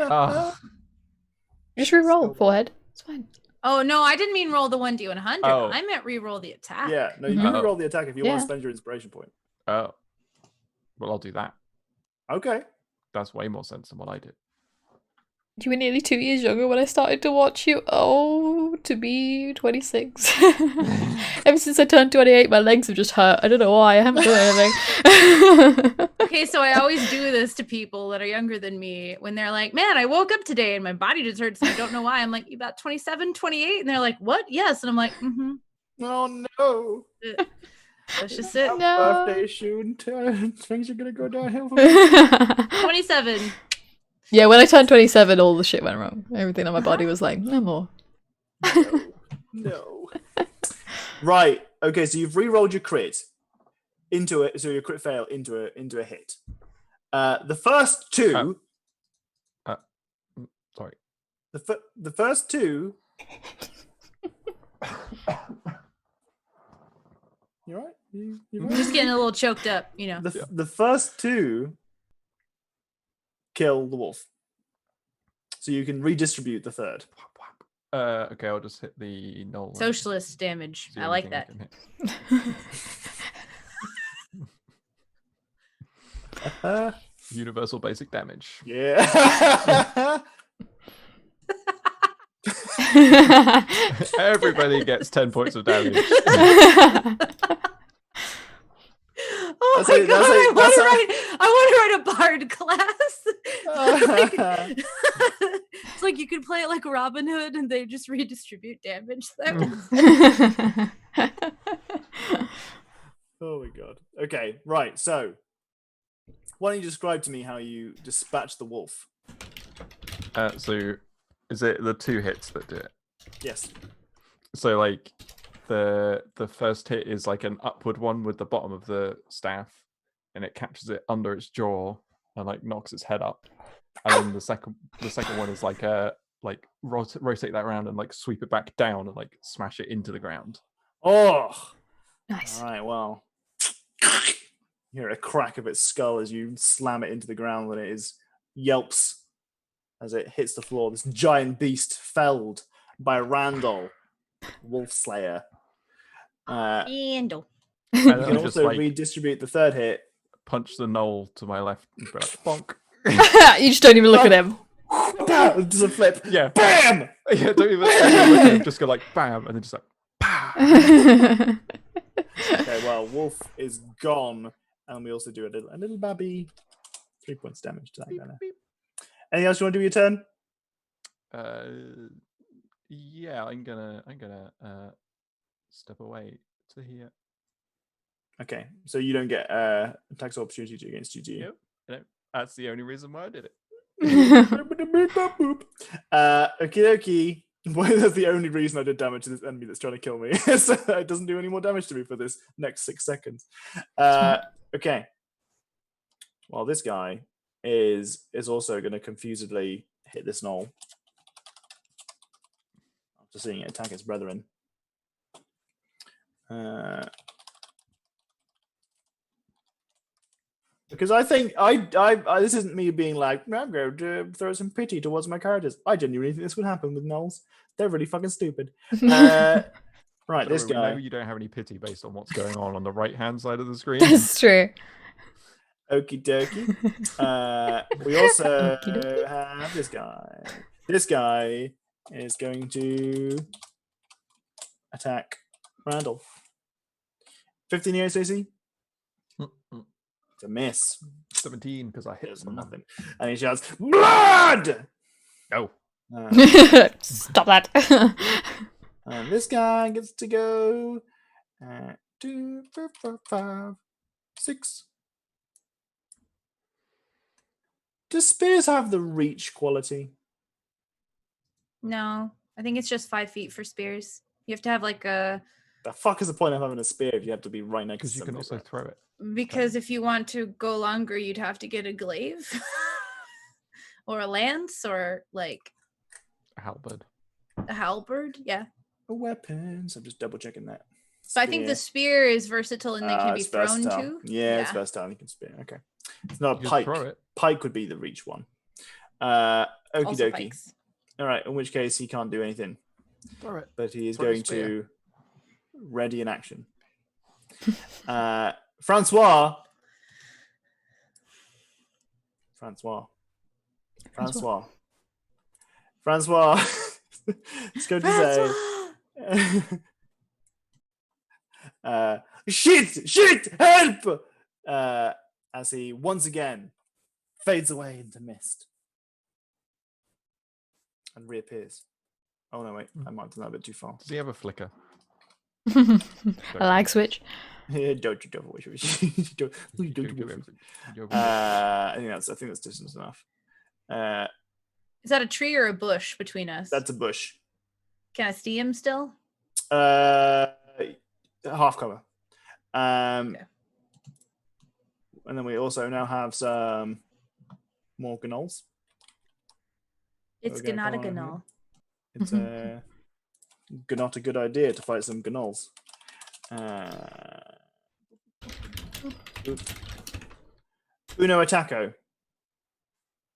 Oh, Just re-roll, forehead. It's fine. Oh no, I didn't mean roll the 1d100. Oh. I meant re-roll the attack. Yeah, no, you Mhm. can roll the attack if you want Yeah. to spend your inspiration point. oh. Well, I'll do that. Okay. That's way more sense than what I did. You were nearly 2 years younger when I started to watch you. Oh. proud to be 26. Ever since I turned 28, my legs have just hurt. I don't know why. I haven't done anything. Okay, so I always do this to people that are younger than me when they're like, man, I woke up today and my body just hurts and I don't know why. I'm like, you about 27, 28? And they're like, what? Yes. And I'm like, mm-hmm. Oh no! That's just it. No. Birthday soon. Things are gonna go downhill for me. 27. Yeah, when I turned 27, all the shit went wrong. Everything on my body was like, no more. No. Right. Okay. So you've re-rolled your crit into it. So your crit fail into a hit. The first two. Sorry. The first two. You all right? You I'm right? just getting a little choked up, you know. The first two kill the wolf. So you can redistribute the third. Okay, I'll just hit the null. Socialist damage. It's the I only like thing that. can hit. Universal basic damage. Yeah. Everybody gets 10 points of damage. Oh That's my it, god! that's it, that's I want to write a bard class. It's like you could play it like Robin Hood, and they just redistribute damage. Oh my god. Okay, right. So, why don't you describe to me how you dispatch the wolf? So, is it the 2 hits that do it? Yes. So, like, the first hit is like an upward one with the bottom of the staff, and it catches it under its jaw and like knocks its head up. And then the second one is like rotate that around and like sweep it back down and like smash it into the ground. Oh. Nice. All right. Well, you hear a crack of its skull as you slam it into the ground, and it is yelps as it hits the floor. This giant beast felled by Randall, Wolf Slayer. Handle. And You then can I just also like redistribute the third hit. punch the knoll to my left and be like, bonk. You just don't even look at him. It does a flip. Yeah. Bam! Yeah, don't even look at him, just go like bam, and then just like pow. Okay, well, Wolf is gone, and we also do a little babby 3 points damage to that guy. Anything else you want to do with your turn? Yeah, I'm gonna step away to here. Okay, so you don't get attacks of opportunity against you, do you? Nope. That's the only reason why I did it. Okie dokie. Well, that's the only reason I did damage to this enemy that's trying to kill me. So it doesn't do any more damage to me for this next 6 seconds. Okay. Well, this guy is also going to confusedly hit this knoll after seeing it attack its brethren. Because I think I this isn't me being like, I'm going to throw some pity towards my characters. I genuinely think this would happen with gnolls. They're really fucking stupid. Right, this We guy. know you don't have any pity based on what's going on the right-hand side of the screen. That's true. Okie dokie. We also Okie dokie. have this guy. This guy is going to attack Randall. 15 years, AC. It's a miss. 17 because I hit There's someone. nothing. And he shouts, "Blood!" No. Stop that. And this guy gets to go 2, 4, 5, 6. Does spears have the reach quality? No, I think it's just 5 feet for spears. You have to have like a The fuck is the point of having a spear if you have to be right next to Because you can somebody? also throw it. because if you want to go longer, you'd have to get a glaive or a lance or like A halberd. a halberd. Yeah. Weapons. I'm just double checking that. So I think the spear is versatile and they can be it's thrown versatile. to. Yeah, it's versatile. You can spear. Okay. It's not You a can pike. throw it. Pike would be the reach one. Okie Also dokie. pikes. All right. In which case he can't do anything, Throw it. but he is Throw the going spear. to ready in action. Francois. It's going to say, shit, help! As he once again fades away into mist and reappears. Oh no, wait, I might have done that a bit too far. Does he have a flicker? A lag switch. Don't I think that's distance enough. Is that a tree or a bush between us? That's a bush. Can I see him still? Half cover. Okay. And then we also now have some more gnolls. It's Okay, not a come on gnoll. It's not a good idea to fight some gnolls. Uno Attacco.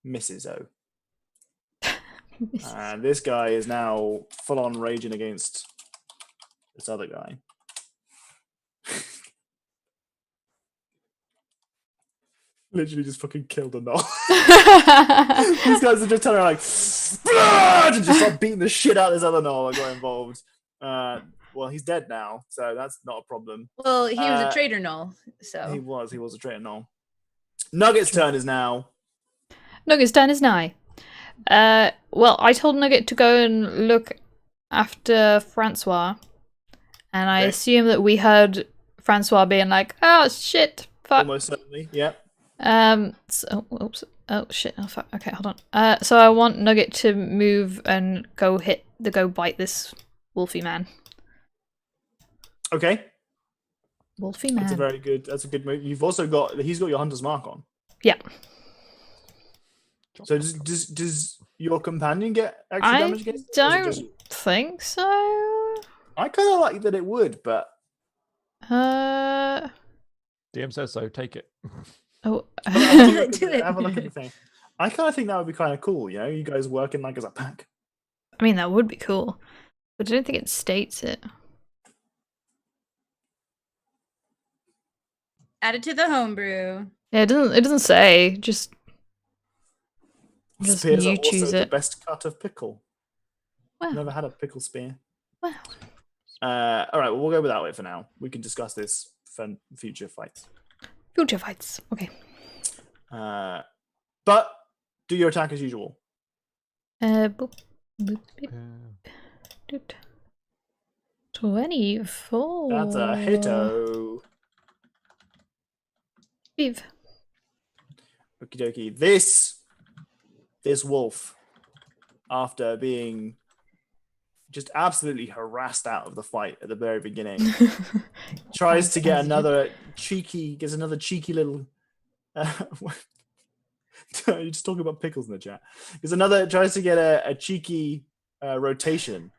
Misses O. This guy is now full on raging against this other guy. Literally just fucking killed a gnoll. These guys are just turning around like, blood! And just start beating the shit out of this other gnoll that got involved. Well, he's dead now, so that's not a problem. Well, he was a traitor gnoll, so. He was a traitor gnoll. Nugget's turn is now. Nugget's turn is nigh. Well, I told Nugget to go and look after Francois, and I assume that we heard Francois being like, "Oh shit, fuck." Almost certainly, yeah. So, oops. Oh shit. Oh fuck. Okay, hold on. So I want Nugget to move and go bite this wolfy man. Okay. Wolfy man. That's a good move. He's got your hunter's mark on. Yeah. So does your companion get extra damage against it? I don't think so. I kind of like that it would, but DM says so. Take it. Oh. Have a look at the thing. I kind of think that would be kind of cool. You know, you guys working like as a pack. I mean, that would be cool, but I don't think it states it. Add it to the homebrew. Yeah, it doesn't say. Just Spears you are also choose the it. best cut of pickle. Wow. Never had a pickle spear. Wow. All right, well, we'll go with that way for now. We can discuss this for future fights. Future fights. Okay. But do your attack as usual. Boop, boop, beep, doot. 24. That's a hito. Beef. Okie dokie. This wolf, after being just absolutely harassed out of the fight at the very beginning, tries to get another cheeky little. You're just talking about pickles in the chat. Tries to get a cheeky rotation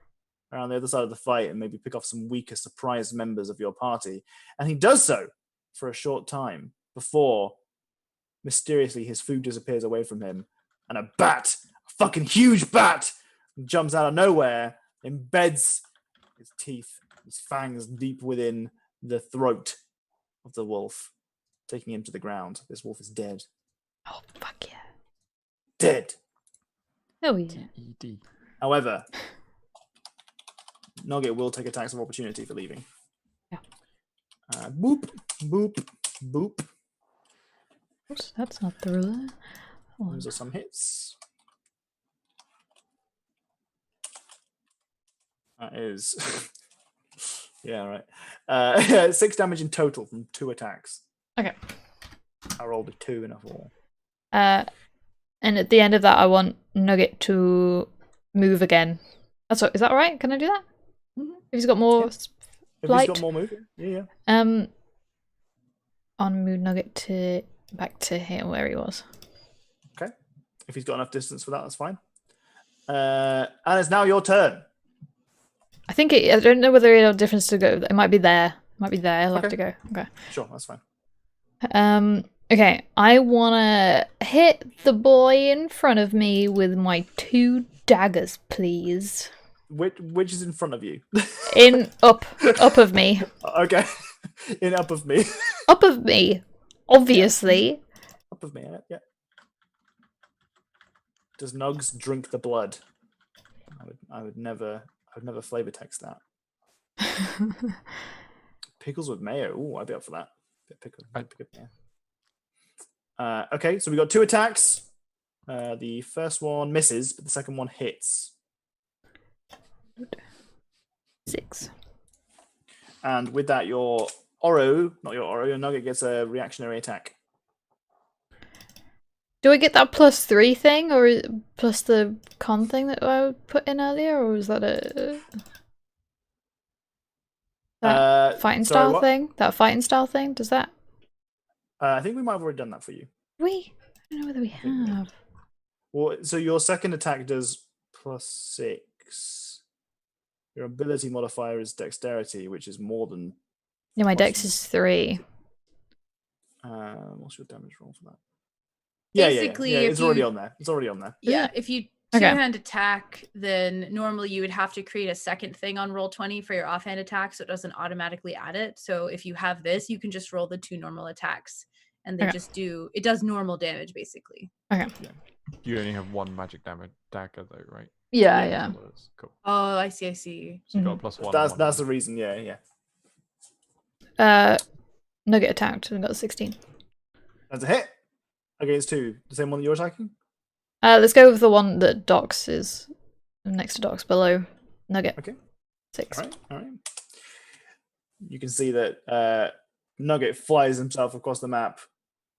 around the other side of the fight and maybe pick off some weaker surprised members of your party, and he does so for a short time before mysteriously his food disappears away from him, and a fucking huge bat, jumps out of nowhere, embeds his teeth, his fangs deep within the throat of the wolf, taking him to the ground. This wolf is dead. Oh, fuck yeah. Dead. Oh, yeah. ED. However, Nugget will take attacks of opportunity for leaving. Yeah. Boop, boop, boop. Oops, that's not the ruler. Those are some hits. That is... yeah, right. 6 damage in total from 2 attacks. Okay. I rolled a 2 and a 4. And at the end of that, I want Nugget to move again. Is that right? Can I do that? Mm-hmm. If he's got more If flight. he's got more movement, yeah. On move Nugget back to here where he was. Okay. If he's got enough distance for that, that's fine. And it's now your turn. I think I don't know whether it'll difference to go. It might be there. I'll have to go. Okay. Sure, that's fine. Okay. I wanna hit the boy in front of me with my 2 daggers, please. Which is in front of you? Up of me. Okay. In up of me. Up of me. Obviously. Up of me, yeah. Does Nugs drink the blood? I would never flavor text that. Pickles with mayo. Oh, I'd be up for that. Pickle with mayo. Okay, so we got 2 attacks. The first one misses, but the second one hits. 6. And with that, your Nugget gets a reactionary attack. Do I get that +3 thing, or plus the con thing that I put in earlier, or was that a fighting sorry, style what? thing? That fighting style thing? Does that? I think we might have already done that for you. I don't know whether we have. Well, so your second attack does +6. Your ability modifier is dexterity, which is more than. Yeah, my dex is 3. What's your damage roll for that? Yeah, Basically, yeah. if It's already you- on there. It's already on there. Yeah, if you Okay. two-hand attack, then normally you would have to create a second thing on roll 20 for your offhand attack, so it doesn't automatically add it. So if you have this, you can just roll the 2 normal attacks, and they Okay. just do it does normal damage basically. Okay. You only have 1 magic damage dagger though, right? Yeah, Yeah. yeah. Cool. Oh, I see. So you got a +1. That's the reason. Yeah. Nugget attacked and got a 16. That's a hit against 2. The same one that you're attacking. Let's go with the one that Docs is next to Docs below Nugget. Okay. 6. All right. You can see that Nugget flies himself across the map,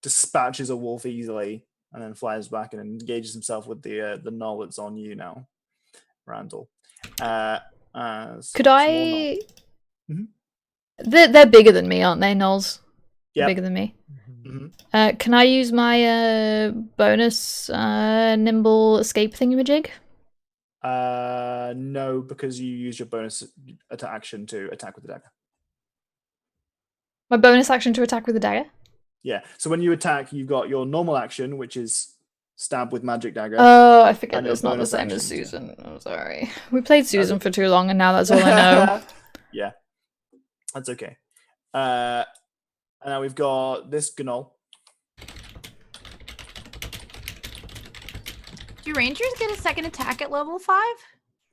dispatches a wolf easily, and then flies back and engages himself with the knoll that's on you now, Randall. Could I? Mhm. They're bigger than me, aren't they? Knolls. Yep. Bigger than me. Mm-hmm. Can I use my bonus nimble escape thingamajig? No, because you use your bonus action to attack with the dagger. My bonus action to attack with the dagger? Yeah. So when you attack, you've got your normal action, which is stab with magic dagger. Oh, I forget And your that's not the bonus same as actions, yeah. Susan. I'm sorry. We played Susan for too long, and now that's all I know. Yeah, that's okay. And now we've got this Gnoll. Do Rangers get a second attack at level 5?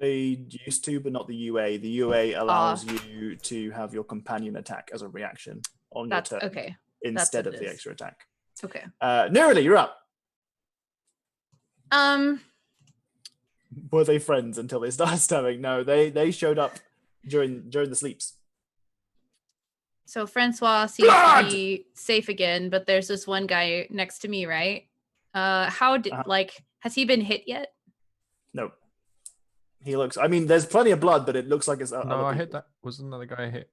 They used to, but not the UA. The UA allows you to have your companion attack as a reaction on That's your turn okay. instead what of it the is. extra attack. Okay. Nerily, you're up. Were they friends until they started stabbing? No, they showed up during the sleeps. So Francois seems to be safe again, but there's this one guy next to me, right? How did has he been hit yet? No. He looks. I mean, there's plenty of blood, but it looks like it's. No, I hit that. Was another guy I hit?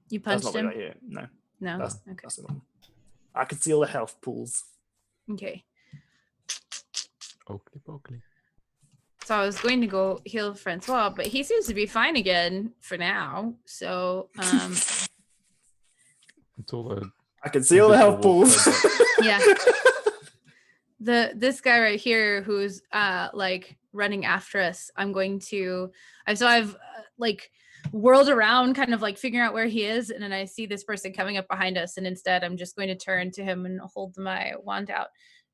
You That's punched not him? what I hear. No. No. That's, Okay. that's the one. I can see all the health pools. Okay. Oakley pokely. So I was going to go heal Francois, but he seems to be fine again for now. So It's all the I can see all the health invisible wolf pools. yeah. This guy right here who's like running after us, I'm going to I've whirled around kind of like figuring out where he is, and then I see this person coming up behind us, and instead I'm just going to turn to him and hold my wand out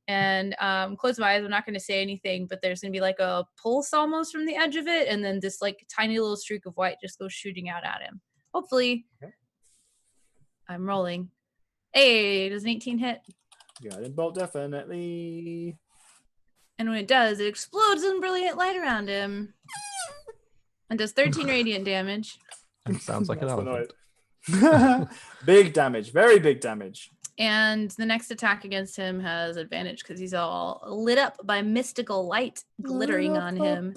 and close my eyes. I'm not going to say anything, but there's going to be like a pulse almost from the edge of it, and then this like tiny little streak of white just goes shooting out at him. Hopefully. Okay. I'm rolling. Hey, does an 18 hit? Guiding bolt, definitely. And when it does, it explodes in brilliant light around him. And does 13 radiant damage. And sounds like an That's the elephant. noise. Big damage, very big damage. And the next attack against him has advantage because he's all lit up by mystical light glittering on him.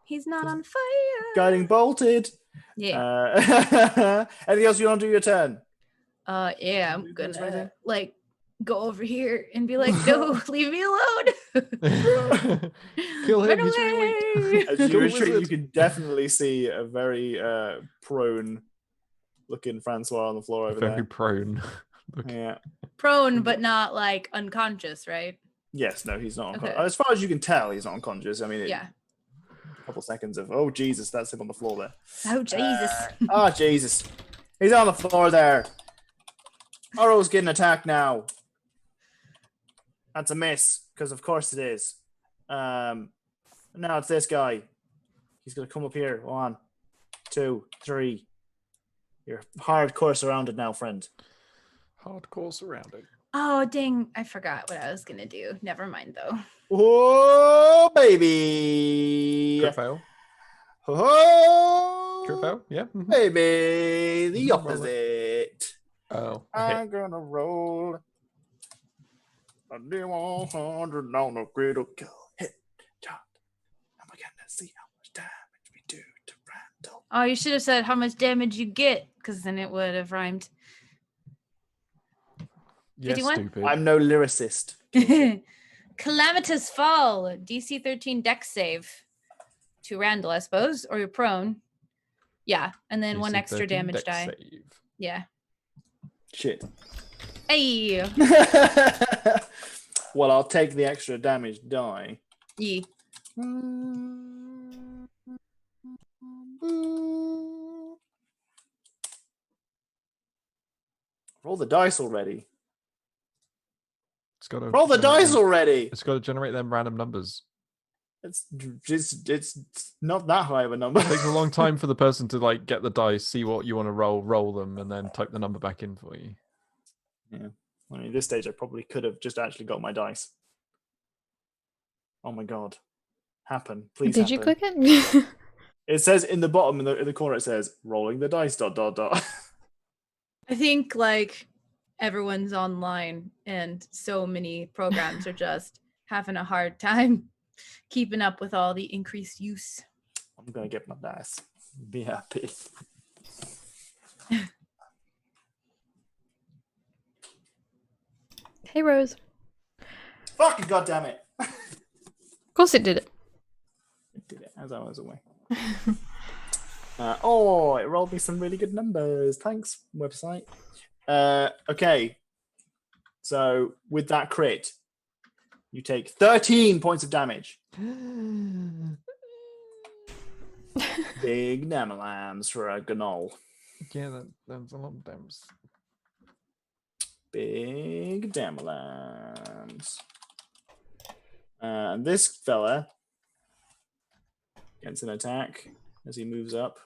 He's not on fire. Guiding bolted. Yeah. Anything else you want to do your turn? Yeah, I'm Do you gonna anything? like go over here and be like, no, leave me alone. Kill him. Run He's really weak. As you Kill the retreat, you wizard. can definitely see a very prone looking Francois on the floor over Very there. prone. Look. Yeah. Prone, but not like unconscious, right? Yes, no, he's not unconscious. Okay. As far as you can tell, he's not unconscious. I mean, Yeah. a couple seconds of, oh, Jesus, that's him on the floor there. Oh, Jesus. Oh, Jesus. He's on the floor there. Oro's getting attacked now. That's a miss, because of course it is. Now it's this guy. He's gonna come up here. 1, 2, 3. You're hardcore surrounded now, friend. Hardcore surrounding. Oh, dang. I forgot what I was going to do. Never mind, though. Oh, baby. Crit fail. Oh, Crit fail. Yeah. Mhm. baby. The Mhm, roll it. opposite. Oh. I hit. I'm gonna roll a D100 on a critical hit. And we're gonna see how much damage we do to Randall. Oh, you should have said how much damage you get, because then it would have rhymed. Yeah, 51? stupid. I'm no lyricist. Calamitous Fall. DC 13 dex save. To Randall, I suppose. Or you're prone. Yeah. And then one DC extra 13 damage dex die. Save. Yeah. Shit. Hey. Well, I'll take the extra damage die. Yee. Roll the dice already. It's got to Roll the dice already. It's got to generate them random numbers. It's not that high of a number. It takes a long time for the person to like get the dice, see what you want to roll them, and then type the number back in for you. Yeah. I mean, at this stage, I probably could have just actually got my dice. Oh my god. Happen. Please Did you happen. click it? It says in the bottom, in the corner, it says, rolling the dice, ... I think like everyone's online and so many programs are just having a hard time keeping up with all the increased use. I'm going to get my dice. Be happy. Hey, Rose. Fucking goddamn it. Of course it did it. It did it as I was away. It rolled me some really good numbers. Thanks, website. Okay. So with that crit, you take 13 points of damage. Big Namalams for a Gnoll. Yeah, that's a lot of damage. Big Damalams. And this fella gets an attack as he moves up.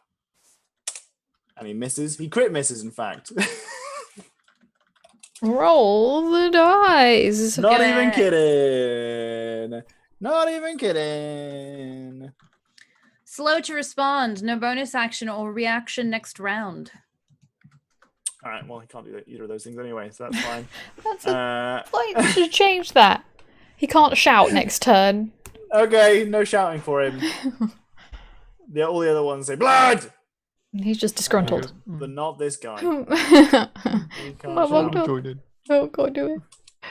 And he misses. He crit misses, in fact. Roll the dice. Not Get even it. kidding. Not even kidding. Slow to respond. No bonus action or reaction next round. All right, well, he can't do either of those things anyway, so that's fine. That's a point. You should change that. He can't shout next turn. Okay, no shouting for him. All the other ones say, blood! He's just disgruntled. But not this guy. Come He can't on, shout. no. Join in. Oh, God, do it.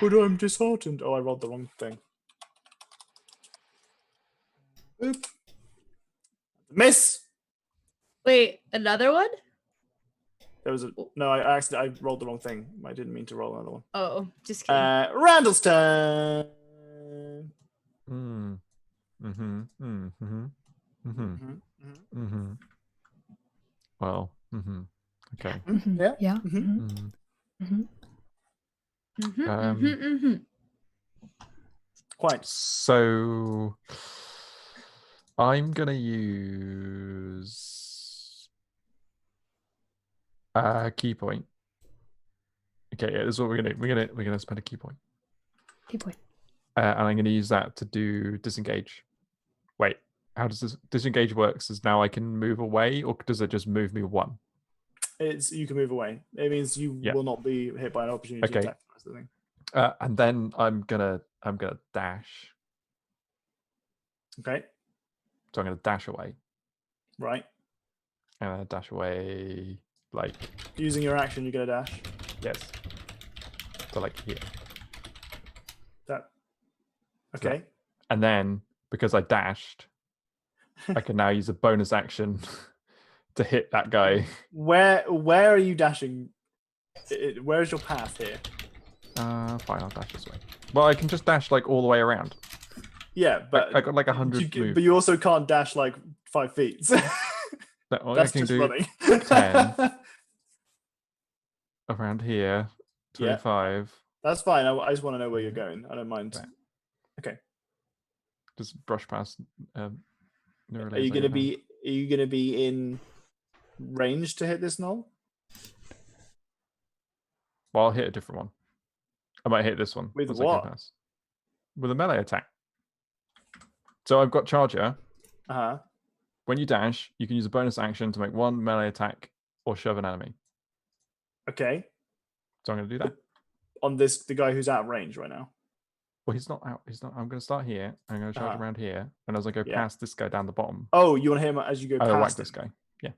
But I'm disheartened. Oh, I rolled the wrong thing. Oop. Miss! Wait, another one? There was I rolled the wrong thing. I didn't mean to roll another one. Oh, just kidding. Randall's turn. Mm. Mm-hmm. Mm-hmm. Mm-hmm. Mm-hmm. Well. Mm-hmm. Okay. Yeah. Yeah. Mhm. Mm-hmm. Quite. So I'm gonna use a key point. Okay, yeah, this is what we're gonna do. We're gonna spend a key point. Key point. And I'm gonna use that to do disengage. Wait, how does this disengage works? Is now I can move away, or does it just move me one? You can move away. It means you will not be hit by an opportunity Okay. attack. That's the thing. And then I'm gonna dash. Okay. So I'm gonna dash away. Right. And dash away like Using your action, you get a dash. yes. So like here. That. Okay. And then because I dashed, I can now use a bonus action to hit that guy. Where are you dashing? Where's your path here? Fine, I'll dash this way. Well, I can just dash like all the way around. Yeah, but I got like 100 move. But you also can't dash like 5 feet. Well, That's I can just do running. 10 around here. 25. That's fine. I just want to know where you're going. I don't mind. Okay. Okay. Just brush past. Are you gonna be in range to hit this null? Well, I'll hit a different one. I might hit this one. With once I go what? past. With a melee attack. So I've got Charger. Uh-huh. When you dash, you can use a bonus action to make one melee attack or shove an enemy. Okay. So I'm going to do that. On the guy who's out of range right now. Well, he's not out. He's not. I'm going to start here. I'm going to charge Uh-huh. around here, and as I go Yeah. past this guy down the bottom, Oh, you want to hit him as you go I whack past this him? guy. Yeah.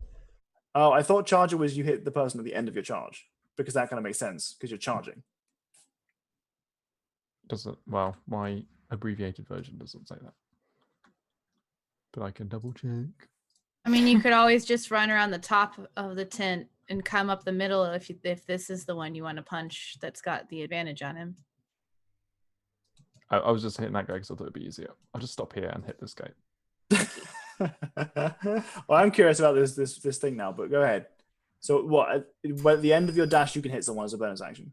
Oh, I thought charger was you hit the person at the end of your charge, because that kind of makes sense because you're charging. Doesn't. Well, my abbreviated version doesn't say that, but I can double check. I mean, you could always just run around the top of the tent and come up the middle if this is the one you want to punch that's got the advantage on him. I was just hitting that guy because I thought it'd be easier. I'll just stop here and hit this guy. Well, I'm curious about this thing now, but go ahead. So what? At the end of your dash, you can hit someone as a bonus action.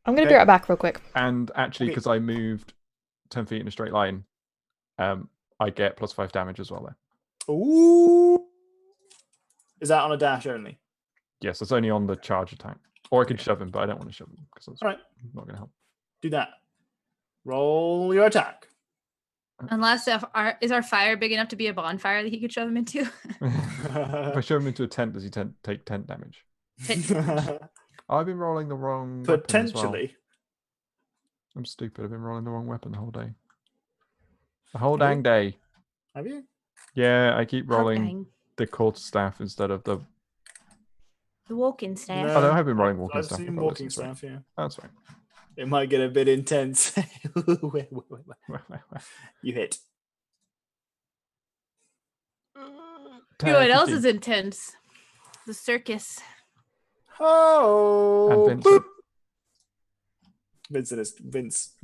I'm going to Okay. be right back real quick. And actually, Okay. because I moved 10 feet in a straight line, I get +5 damage as well there. Ooh. Is that on a dash only? Yes, it's only on the charge attack. Or I could shove him, but I don't want to shove him because that's All right. not going to help. Do that. Roll your attack. Unless is our fire big enough to be a bonfire that he could shove him into? If I shove him into a tent, does he take tent damage? I've been rolling the wrong weapon as well. Potentially. I'm stupid. I've been rolling the wrong weapon the whole day. The whole Really? dang day. Have you? Yeah, I keep Oh, rolling dang. the quarterstaff instead of the... The walking staff. Oh, no, I have been rolling walking I've staff. seen I've got walking this, that's staff, yeah. right. That's right. It might get a bit intense. You hit. You know what else is intense? The circus. Oh, And Vincent. Vince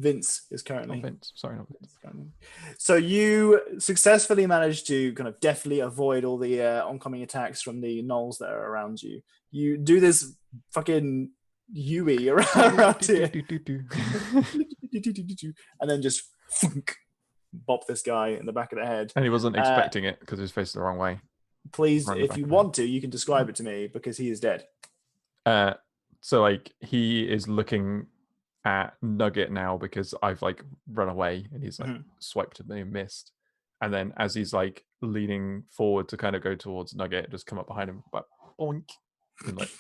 is currently. Not Vince. Sorry, not Vince. So you successfully managed to kind of deftly avoid all the oncoming attacks from the gnolls that are around you. You do this fucking Yui around here, and then just bop this guy in the back of the head. And he wasn't expecting it because his face is the wrong way. Please, Right in the if back you of the want to, you can describe it to me because he is dead. So like he is looking at Nugget now because I've like run away and he's like swiped at me and missed. And then as he's like leaning forward to kind of go towards Nugget, just come up behind him, but oink. And like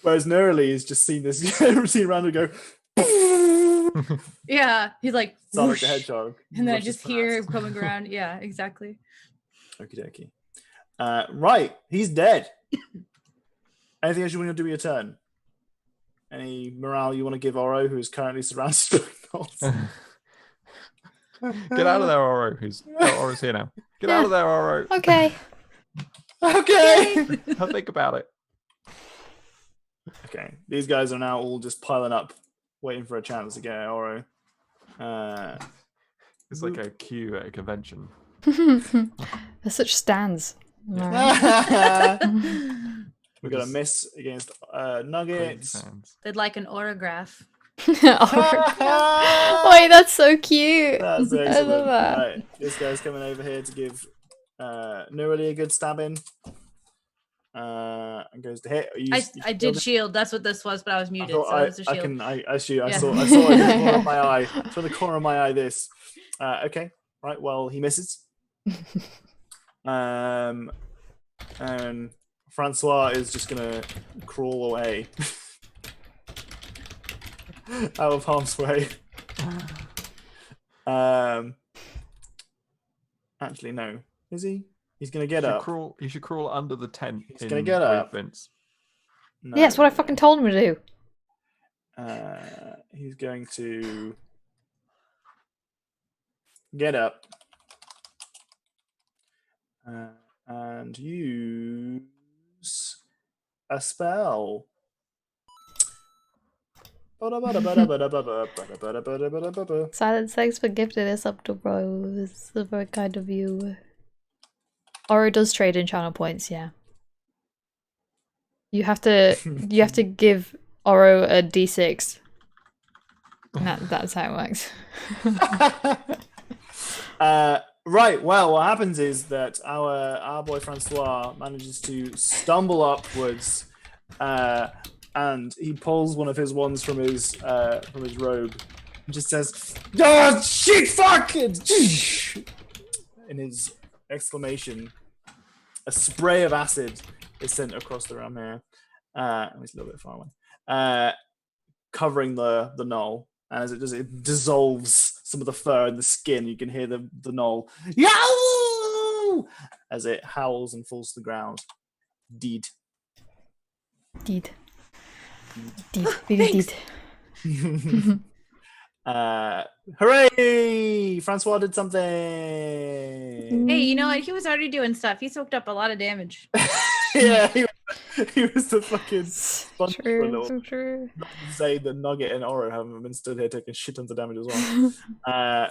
Whereas Nerly has just seen this, seen Randall go. Yeah, he's like, Sonic whoosh, the Hedgehog. and then I rushes just hear him past. coming around. Yeah, exactly. Okie dokie. Right, he's dead. Anything else you want to do with your turn? Any morale you want to give Oro, who is currently surrounded by gnolls? get out of there, Oro. Oro's here now. Get out of there, Oro. Okay. Okay. Have a think about it. Okay, these guys are now all just piling up, waiting for a chance to get Oro. It's like a queue at a convention. They're such stands. We got a miss against Nugget. They'd like an autograph. Oh, wait, that's so cute. That's I excellent. love that. Right, this guy's coming over here to give Nurali a good stabbing. And goes to hit. I did shield. That's what this was, but I was muted, so it was a shield. I saw Yeah. it in the corner of my eye. From the corner of my eye, this. Okay, right. Well, he misses. And Francois is just gonna crawl away out of harm's way. Actually, no. Is he? He's gonna get up. You should crawl under the tent. He's gonna get up. Vince. No, Yeah, that's what I fucking told him to do. He's going to get up and use a spell. Silence, thanks for gifting us up to Rose. That's very kind of you. Oro does trade in channel points, yeah. You have to give Oro a d6. And that's how it works. Right. Well, what happens is that our boy Francois manages to stumble upwards, and he pulls one of his wands from his robe, and just says, "Oh shit! Fuck it!" In his exclamation, a spray of acid is sent across the room here. It's a little bit far away, covering the knoll. And as it does, it dissolves some of the fur and the skin. You can hear the knoll yow as it howls and falls to the ground. Deed. Really deed. Hooray! Francois did something. Hey, you know what? He was already doing stuff. He soaked up a lot of damage. Yeah, he was the fucking sponge for a little. So true. Not to say that Nugget and Oro haven't been stood here taking shit tons of damage as well.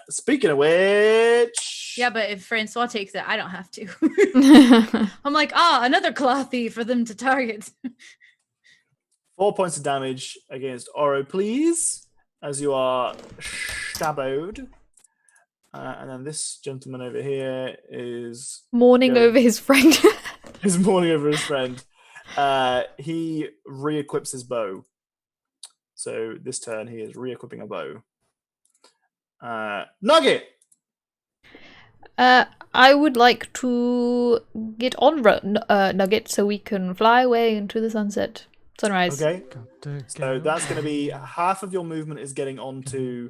Speaking of which, Yeah, but if Francois takes it, I don't have to. I'm like, another claw thief for them to target. 4 points of damage against Oro, please, as you are stabboed. And then this gentleman over here is Mourning going- over his friend. is mourning over his friend. He re-equips his bow. So this turn he is re-equipping a bow. Nugget! I would like to get on Nugget so we can fly away into the sunset. Sunrise. Okay. So that's going to be half of your movement is getting onto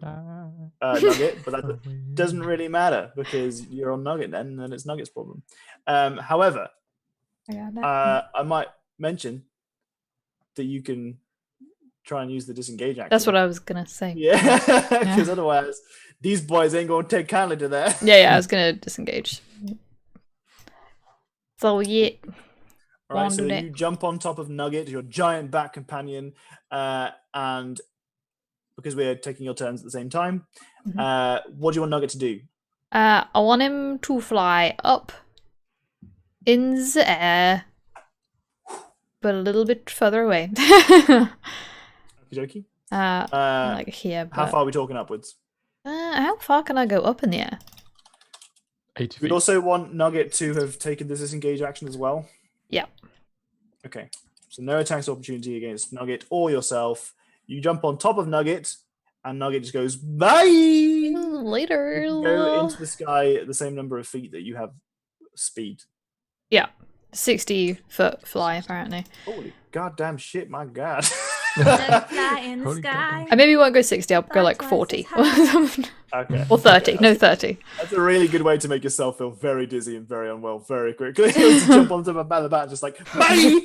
Nugget, but that doesn't really matter because you're on Nugget then, and it's Nugget's problem. However, I might mention that you can try and use the disengage action. That's what I was gonna say. Yeah, because otherwise these boys ain't going to take kindly to that. Yeah, I was gonna disengage. So yeah. All right, so you jump on top of Nugget, your giant bat companion, and because we're taking your turns at the same time, what do you want Nugget to do? I want him to fly up in the air, but a little bit further away. Okey-dokey. Like here. But... How far are we talking upwards? How far can I go up in the air? 80 feet. We'd also want Nugget to have taken the disengage action as well. Yeah. Okay. So no attacks opportunity against Nugget or yourself. You jump on top of Nugget, and Nugget just goes, bye! Later. You go into the sky at the same number of feet that you have speed. Yeah. 60-foot fly, apparently. Holy goddamn shit, my god. Fly in the Holy sky. I maybe won't go 60, I'll go like Fly 40. twice Okay. Or 30. Okay, No, 30. That's a really good way to make yourself feel very dizzy and very unwell very quickly. To jump onto a bat and just like, bye!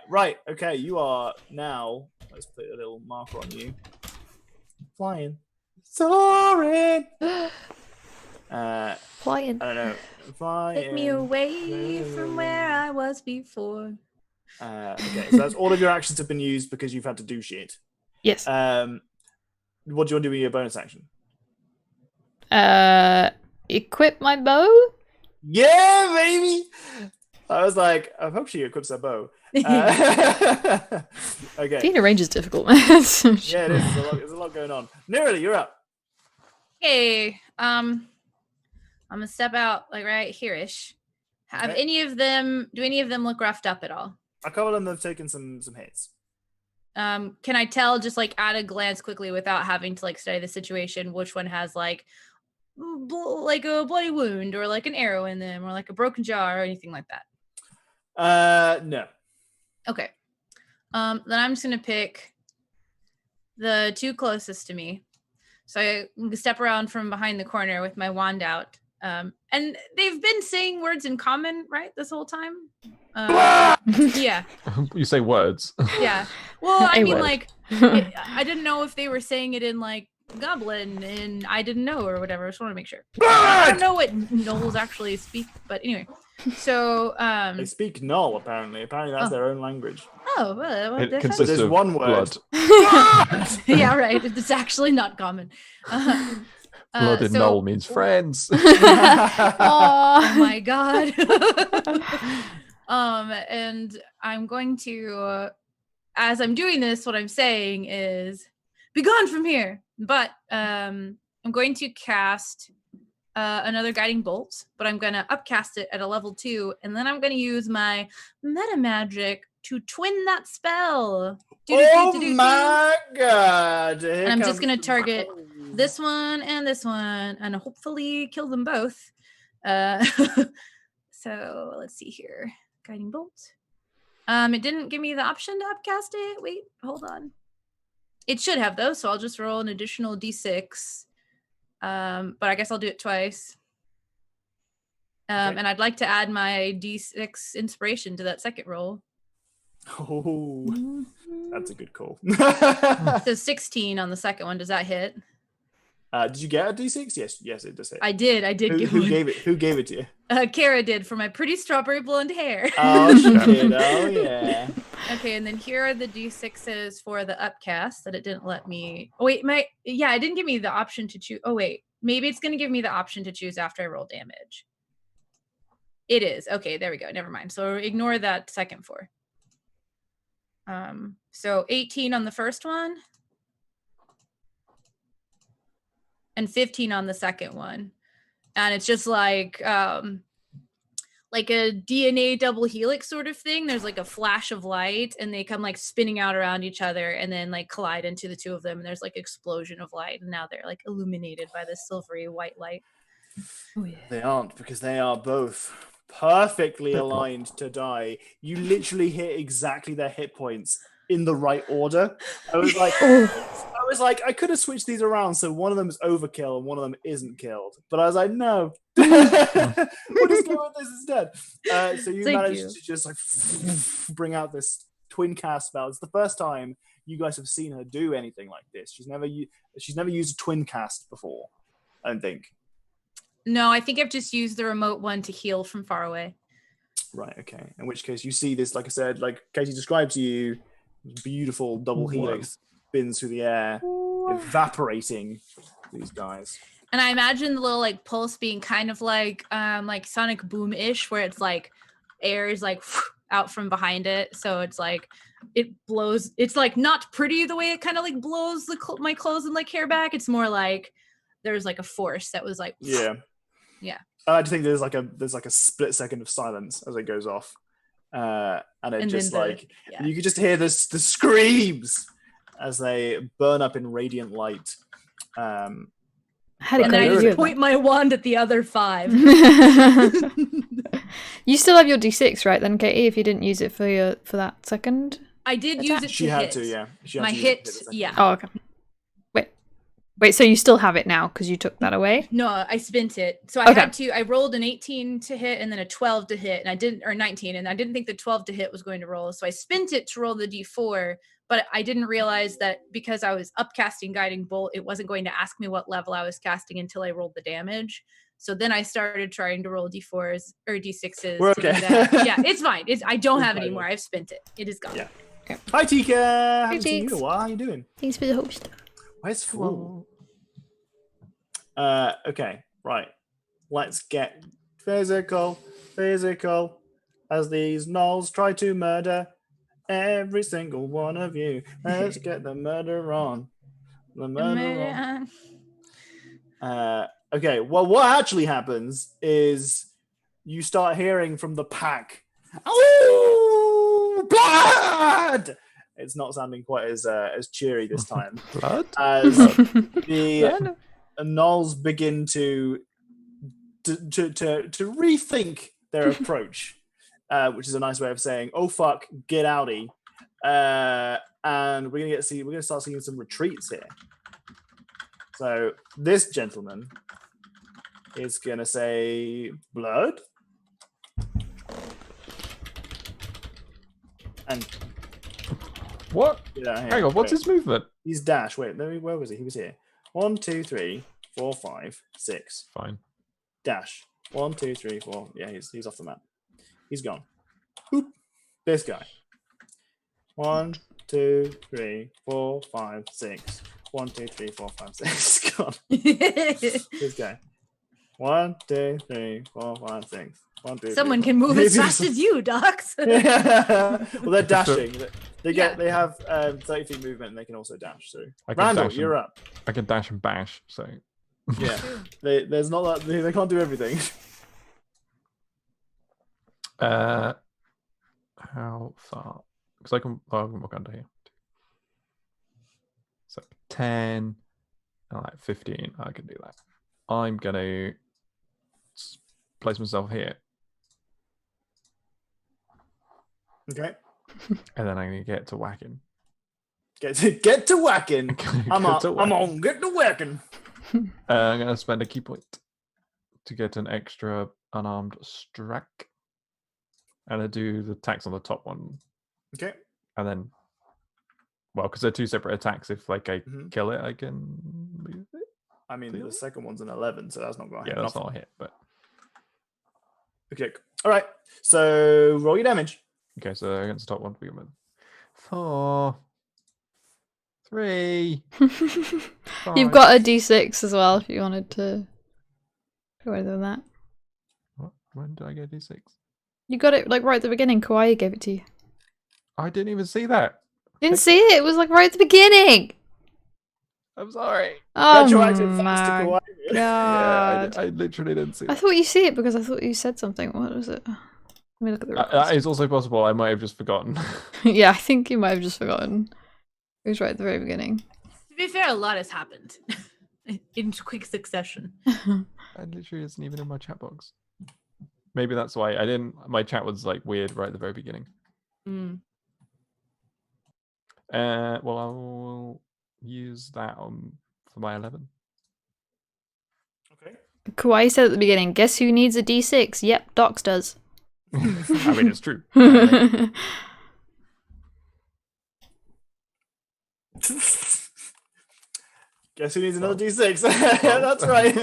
Right, okay, you are now, let's put a little marker on you. Flying. Soaring! Flying. I don't know. Flying. Take me away from where I was before. Okay, so that's all of your actions have been used because you've had to do shit. Yes. What do you want to do with your bonus action? Equip my bow? Yeah, baby! I was like, I hope she equips her bow. Okay. Being a range is difficult, man. Yeah, it is. There's a lot going on. Nearly, you're up. Hey, I'm gonna step out like right here-ish. Have Okay. any of them? Do any of them look roughed up at all? A couple of them have taken some hits. Can I tell just like at a glance quickly without having to like study the situation which one has like like a bloody wound or like an arrow in them or like a broken jaw or anything like that? No. Okay. Then I'm just gonna pick the two closest to me. So I step around from behind the corner with my wand out. And they've been saying words in common, right, this whole time? Yeah. You say words. Yeah. Well, I A mean, word. like, I didn't know if they were saying it in like Goblin, and I didn't know or whatever. I just want to make sure. I don't know what gnolls actually speak, but anyway. So, They speak Null, apparently. Apparently, that's their own language. oh, well, It that's consists There's of one word. blood. yeah, right. It's actually not common. Blood in so- Knoll means friends. Oh my god. And I'm going to, as I'm doing this, what I'm saying is, "Be gone from here!" But I'm going to cast another guiding bolt, but I'm going to upcast it at a level 2, and then I'm going to use my meta magic to twin that spell. Oh my god! And I'm just going to target this one, and hopefully kill them both. So let's see here. Guiding bolt. It didn't give me the option to upcast it. Wait, hold on. It should have though, so I'll just roll an additional d6. But I guess I'll do it twice. Okay. And I'd like to add my d6 inspiration to that second roll. Oh, that's a good call. So 16 on the second one. Does that hit? Did you get a d6? Yes, it does hit. I did. Who gave it? Who gave it to you? Kara did for my pretty strawberry blonde hair. Oh, she did. Oh, yeah. Okay, and then here are the d6s for the upcast that it didn't let me. Oh, wait, it didn't give me the option to choose. Oh, wait, maybe it's going to give me the option to choose after I roll damage. It is. Okay, there we go. Never mind. So ignore that second 4. So 18 on the first one. And 15 on the second one. And it's just like a DNA double helix sort of thing. There's like a flash of light and they come like spinning out around each other and then like collide into the two of them. And there's like explosion of light. And now they're like illuminated by this silvery white light. Oh, yeah. They aren't, because they are both perfectly aligned to die. You literally hit exactly their hit points in the right order. I was like, I could have switched these around so one of them is overkill and one of them isn't killed. But I was like, no. We'll just go with this instead. So you managed to just like bring out this twin cast spell. It's the first time you guys have seen her do anything like this. She's never used a twin cast before, I don't think. No, I think I've just used the remote one to heal from far away. Right, okay. In which case you see this, like I said, like Katie described to you, beautiful double helix spins through the air, evaporating these guys. And I imagine the little like pulse being kind of like sonic boom-ish, where it's like air is like out from behind it. So it's like it blows. It's like not pretty the way it kind of like blows my clothes and like hair back. It's more like there's like a force that was like yeah. I just think there's like a split second of silence as it goes off, and just like you could just hear the screams as they burn up in radiant light. And then I just point my wand at the other 5. You still have your d6, right? Then, Katie, if you didn't use it for that second, I did use it. She had to, yeah. My hit, yeah. Oh, okay. Wait, so you still have it now because you took that away? No, I spent it. So I had to. I rolled an 18 to hit and then a 12 to hit, and I didn't, or 19, and I didn't think the 12 to hit was going to roll. So I spent it to roll the d4, but I didn't realize that because I was upcasting Guiding Bolt, it wasn't going to ask me what level I was casting until I rolled the damage. So then I started trying to roll d4s or d6s. We're to okay. do that. Yeah, it's fine. I don't have it anymore. I've spent it. It is gone. Yeah. Okay. Hi, Tika. Haven't seen you in a thanks. while. How you doing? Thanks for the host. Where's Fool? Okay, right. Let's get physical as these gnolls try to murder every single one of you. Let's get the murder on. The murder on. Okay, well, what actually happens is you start hearing from the pack, "Oh, blood!" It's not sounding quite as cheery this time. Blood? As the gnolls begin to rethink their approach, which is a nice way of saying, "Oh fuck, get outie," and we're gonna start seeing some retreats here. So this gentleman is gonna say, "Blood," and What? yeah, Hang on, what's his movement? He's dash. Wait, where was he? He was here. 1, 2, 3, 4, 5, 6. Fine. Dash. 1, 2, 3, 4. Yeah, he's off the map. He's gone. Boop. This guy. 1, 2, 3, 4, 5, 6. 1, 2, 3, 4, 5, 6. Gone. This guy. 1, 2, 3, 4, 5, 6. 1, 2, Someone 3, can move as fast as you, Docs. Well, they're dashing. They have 30 feet movement, and they can also dash. So, Randall, you're up. I can dash and bash. So Yeah, there's not that they can't do everything. How far? Because I can walk under here. So 10 and like 15. I can do that. I'm gonna place myself here, Okay, and then I'm gonna get to whacking. get to whacking. I'm on get to whacking. I'm gonna spend a key point to get an extra unarmed strike, and I do the attacks on the top one, Okay, and then, well, because they're two separate attacks. If like I Mhm. kill it, I can move it. I mean Really? the second one's an 11, so that's not going to Yeah, happen. that's not a hit, but Okay, all right. So roll your damage. okay. So against the top one, we got 4, 3. You've got a d6 as well if you wanted to go over that. What? When did I get D6? You got it like right at the beginning. Kawaii gave it to you. I didn't even see that. Didn't see it. It was like right at the beginning. I'm sorry. Oh Retroactive thanks to my Kawaii. god! Yeah, I literally didn't see I that. thought you see it because I thought you said something. What was it? Let me look at the That records. is also possible. I might have just forgotten. Yeah, I think you might have just forgotten. It was right at the very beginning. To be fair, a lot has happened in quick succession. I literally isn't even in my chat box. Maybe that's why I didn't. My chat was like weird right at the very beginning. Mm. Well, I will use that for my 11. Okay. Kawaii said at the beginning, guess who needs a d6? Yep, Docs does. I mean, it's true. Guess who needs another Well, D6? That's right.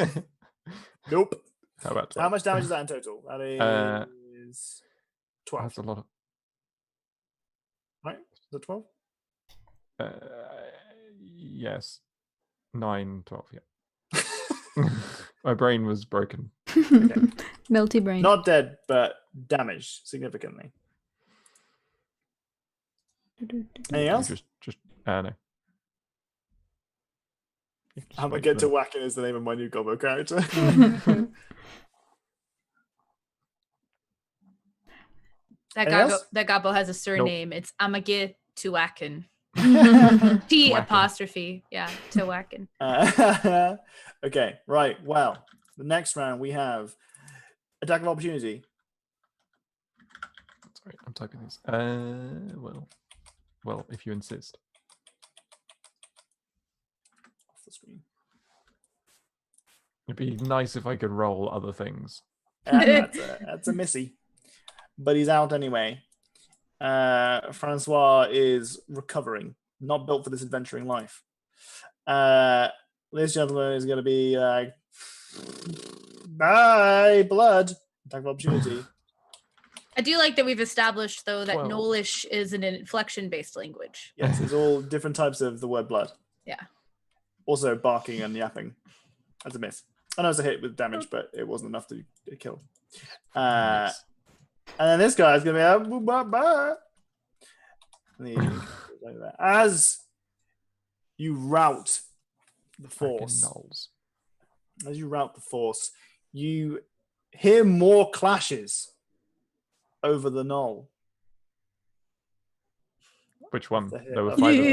Nope. How about 12? How much damage is that in total? That is 12. That's a lot of. Right? Is it 12? Yes. 9, 12, yeah. My brain was broken. Melty brain. Not dead, but damaged significantly. Anything else? Just no. Yeah, just I'm gonna wait get for to them. whacking is the name of my new combo character. That Anything else? Gabo has a surname. It's Amage Tuakin. T Tuakin. apostrophe. Yeah, Tuakin. Okay, right. Well, the next round we have attack of opportunity. Sorry, I'm typing these. Well, if you insist. Off the screen. It'd be nice if I could roll other things. That's a missy, but he's out anyway. Francois is recovering, not built for this adventuring life. This gentleman is going to be like, bye, blood. Attack of opportunity. I do like that we've established, though, that 12. Nolish is an inflection-based language. Yes, it's all different types of the word blood. Yeah. Also barking and yapping. That's a miss. I know it's a hit with damage, but it wasn't enough to kill. Nice. And then this guy's gonna be bye. As you rout the Fucking force, knolls. you hear more clashes over the knoll. Which one? the hit There were of- 5 of them.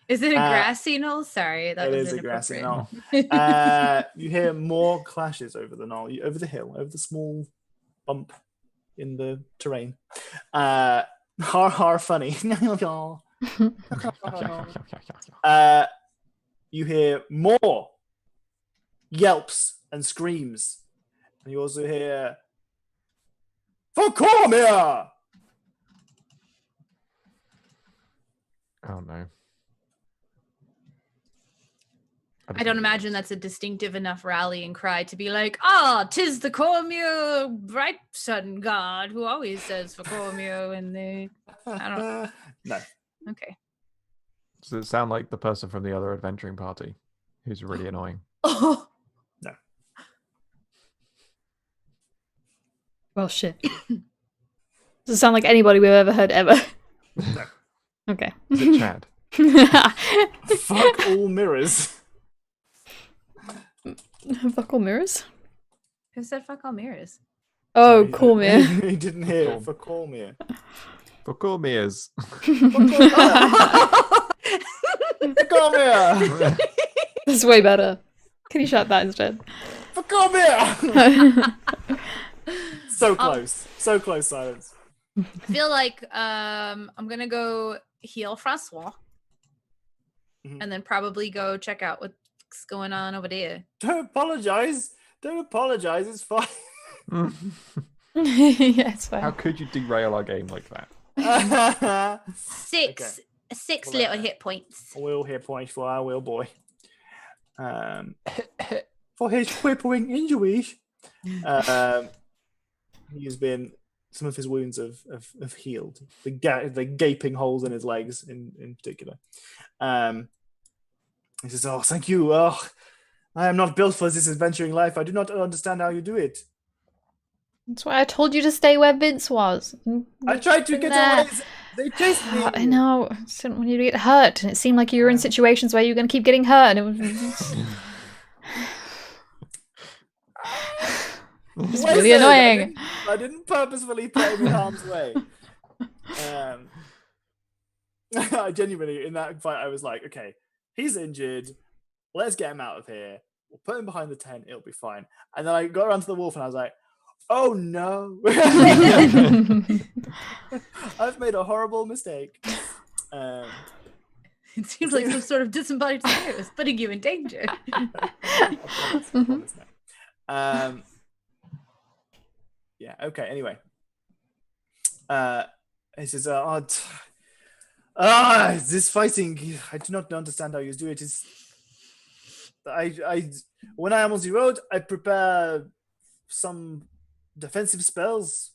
Is it a grassy knoll? Sorry, that It was is a grassy inappropriate. knoll. You hear more clashes over the knoll, over the hill, over the small bump in the terrain. Har har funny. You hear more yelps and screams. And you also hear Fakormia! Oh no. I don't imagine that's a distinctive enough rallying cry to be like, "'Tis the Cormio bright sun god who always says for Cormio," and they. I don't. No. Okay. Does it sound like the person from the other adventuring party who's really annoying? Oh, Well, shit. Does it sound like anybody we've ever heard ever? No. Okay. Is it Chad? Fuck all mirrors. Fuck all mirrors. Who said fuck all mirrors? Oh, Sorry, cool, man. He didn't hear. Cool. For call me. Fuck all mirrors. For call me. That's way better. Can you shout that instead? For call me. So close. So close, silence. I feel like I'm gonna go heal Francois, Mhm. and then probably go check out what's going on over there. Don't apologize. Don't apologize. It's fine. Yeah, it's fine. How could you derail our game like that? Six Well, little hit points. Will hit points for our Will boy. For his crippling injuries, he has been. Some of his wounds have healed. The gaping holes in his legs, in particular. He says, "Oh, thank you. Oh, I am not built for this adventuring life. I do not understand how you do it. That's why I told you to stay where Vince was. I tried to Been get there. away. They chased me. I know. I just didn't want you to get hurt. And it seemed like you were in situations where you were going to keep getting hurt. And it was it's Why really is it? annoying. I didn't purposefully put him in harm's way. I genuinely, in that fight, I was like, okay, he's injured. Let's get him out of here. We'll put him behind the tent. It'll be fine. And then I got around to the wolf and I was like, oh no. I've made a horrible mistake. It seems like some sort of disembodied spirit was putting you in danger. I promise now. Yeah, okay, anyway. He says, this fighting, I do not understand how you do it. It's, when I am on the road, I prepare some defensive spells.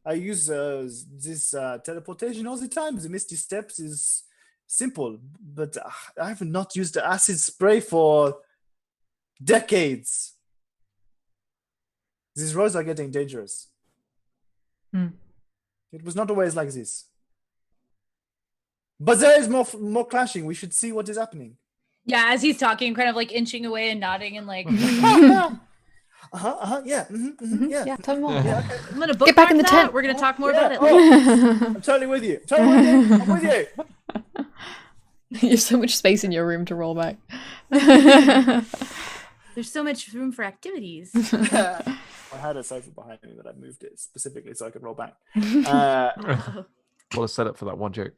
I use this teleportation all the time. The Misty Steps is simple, but I have not used the acid spray for decades. These roads are getting dangerous. It was not always like this. But there is more clashing. We should see what is happening. Yeah, as he's talking, kind of like inching away and nodding and like, Yeah. Yeah, tell me more. Yeah, okay. I'm gonna Get back in the bookmark that. tent. We're gonna talk more Yeah, about it. oh. I'm totally with you. I'm with you. You have so much space in your room to roll back. There's so much room for activities. I had a sofa behind me that I moved it specifically so I could roll back. What a setup for that one joke.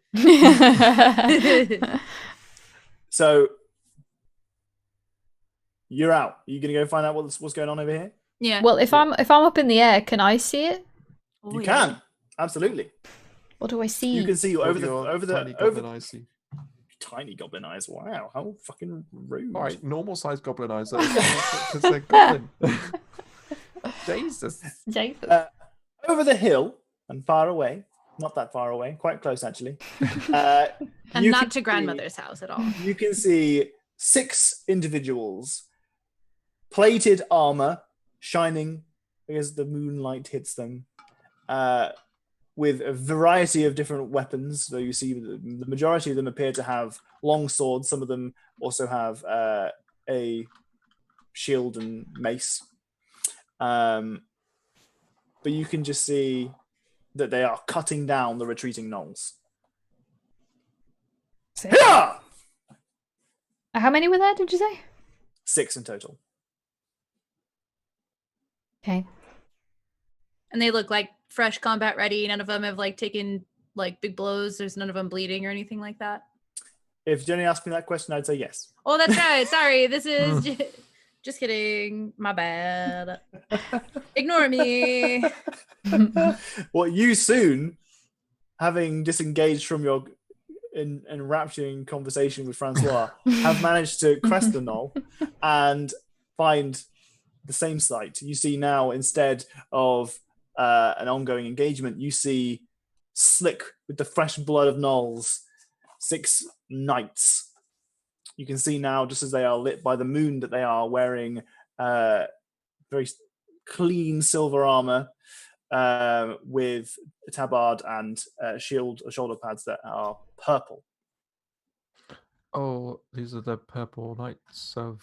So you're out. Are you gonna go find out what's going on over here? Yeah. Well, if I'm up in the air, can I see it? Oh, You yeah. can absolutely. What do I see? You can see What over do your tiny goblin eyes see? tiny goblin eyes. Wow, how fucking rude! All right, normal sized goblin eyes. Because they're goblin. Jesus. Jesus. Over the hill and far away, not that far away, quite close actually. And you not can to see- grandmother's house at all. You can see 6 individuals, plated armor, shining as the moonlight hits them, with a variety of different weapons. So you see the majority of them appear to have long swords. Some of them also have a shield and mace. But you can just see that they are cutting down the retreating gnolls. Yeah! How many were there, did you say? 6 in total. Okay. And they look like fresh combat ready. None of them have like taken like big blows. There's none of them bleeding or anything like that. If Jenny asked me that question, I'd say yes. Oh, that's right. Sorry. This is just kidding. My bad. Ignore me. Well, you soon, having disengaged from your enrapturing conversation with Francois, have managed to crest the knoll and find the same sight. You see now, instead of an ongoing engagement, you see slick with the fresh blood of gnolls, 6 knights. You can see now, just as they are lit by the moon, that they are wearing very clean silver armor with a tabard and shield or shoulder pads that are purple. Oh, these are the purple knights of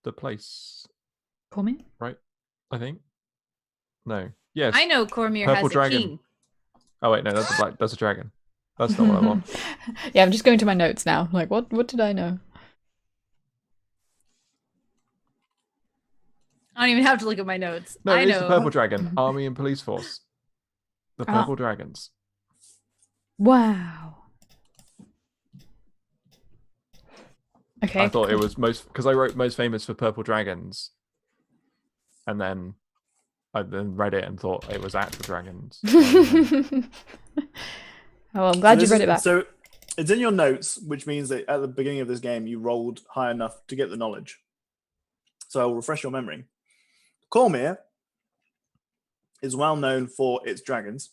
the place, Call me. right? I think. No. Yes. I know Cormier Purple has a dragon. king. Oh wait, no, that's a black. That's a dragon. That's not what I want. Yeah, I'm just going to my notes now. Like, what did I know? I don't even have to look at my notes. No, I it is know. the purple dragon. Army and police force. The Ah. purple dragons. Wow. Okay. I thought it was most because I wrote most famous for purple dragons, and then I then read it and thought it was actual dragons. Oh, I'm glad So you read it back. So it's in your notes, which means that at the beginning of this game, you rolled high enough to get the knowledge. So I will refresh your memory. Cormier is well known for its dragons.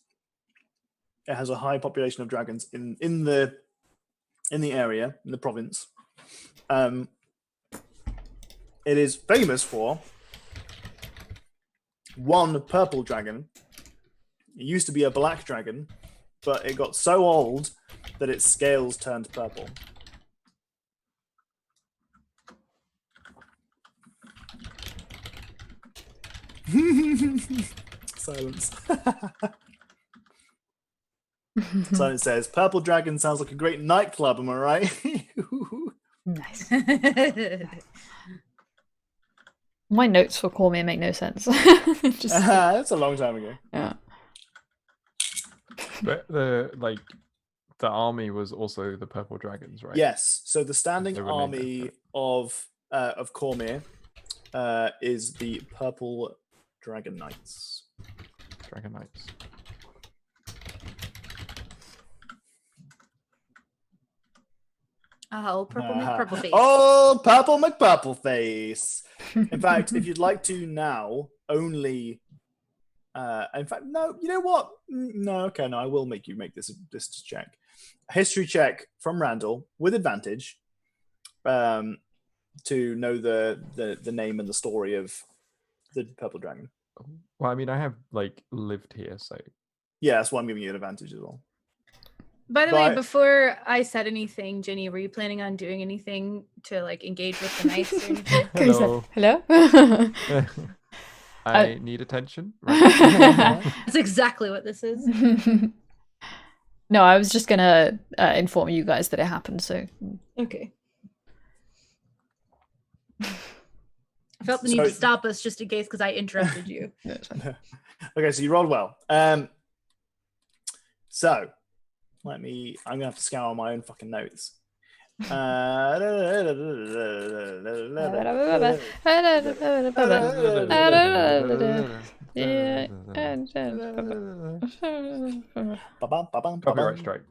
It has a high population of dragons in the area, in the province. It is famous for one purple dragon. It used to be a black dragon, but it got so old that its scales turned purple. Silence. Silence says, "Purple Dragon sounds like a great nightclub, am I right?" Nice. My notes for Call Me make no sense. Just, That's a long time ago. yeah. But the army was also the purple dragons, right? Yes. So the standing They were named army of Cormier is the Purple Dragon Knights. Dragon knights. Oh, purple face. Oh, Purple McPurpleface. In fact, if you'd like to now, only. In fact, no. You know what? No. Okay, no. I will make you make this check. A history check from Randall with advantage. To know the name and the story of the Purple Dragon. Well, I mean, I have lived here, so Yeah, that's why I'm giving you an advantage as well. By the way, But- before I said anything, Jenny, were you planning on doing anything to engage with the knights or anything? hello. Hello? I need attention. Right. That's exactly what this is. No, I was just gonna inform you guys that it happened, so Okay. I felt the need to stop us just in case because I interrupted you. no, it's fine. Okay, so you rolled well. So I'm gonna have to scour my own fucking notes. Copyright strike.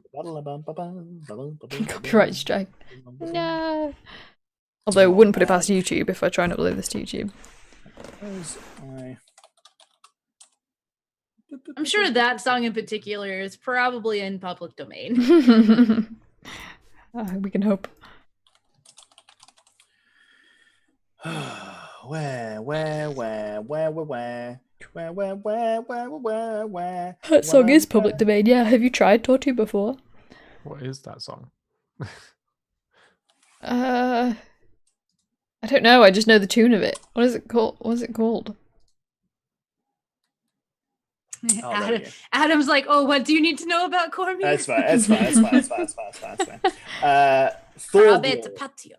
Copyright strike. No. Although I wouldn't put it past YouTube if I try and upload this to YouTube. I'm sure that song in particular is probably in public domain. We can hope. Where? That song is public domain, yeah. Have you tried Tortu before? What is that song? I don't know, I just know the tune of it. What is it called? Oh, there we go. Adam's like, oh, what do you need to know about Cormier? That's fine. Roberto Thorglor. Patio.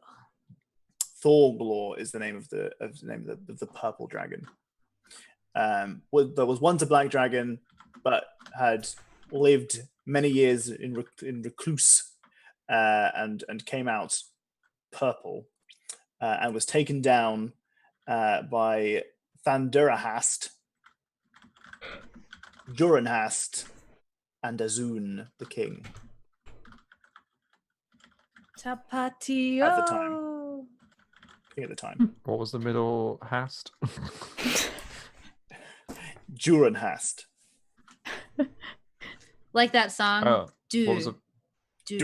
Thorglor is the name of the purple dragon. There was once a black dragon, but had lived many years in recluse, and came out purple, and was taken down by Thandurahast, Duranhast, and Azun, the king. Tapatio. At the At the time. What was the middle hast? Duranhast. Like that song. Oh, Do. what was it?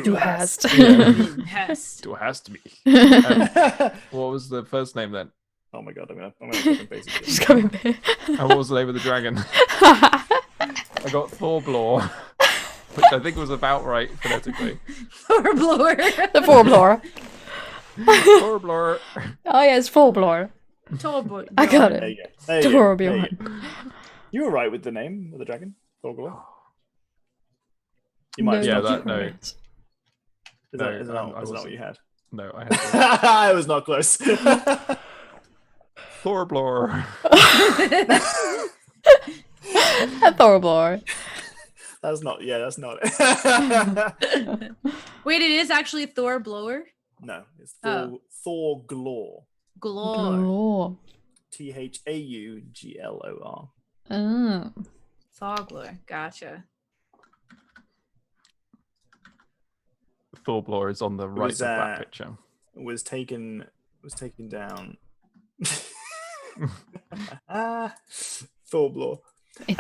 Du hast. Hast. It has to be. What was the first name then? Oh my god, I'm gonna fucking face it. Just coming back. And what was the name of the dragon? I got Thorglor. which I think was about right phonetically. Thorblower. The Thorblower. Thorblower. Oh yeah, it's Thorblower. Torbo. I got There it. you go. There you go. There you Torbjorn. go. You were right with the name of the dragon. Thorgler. You No, might have Yeah, stopped that- it. no. Is Is No, that I not what wasn't. you had? No, I had It was not close. Thorblower. A Thorblower. That's not. Yeah, that's not it. Wait, it is actually Thorblower. No, it's Oh. Thorglor. Glor. Oh. Thauglor. Oh. Thoglor. Gotcha. Thorblower is on the right was, of that picture. Was taken down. Thorblor. It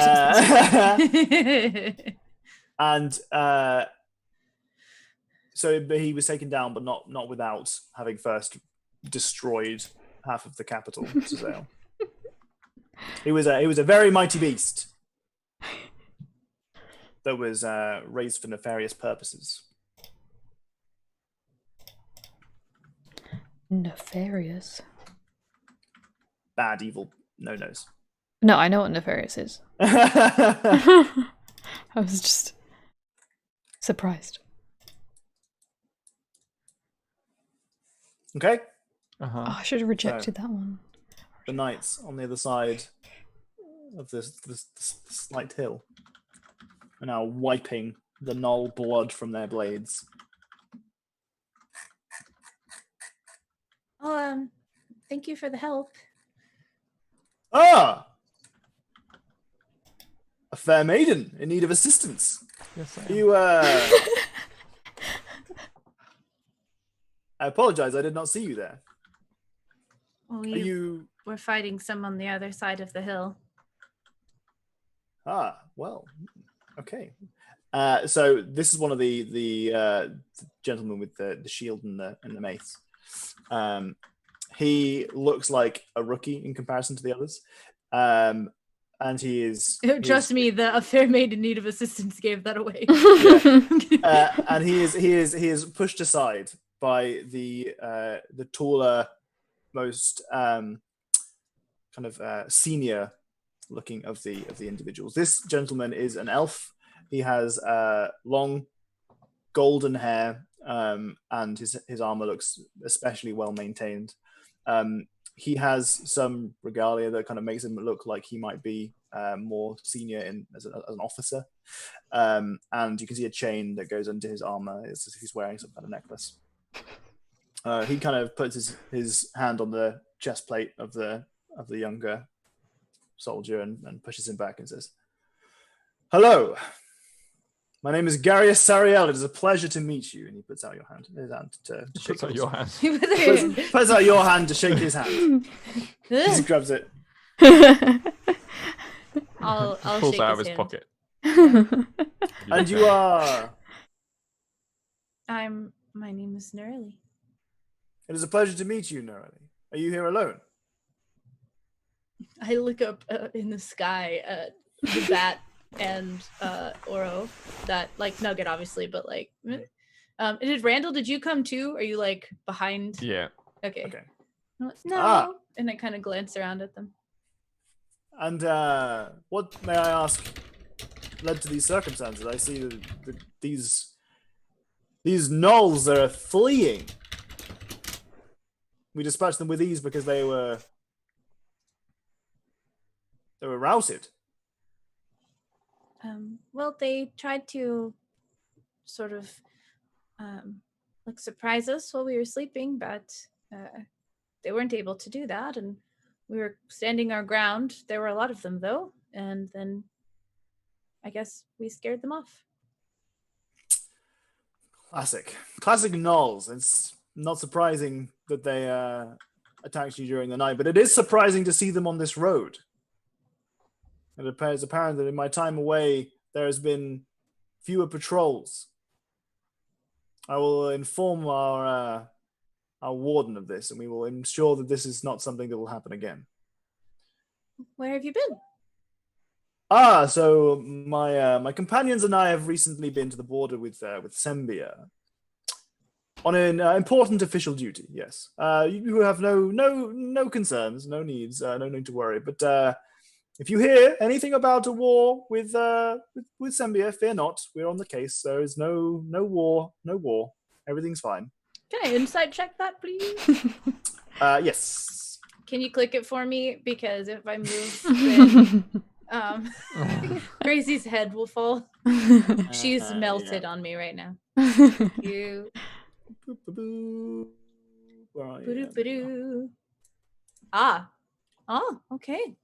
is. And so he was taken down, but not without having first destroyed half of the capital, Sazale. He was a very mighty beast that was raised for nefarious purposes. Nefarious. Bad, evil, no-nos. No, I know what nefarious is. I was just surprised. Okay. Uh-huh. Oh, I should have rejected that one. The knights on the other side of this slight hill are now wiping the null blood from their blades. Oh, thank you for the help. Ah! A fair maiden in need of assistance. Yes, I am. You, I apologize, I did not see you there. Well, Are we you... were fighting some on the other side of the hill. Ah, well, okay. So this is one of the gentlemen with the shield and the mace. He looks like a rookie in comparison to the others, and he is. Trust me, a fair maid in need of assistance gave that away. And he is pushed aside by the taller, most kind of senior looking of the individuals. This gentleman is an elf. He has long golden hair, and his armor looks especially well maintained. He has some regalia that kind of makes him look like he might be more senior as an officer. And you can see a chain that goes into his armor. It's as if he's wearing some kind of necklace. He kind of puts his hand on the chest plate of the younger soldier and pushes him back and says, "Hello. My name is Garius Sariel. It is a pleasure to meet you." And he puts out his hand to shake Puts out your hand. puts out your hand to shake his hand. He just grabs it. I'll Pulls shake out of his his hand. pocket. And you are. My name is Nerly. It is a pleasure to meet you, Nerly. Are you here alone? I look up in the sky at the bat and Oro, that like Nugget obviously, but like Randall, did you come too? Are you like behind? Yeah. Okay. No. Ah. And I kind of glance around at them. And what, may I ask, led to these circumstances? I see that these gnolls are fleeing. We dispatched them with ease because they were routed. Well, they tried to sort of like surprise us while we were sleeping, but they weren't able to do that, and we were standing our ground. There were a lot of them, though, and then I guess we scared them off. Classic gnolls. It's not surprising that they attacked you during the night, but it is surprising to see them on this road. It appears apparent that in my time away, there has been fewer patrols. I will inform our warden of this, and we will ensure that this is not something that will happen again. Where have you been? So my companions and I have recently been to the border with Sembia on an important official duty. Yes, you have no concerns, no needs, no need to worry. But if you hear anything about a war with Sembia, fear not. We're on the case. There is no war, no war. Everything's fine. Can I insight check that, please? Yes. Can you click it for me? Because if I move, then Gracie's head will fall. She's melted on me right now. You. Ba-doo. Ah. Oh, okay.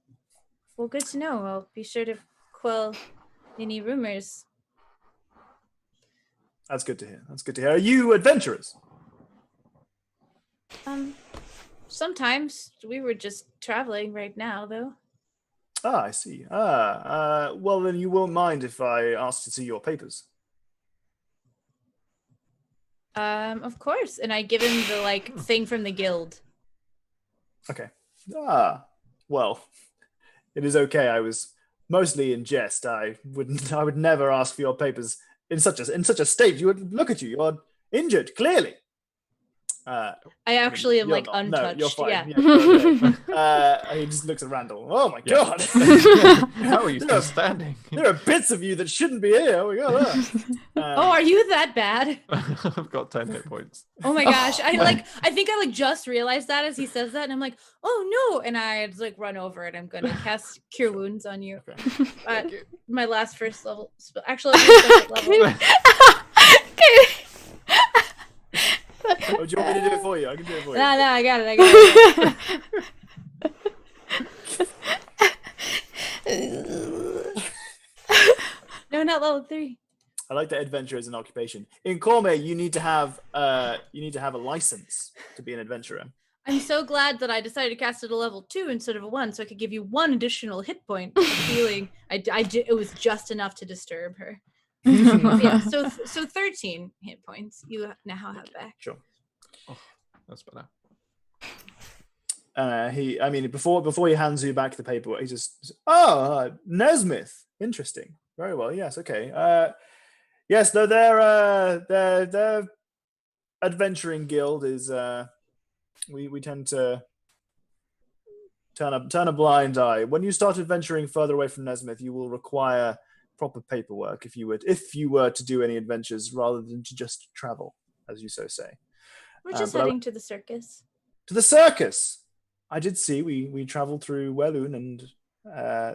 Well, good to know. I'll be sure to quell any rumors. That's good to hear. That's good to hear. Are you adventurers? Sometimes we were just traveling right now, though. Ah, I see. Well, then you won't mind if I ask to see your papers. Of course. And I give him the thing from the guild. Okay. Well, it is okay. I was mostly in jest. I would never ask for your papers in such a state. You would look at you. You're injured, clearly. I actually am not. untouched. No, you're fine. Yeah. You're okay. He just looks at Randall. Oh my god! How are you still standing? There are bits of you that shouldn't be here. Oh my god! Oh, are you that bad? I've got 10 hit points. Oh my gosh! I think I just realized that as he says that, and I'm like, oh no! And I just run over and I'm gonna cast Cure Wounds on you. Okay. My last first level spell. Actually, second level. Oh, do you want me to do it for you? I can do it for you. No, I got it. No, not level 3. I like that adventure as an occupation. In Corme, you need to have a license to be an adventurer. I'm so glad that I decided to cast it a level 2 instead of a 1, so I could give you 1 additional hit point. Feeling it was just enough to disturb her. Yeah, so 13 hit points you now have back. Sure. Oh, that's better. Before he hands you back the paperwork, he just, Nesmith. Interesting. Very well. Yes. Okay. Yes. No, their adventuring guild is. We tend to turn a blind eye. When you start adventuring further away from Nesmith, you will require proper paperwork if you were to do any adventures rather than to just travel, as you so say. We're just heading to the circus. To the circus. I did see we traveled through Welloon and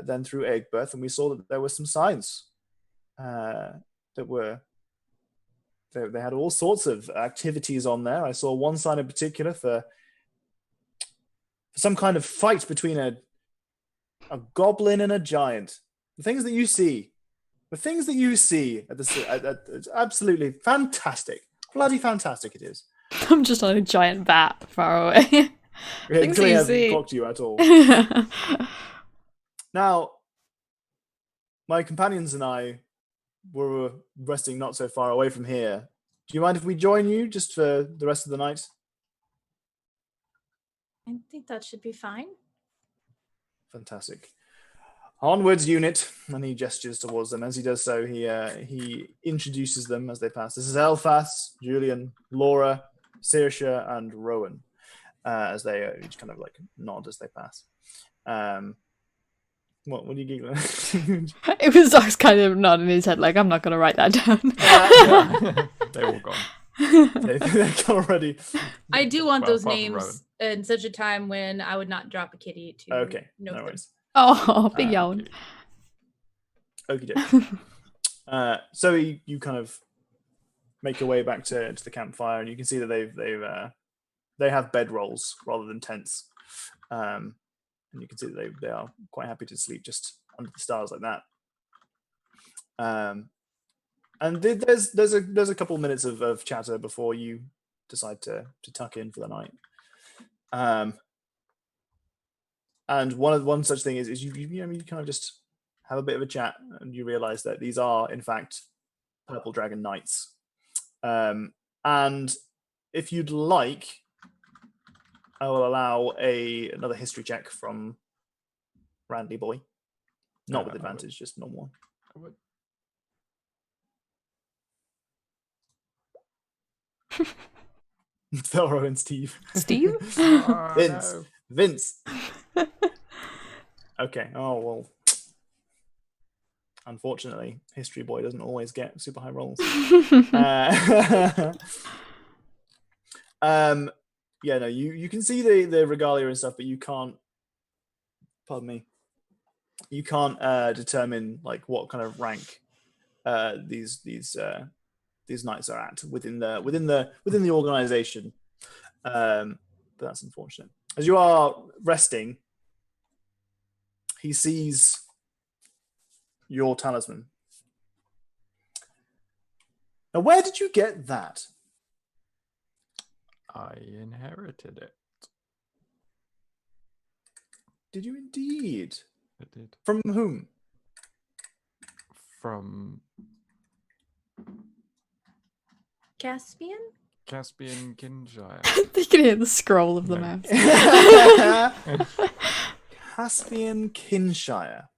then through Egbert, and we saw that there were some signs that were. They had all sorts of activities on there. I saw one sign in particular for some kind of fight between a goblin and a giant. The things that you see at it's absolutely fantastic. Bloody fantastic it is. I'm just on a giant bat far away. It clearly hasn't clocked you at all. Now, my companions and I were resting not so far away from here. Do you mind if we join you just for the rest of the night? I think that should be fine. Fantastic. Onwards, unit. And he gestures towards them. As he does so, he introduces them as they pass. This is Elphas, Julian, Laura, Saoirse, and Rowan. As they each kind of nod as they pass. What are you giggling? It was I was kind of nodding his head I'm not going to write that Yeah. They're all gone. They're gone already. I do want those names in such a time when I would not drop a kitty to Okay, note no them. worries. Oh, big yawn. Okie dokie. So you kind of make your way back to the campfire, and you can see that they have bedrolls rather than tents, and you can see that they are quite happy to sleep just under the stars like that. And there's a couple minutes of chatter before you decide to tuck in for the night. And one such thing is you kind of just have a bit of a chat, and you realize that these are in fact Purple Dragon Knights. And if you'd like, I will allow another history check from Randy Boy. Not with I would- advantage, just normal. I would- Thorough and Steve. Steve? Oh, Vince. no. Vince. Okay. Oh well. Unfortunately, History Boy doesn't always get super high rolls. Yeah, no, you can see the regalia and stuff, but you can't. Pardon me. You can't determine like what kind of rank these knights are at within the organization. But that's unfortunate. As you are resting, he sees your talisman. Now, where did you get that? I inherited it. Did you indeed? It did. From whom? From Caspian? Caspian Kinshire. They can hear the scroll of the No. maps. Caspian Kinshire.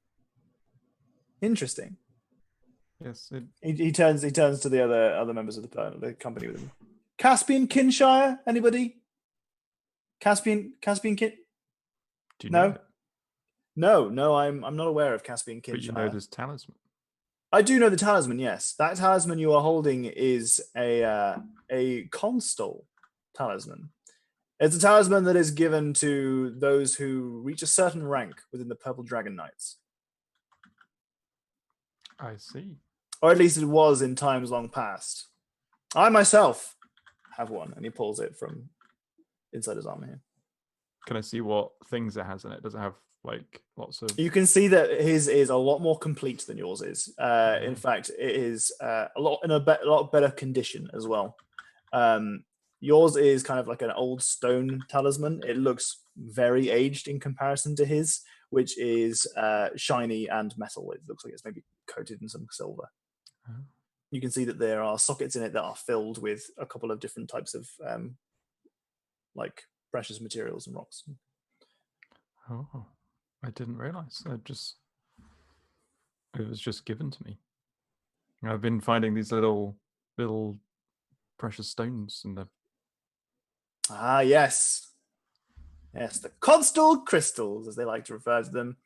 Interesting. Yes, He turns to the other members of the company with him. Caspian Kinshire? Anybody? Caspian Kin? do you No. know it? No, I'm not aware of Caspian But Kinshire. you know this talisman. I do know the talisman. Yes, that talisman you are holding is a constable talisman. It's a talisman that is given to those who reach a certain rank within the Purple Dragon Knights, I see. or at least it was in times long past. I myself have one, and he pulls it from inside his armor here. Can I see what things it has in it? Does it have like lots of? You can see that his is a lot more complete than yours is. In fact, it is a lot better condition as well. Yours is kind of like an old stone talisman. It looks very aged in comparison to his, which is shiny and metal. It looks like it's maybe coated in some silver. Oh. You can see that there are sockets in it that are filled with a couple of different types of like precious materials and rocks. Oh, I didn't realize. It was just given to me. I've been finding these little precious stones in the. Ah, yes. Yes, the constable crystals, as they like to refer to them.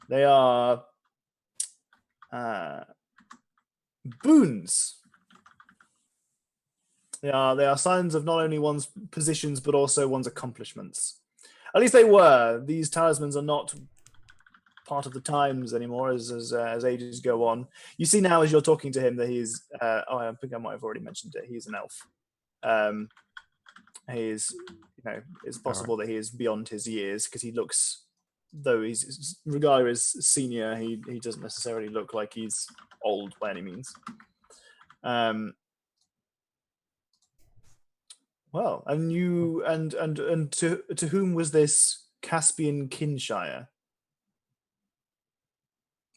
They are boons. They are signs of not only one's positions, but also one's accomplishments. At least they were. These talismans are not part of the times anymore as ages go on. You see now as you're talking to him that he's I think I might have already mentioned it. He's an elf. He is, it's possible that he is beyond his years because he looks, though he's regarded as senior, he doesn't necessarily look like he's old by any means. Well, and you and to whom was this Caspian Kinshire?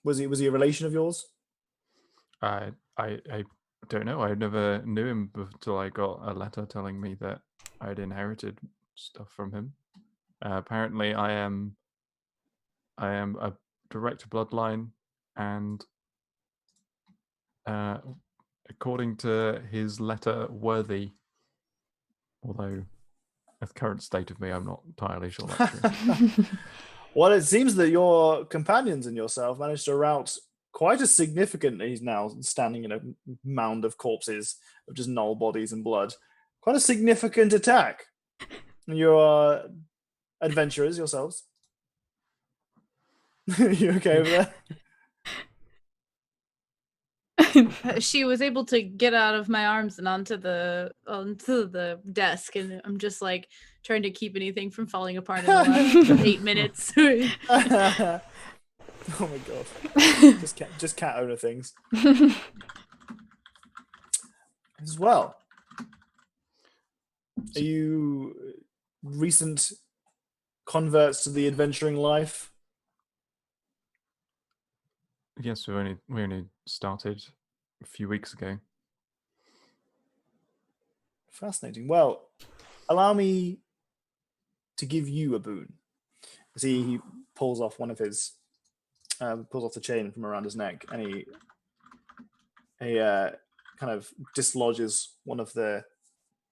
Was he a relation of yours? I don't know. I never knew him until I got a letter telling me that I'd inherited stuff from him. Apparently, I am a direct bloodline, and according to his letter, worthy. Although, at the current state of me, I'm not entirely sure that's true. Well, it seems that your companions and yourself managed to rout quite a significant. He's now standing in a mound of corpses of just null bodies and blood. Quite a significant attack. You're adventurers yourselves. You okay over there? She was able to get out of my arms and onto the desk, and I'm just like trying to keep anything from falling apart in the last 8 minutes. Oh my god! Just cat owner things as well. Are you recent converts to the adventuring life? Yes, we only started a few weeks ago. Fascinating. Well, allow me to give you a boon. See, he pulls off one of his pulls off the chain from around his neck, and he kind of dislodges one of the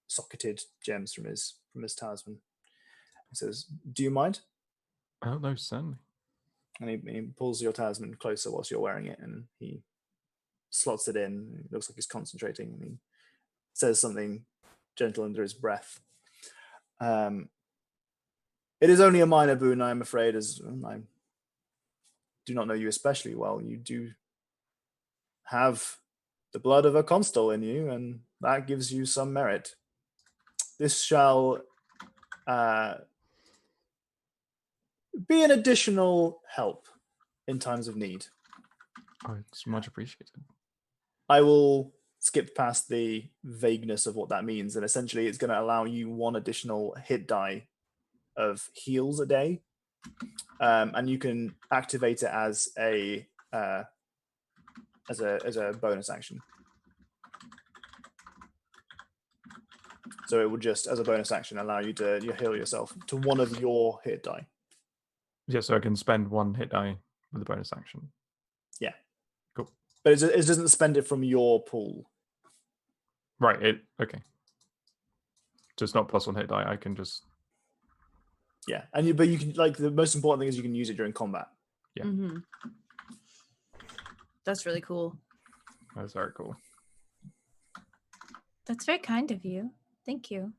socketed gems from his talisman. He says, "Do you mind?" Oh no, certainly. And he pulls your talisman closer whilst you're wearing it, and he slots it in. It looks like he's concentrating, and he says something gentle under his breath. It is only a minor boon, I am afraid, as I do not know you especially well. You do have the blood of a constable in you, and that gives you some merit. This shall be an additional help in times of need. Oh, it's much appreciated. I will skip past the vagueness of what that means, and essentially it's going to allow you one additional hit die of heals a day, and you can activate it as a bonus action. So it will just, as a bonus action, allow you to heal yourself to one of your hit die. Yeah, so I can spend one hit die with a bonus action. Yeah. Cool. But it doesn't spend it from your pool. Right. Okay. So it's not plus one hit die. I can just. Yeah, but you can, like, the most important thing is you can use it during combat. Yeah. Mm-hmm. That's really cool. That's very cool. That's very kind of you. Thank you.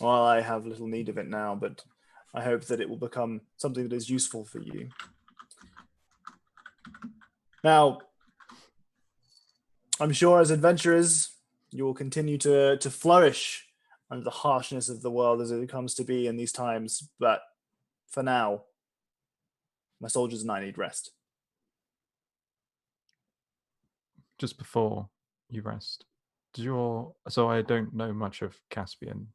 Well, I have little need of it now, but I hope that it will become something that is useful for you. Now, I'm sure as adventurers, you will continue to flourish under the harshness of the world as it comes to be in these times. But for now, my soldiers and I need rest. Just before you rest, so I don't know much of Caspian.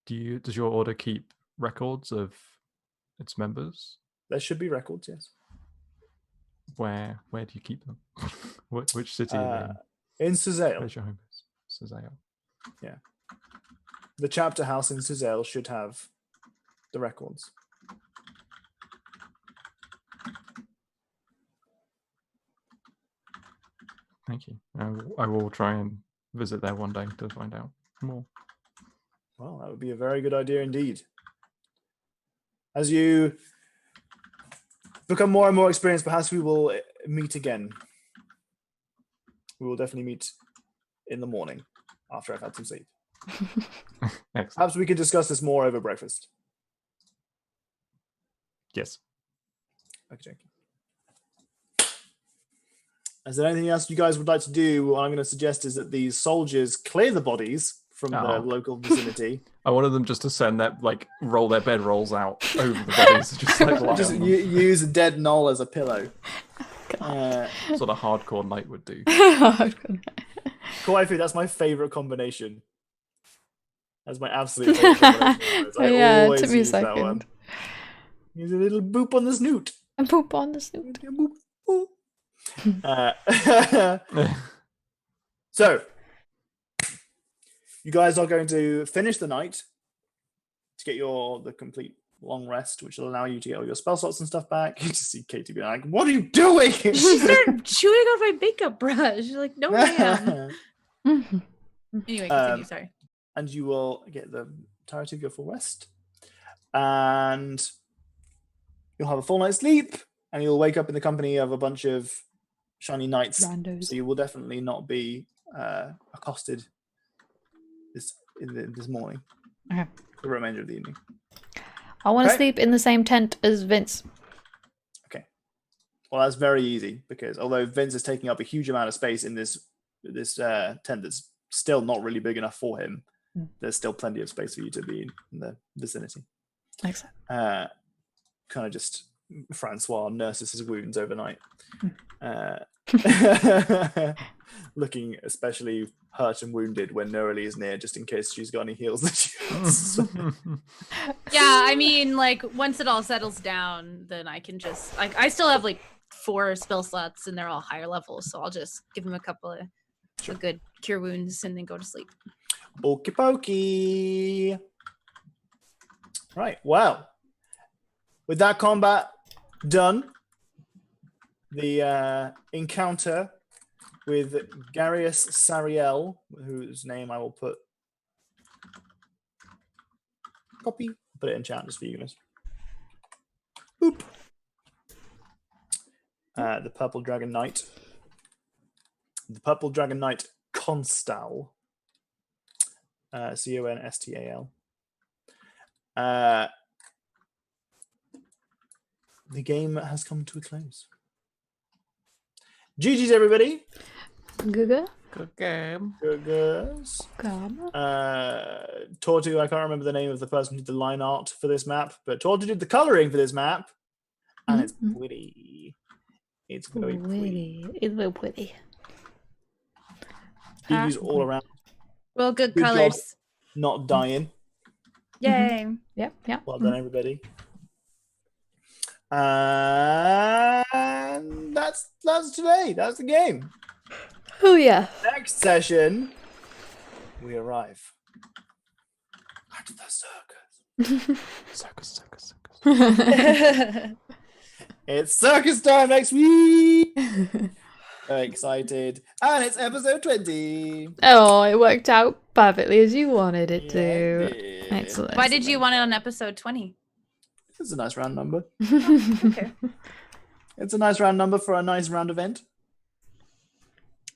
Does your order keep records of its members? There should be records, yes. Where do you keep them? Which city are they in? In Suzail. Where's your home base? Suzail. Yeah. The chapter house in Suzail should have the records. Thank you. I will try and visit there one day to find out more. Well, that would be a very good idea indeed. As you become more and more experienced, perhaps we will meet again. We will definitely meet in the morning after I've had some sleep. Excellent. Perhaps we could discuss this more over breakfast. Yes. Okay. Is there anything else you guys would like to do? What I'm going to suggest is that these soldiers clear the bodies from the local vicinity. I wanted them just to send that, roll their bedrolls out over the bodies. Just just use a dead knoll as a pillow. Sort of hardcore knight would do. Kawaii, that's my favorite combination. That's my absolute favorite combination. Yeah, it took me a second. Use a little boop on the snoot. A boop on the snoot. Boop, boop. So, you guys are going to finish the night to get the complete long rest, which will allow you to get all your spell slots and stuff back. You just see Katie being like, "What are you doing?" She started chewing on my makeup brush. She's like, "No, ma'am." Anyway, continue. Sorry. And you will get the entirety of your full rest, and you'll have a full night's sleep, and you'll wake up in the company of a bunch of shiny knights. Randos. So you will definitely not be accosted this morning. Okay. For the remainder of the evening. I want to sleep in the same tent as Vince. Okay. Well, that's very easy because although Vince is taking up a huge amount of space in this tent that's still not really big enough for him, there's still plenty of space for you to be in the vicinity. Excellent. Kind of just Francois nurses his wounds overnight. Looking especially hurt and wounded when Noralie is near, just in case she's got any heals that she wants. Yeah, I mean, once it all settles down, then I can just I still have 4 spell slots and they're all higher levels, so I'll just give him a couple of good cure wounds and then go to sleep. Okie pokey. Right, well, with that combat done, the encounter with Garius Sariel, whose name I will put put it in chat just for you guys. Boop. The Purple Dragon Knight. The Purple Dragon Knight Constal. Constal. The game has come to a close. GG's, everybody. Guga. Good game. Googers. Tortu, I can't remember the name of the person who did the line art for this map, but Tortu did the coloring for this map, and it's pretty. It's very pretty. It's very pretty. GG's all around. Well, good Good job. colors. Not dying. Yay. Yep. Well done, everybody. And that's today. That's the game. Oh yeah. Next session, we arrive at the circus. Circus. It's circus time next week. Very excited, and it's episode 20. Oh, it worked out perfectly as you wanted it Yeah, to. it did. Excellent. Why did you want it on episode 20? It's a nice round number. Okay. It's a nice round number for a nice round event.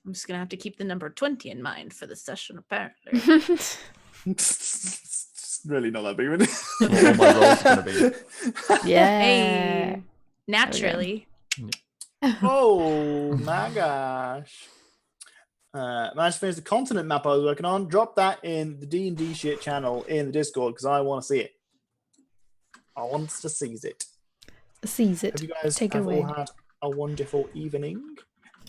I'm just going to have to keep the number 20 in mind for the session, apparently. It's really not that big of What all my rolls are going to be. Yeah. Hey, naturally. Oh my gosh. Managed to finish the continent map I was working on. Drop that in the D&D shit channel in the Discord because I want to see it. I want to seize it. Seize it. Have you guys Take it have away. all had a wonderful evening?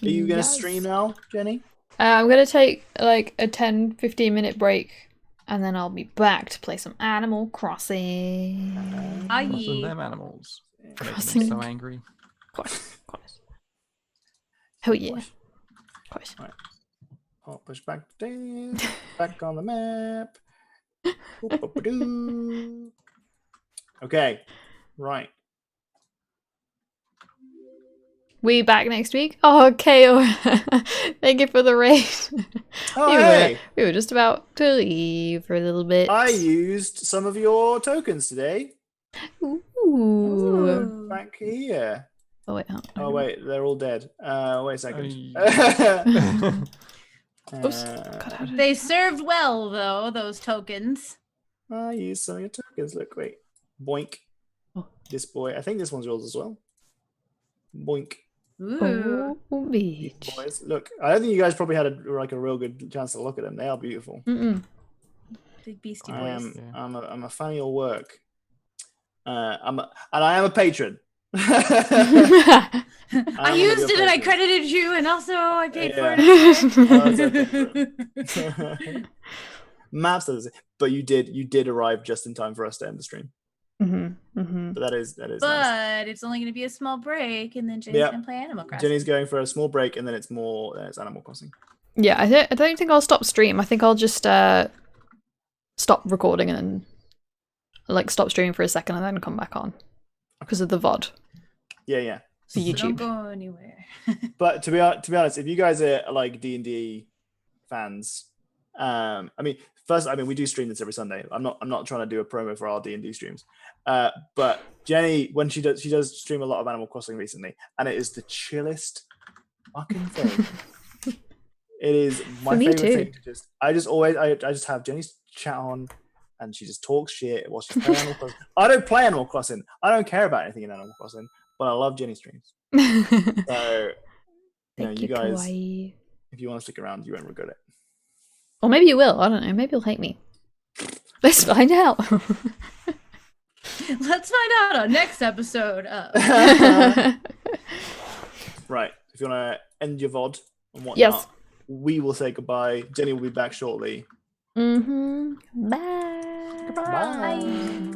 Are you going to Yes. stream now, Jenny? I'm going to take like a 10-15 minute break and then I'll be back to play some Animal Crossing. Crossing them animals. Making Crossing. me so angry. Of course. Oh yeah. Of course. I'll push back down, back on the map. Boop-boop-a-doo. Okay, right. We back next week? Oh, okay. Thank you for the raid. Oh, we, hey! we were just about to leave for a little bit. I used some of your tokens today. Ooh. Back here. Oh wait. Oh wait, they're all dead. Wait a second. Oops. God, how did They served well, though, those tokens. I used some of your tokens. Look, wait. Boink. Oh. This boy. I think this one's yours as well. Boink. Ooh. Oh, These beach. boys. Look, I don't think you guys probably had a real good chance to look at them. They are beautiful. Mm-mm. Big beastie I boys. am. I'm a fan of your work. I am a patron. I I'm used gonna it be a and I patron. credited you, and also I paid for Yeah. it. Maps does it, but you did arrive just in time for us to end the stream. Mm-hmm. But that is nice. But it's only going to be a small break, and then Jenny's Yep. going to play Animal Crossing. Jenny's going for a small break, and then it's Animal Crossing. Yeah, I don't think I'll stop stream. I think I'll just stop recording and then like stop streaming for a second and then come back on because of the VOD Yeah. for Don't YouTube. go anywhere. But to be honest, if you guys are like D&D fans, we do stream this every Sunday. I'm not trying to do a promo for our D&D streams. But Jenny, when she does stream a lot of Animal Crossing recently, and it is the chillest fucking thing. It is my For me favorite too. thing to I just have Jenny's chat on and she just talks shit while she's playing Animal Crossing. I don't play Animal Crossing. I don't care about anything in Animal Crossing, but I love Jenny streams. So Thank you guys, kawaii. if you want to stick around, you won't regret it. Or maybe you will. I don't know. Maybe you'll hate me. Let's find out. Let's find out on next episode of Right. If you want to end your VOD and whatnot, Yes. we will say goodbye. Jenny will be back shortly. Bye. Bye.